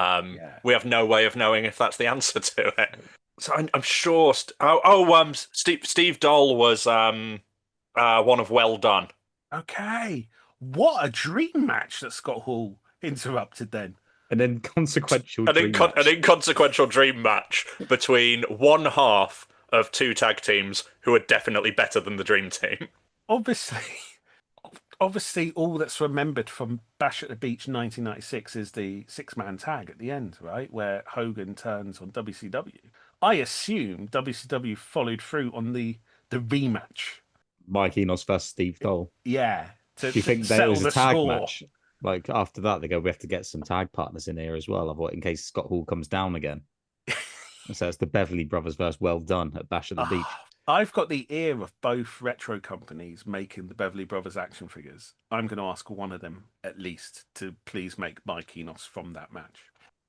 we have no way of knowing if that's the answer to it. So I'm sure. Steve Dole was one of Well Done. Okay, what a dream match that Scott Hall interrupted then. An inconsequential dream match. An inconsequential dream match between one half of two tag teams who are definitely better than the Dream Team. Obviously, all that's remembered from Bash at the Beach 1996 is the six-man tag at the end, right? Where Hogan turns on WCW. I assume WCW followed through on the rematch. Mike Enos versus Steve Dole. Yeah. Do you think that it was a tag match? Like after that, they go, we have to get some tag partners in here as well, in case Scott Hall comes down again. So it's the Beverly Brothers versus Well Done at Bash at the Beach. I've got the ear of both retro companies making the Beverly Brothers action figures. I'm going to ask one of them at least to please make Mike Enos from that match.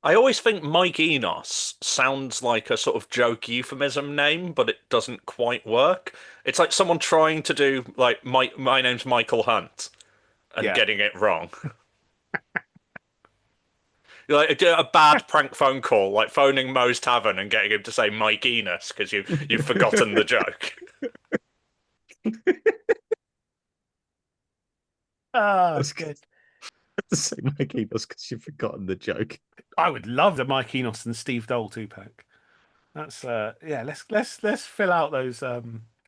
I always think Mike Enos sounds like a sort of joke euphemism name, but it doesn't quite work. It's like someone trying to do like my name's Michael Hunt and getting it wrong. Like a bad prank phone call, like phoning Moe's Tavern and getting him to say Mike Enos because you've forgotten the joke. That's good. To say Mike Enos because you've forgotten the joke. I would love the Mike Enos and Steve Dole 2-pack. That's let's fill out those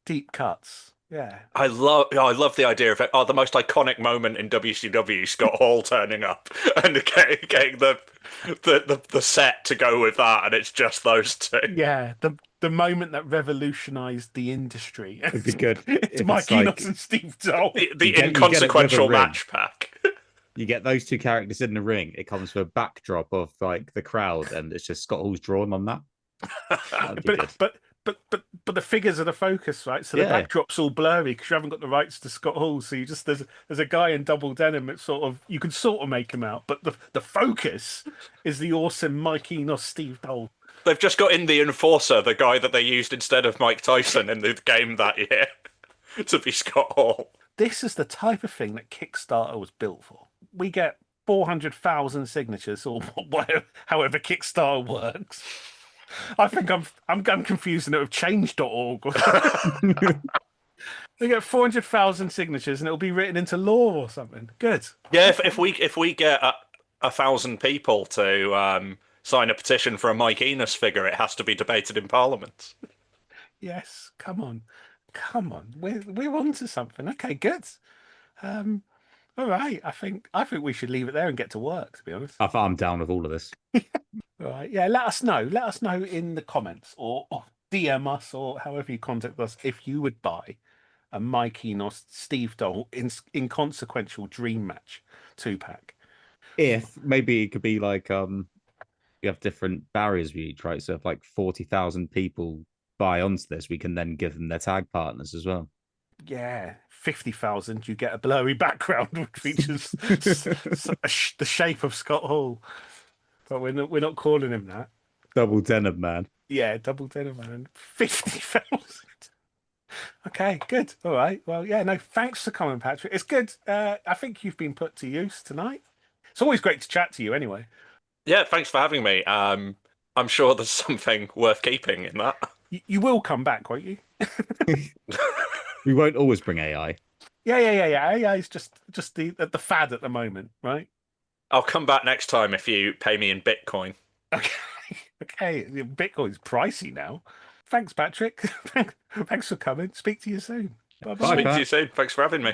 deep cuts. Yeah. I love the idea of it. Oh, the most iconic moment in WCW, Scott Hall turning up and getting the set to go with that, and it's just those two. Yeah, the moment that revolutionized the industry. It'd be good. It's Mike Enos and Steve Dole. The inconsequential match pack. You get those two characters in the ring. It comes with a backdrop of like the crowd, and it's just Scott Hall's drawn on that. But the figures are the focus, right? So the backdrop's all blurry because you haven't got the rights to Scott Hall. So you just there's a guy in double denim. It's sort of you can sort of make him out, but the focus is the awesome Mike Enos, Steve Dole. They've just got in the enforcer, the guy that they used instead of Mike Tyson in the game that year, to be Scott Hall. This is the type of thing that Kickstarter was built for. We get 400,000 signatures or whatever, however Kickstarter works. I think I'm confusing it with change.org. They get 400,000 signatures and it'll be written into law or something. Good. Yeah, if we get 1,000 people to sign a petition for a Mike Enos figure, it has to be debated in Parliament. Yes, come on. We're on to something. Okay, good. All right. I think we should leave it there and get to work, to be honest. I'm down with all of this. All right. Yeah, let us know. Let us know in the comments or DM us or however you contact us if you would buy a Mike Enos Steve Dole inconsequential dream match 2-pack. If maybe it could be like we have different barriers we each, right? So if like 40,000 people buy onto this, we can then give them their tag partners as well. Yeah, 50,000, you get a blurry background which features the shape of Scott Hall. But we're not calling him that. Double denim man. Yeah, double denim man. 50,000. Okay, good. All right. Well, yeah, no, thanks for coming, Patrick. It's good. I think you've been put to use tonight. It's always great to chat to you anyway. Yeah, thanks for having me. I'm sure there's something worth keeping in that. You will come back, won't you? We won't always bring AI. Yeah. AI is just the fad at the moment, right? I'll come back next time if you pay me in Bitcoin. Okay. Bitcoin's pricey now. Thanks, Patrick. Thanks for coming. Speak to you soon. Bye-bye. Speak to you soon. Thanks for having me.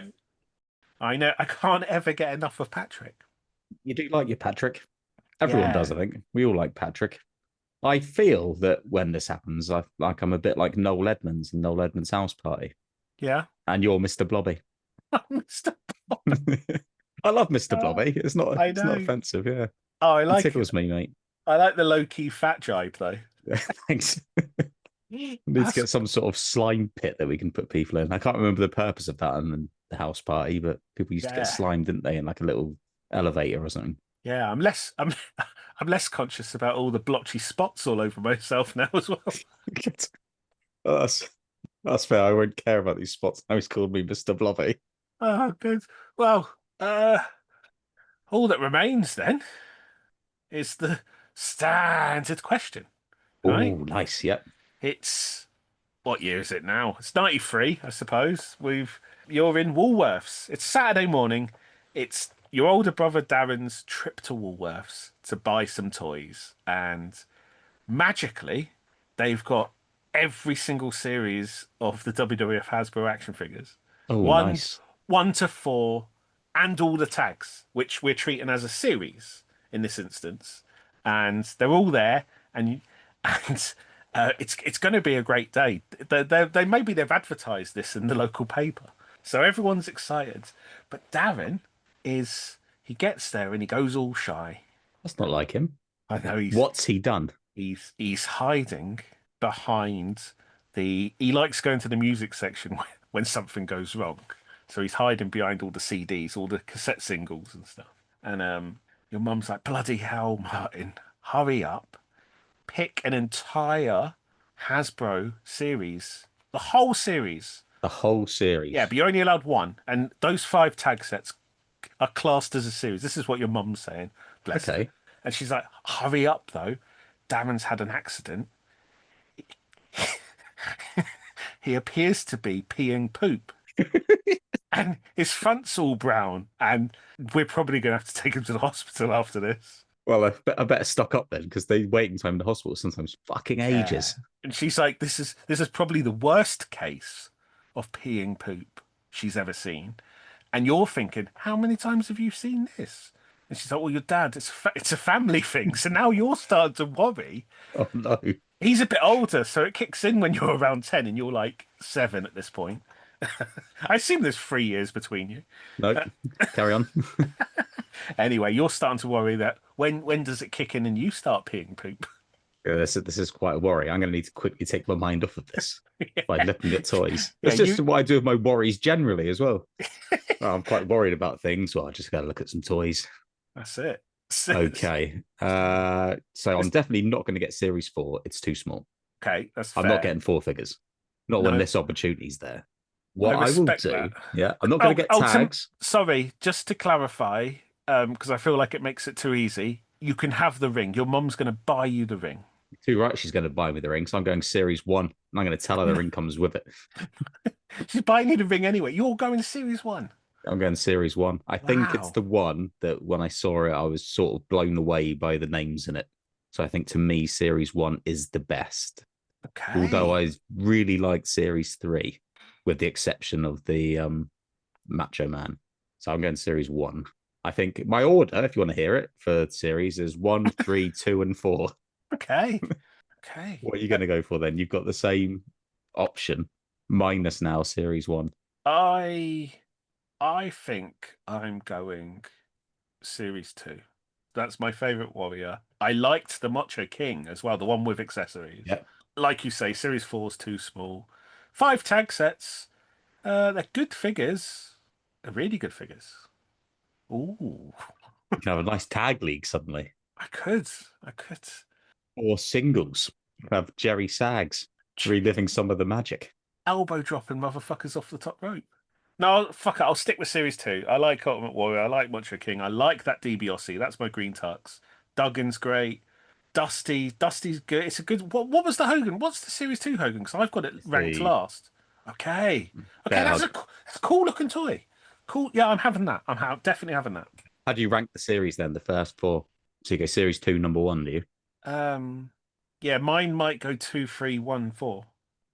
I know. I can't ever get enough of Patrick. You do like your Patrick. Everyone Yeah. does, I think. We all like Patrick. I feel that when this happens, I'm a bit like Noel Edmonds and Noel Edmonds' house party. Yeah. And you're Mr. Blobby. Mr. I love Mr. Blobby. It's not know. offensive, yeah. Oh, I like it tickles me, mate. I like the low-key fat jibe, though. Thanks. We need to get some sort of slime pit that we can put people in. I can't remember the purpose of that in the house party, but people used to get slimed, didn't they, in like a little elevator or something. Yeah, I'm less conscious about all the blotchy spots all over myself now as well. That's fair. I won't care about these spots. Now he's called me Mr. Blobby. Oh, good. Well, all that remains then is the standard question. Right? Oh, nice. Yep. It's what year is it now? It's 93, I suppose. You're in Woolworths. It's Saturday morning. It's your older brother Darren's trip to Woolworths to buy some toys, and magically they've got every single series of the WWF Habsro action figures. Oh, nice. 1 to 4, and all the tags, which we're treating as a series in this instance, and they're all there, and it's going to be a great day. They maybe they've advertised this in the local paper, so everyone's excited. But Darren he gets there and he goes all shy. That's not like him. I know What's he done? He's hiding behind he likes going to the music section when something goes wrong. So he's hiding behind all the CDs, all the cassette singles and stuff. And your mum's like, bloody hell, Martin, hurry up. Pick an entire Hasbro series. The whole series. The whole series? Yeah, but you're only allowed one. And those 5 tag sets are classed as a series. This is what your mum's saying. Bless her. And she's like, hurry up, though. Darren's had an accident. He appears to be peeing poop. And his front's all brown. And we're probably going to have to take him to the hospital after this. Well, I better stock up then, because the waiting time in the hospital is sometimes fucking ages. Yeah. And she's like, this is probably the worst case of peeing poop she's ever seen. And you're thinking, how many times have you seen this? And she's like, well, your dad, it's a family thing. So now you're starting to worry. Oh, no. He's a bit older, so it kicks in when you're around 10 and you're like 7 at this point. I assume there's 3 years between you. No, carry on. Anyway, you're starting to worry that when does it kick in and you start peeing poop? Yeah, this is quite a worry. I'm going to need to quickly take my mind off of this by looking at toys. Yeah, It's just what I do with my worries generally as well. I'm quite worried about things. Well, I just got to look at some toys. That's it. Okay. So I'm definitely not going to get Series 4. It's too small. Okay, that's fair. I'm not getting 4 figures. Not when this opportunity's there. What I will do, that. yeah, I'm not going to get tags. Sorry, just to clarify, because I feel like it makes it too easy. You can have the ring. Your mum's going to buy you the ring. Too right, she's going to buy me the ring, so I'm going Series 1. And I'm going to tell her the ring comes with it. She's buying you the ring anyway. You're going Series 1. I'm going Series 1. I think it's the one that when I saw it, I was sort of blown away by the names in it. So I think to me, Series 1 is the best. Okay. Although I really liked Series 3, with the exception of the Macho Man. So I'm going Series 1. I think my order, if you want to hear it, for series is 1, 3, 2, and 4. Okay. Okay. What are you going to go for then? You've got the same option, minus now Series 1. I think I'm going Series 2. That's my favourite warrior. I liked the Macho King as well, the one with accessories. Yep. Like you say, Series 4 is too small. 5 tag sets. They're good figures. They're really good figures. Ooh. You can have a nice tag league suddenly. I could. Or singles. You have Jerry Sags reliving some of the magic. Elbow dropping motherfuckers off the top rope. No, fuck it. I'll stick with Series 2. I like Ultimate Warrior. I like Macho King. I like that DiBiase. That's my green tux. Duggan's great. Dusty's good. It's a good. What was the Hogan? What's the Series 2 Hogan? Because I've got it ranked last. Okay. That's a cool looking toy. Cool. Yeah, I'm having that. Definitely having that. How do you rank the series then? The first 4. So you go Series 2, number 1, do you? Yeah, mine might go 2, 3, 1, 4.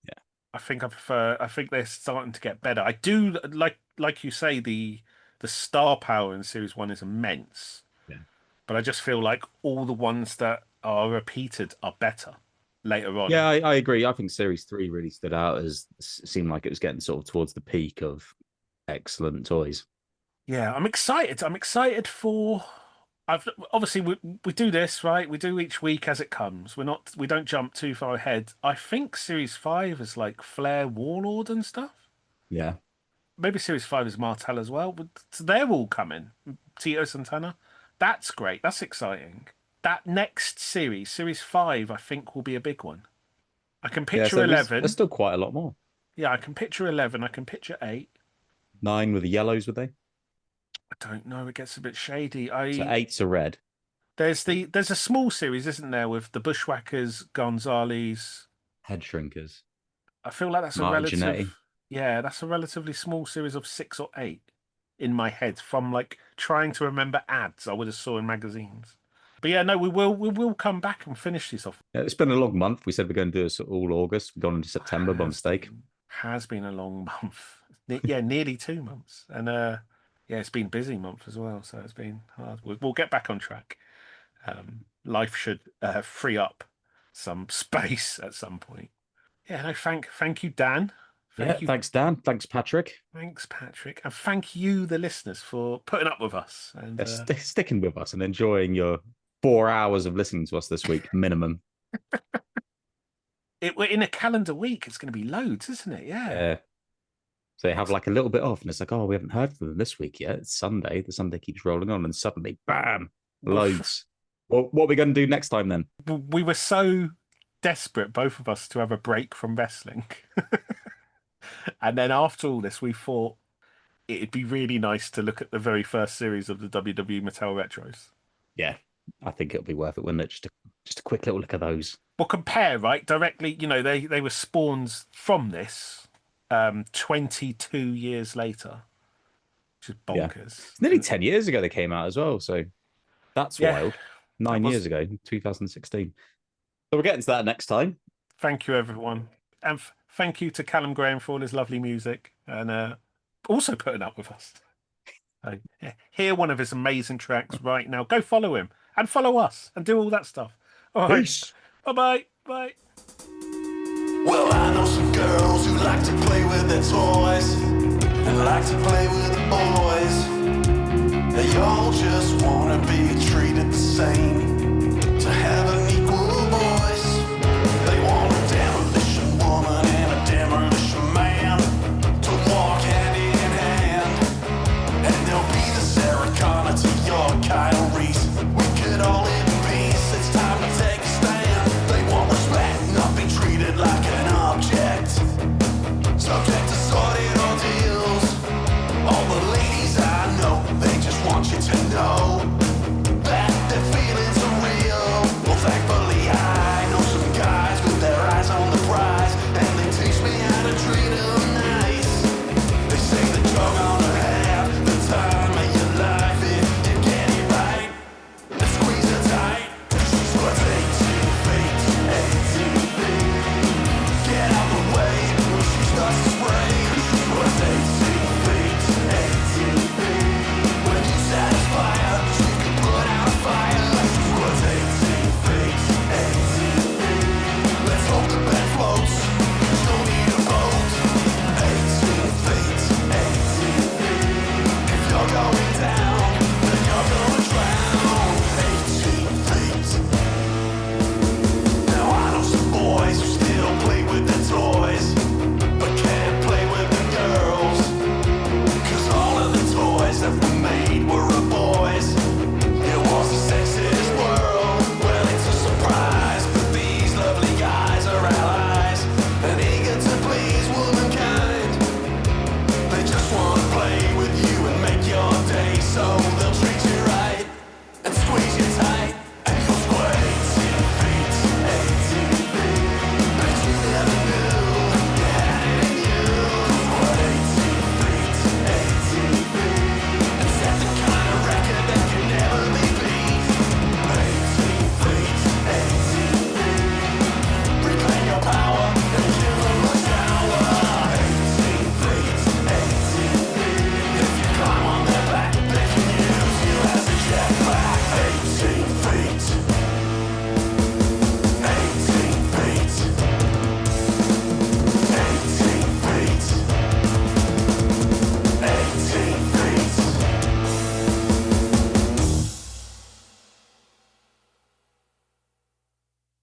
Yeah. I think they're starting to get better. I do like you say, the star power in Series 1 is immense. Yeah. But I just feel like all the ones that are repeated are better later on. Yeah, I agree. I think Series 3 really stood out as seemed like it was getting sort of towards the peak of excellent toys. Yeah, I'm excited. I'm excited for. Obviously we do this right. We do each week as it comes. We don't jump too far ahead. I think Series 5 is like Flair, Warlord and stuff. Yeah, maybe Series 5 is Martel as well. But they're all coming. Tito Santana. That's great. That's exciting. That next Series 5, I think will be a big one. I can picture 11. There's still quite a lot more. Yeah, I can picture 11. I can picture 8. 9 with the yellows, would they? I don't know. It gets a bit shady. So 8's a red. There's a small series, isn't there, with the Bushwhackers, Gonzalez, Head Shrinkers. I feel like that's Marty Jannetty. that's a relatively small series of 6 or 8 in my head from like trying to remember ads I would have saw in magazines. But yeah, no, we will come back and finish this off. Yeah, it's been a long month. We said we're going to do this all August. We've gone into September by mistake. Has been a long month. Yeah, nearly 2 months. And yeah, it's been a busy month as well, so it's been hard. We'll get back on track. Life should free up some space at some point. Yeah, no, thank you, Dan. Thanks, Dan. Thanks, Patrick. Thanks, Patrick. And thank you, the listeners, for putting up with us. And sticking with us and enjoying your 4 hours of listening to us this week, minimum. We're in a calendar week. It's going to be loads, isn't it? Yeah. So they have like a little bit off, and it's like, oh, we haven't heard from them this week yet. It's Sunday. The Sunday keeps rolling on, and suddenly, bam, loads. Well, what are we going to do next time then? We were so desperate, both of us, to have a break from wrestling. And then after all this, we thought it'd be really nice to look at the very first series of the WWE Mattel Retros. Yeah, I think it'll be worth it, wouldn't it? Just a quick little look at those. Well, compare, right? Directly, they were spawns from this 22 years later, which is bonkers. Yeah. It's nearly 10 years ago they came out as well, so that's wild. 9 years ago, 2016. So we're getting to that next time. Thank you, everyone. And thank you to Callum Graham for all his lovely music and also putting up with us. So, hear one of his amazing tracks right now. Go follow him and follow us and do all that stuff. All right. Peace. Bye-bye. Bye. Well, I know some girls who like to play with their toys and like to play with the boys. They all just wanna be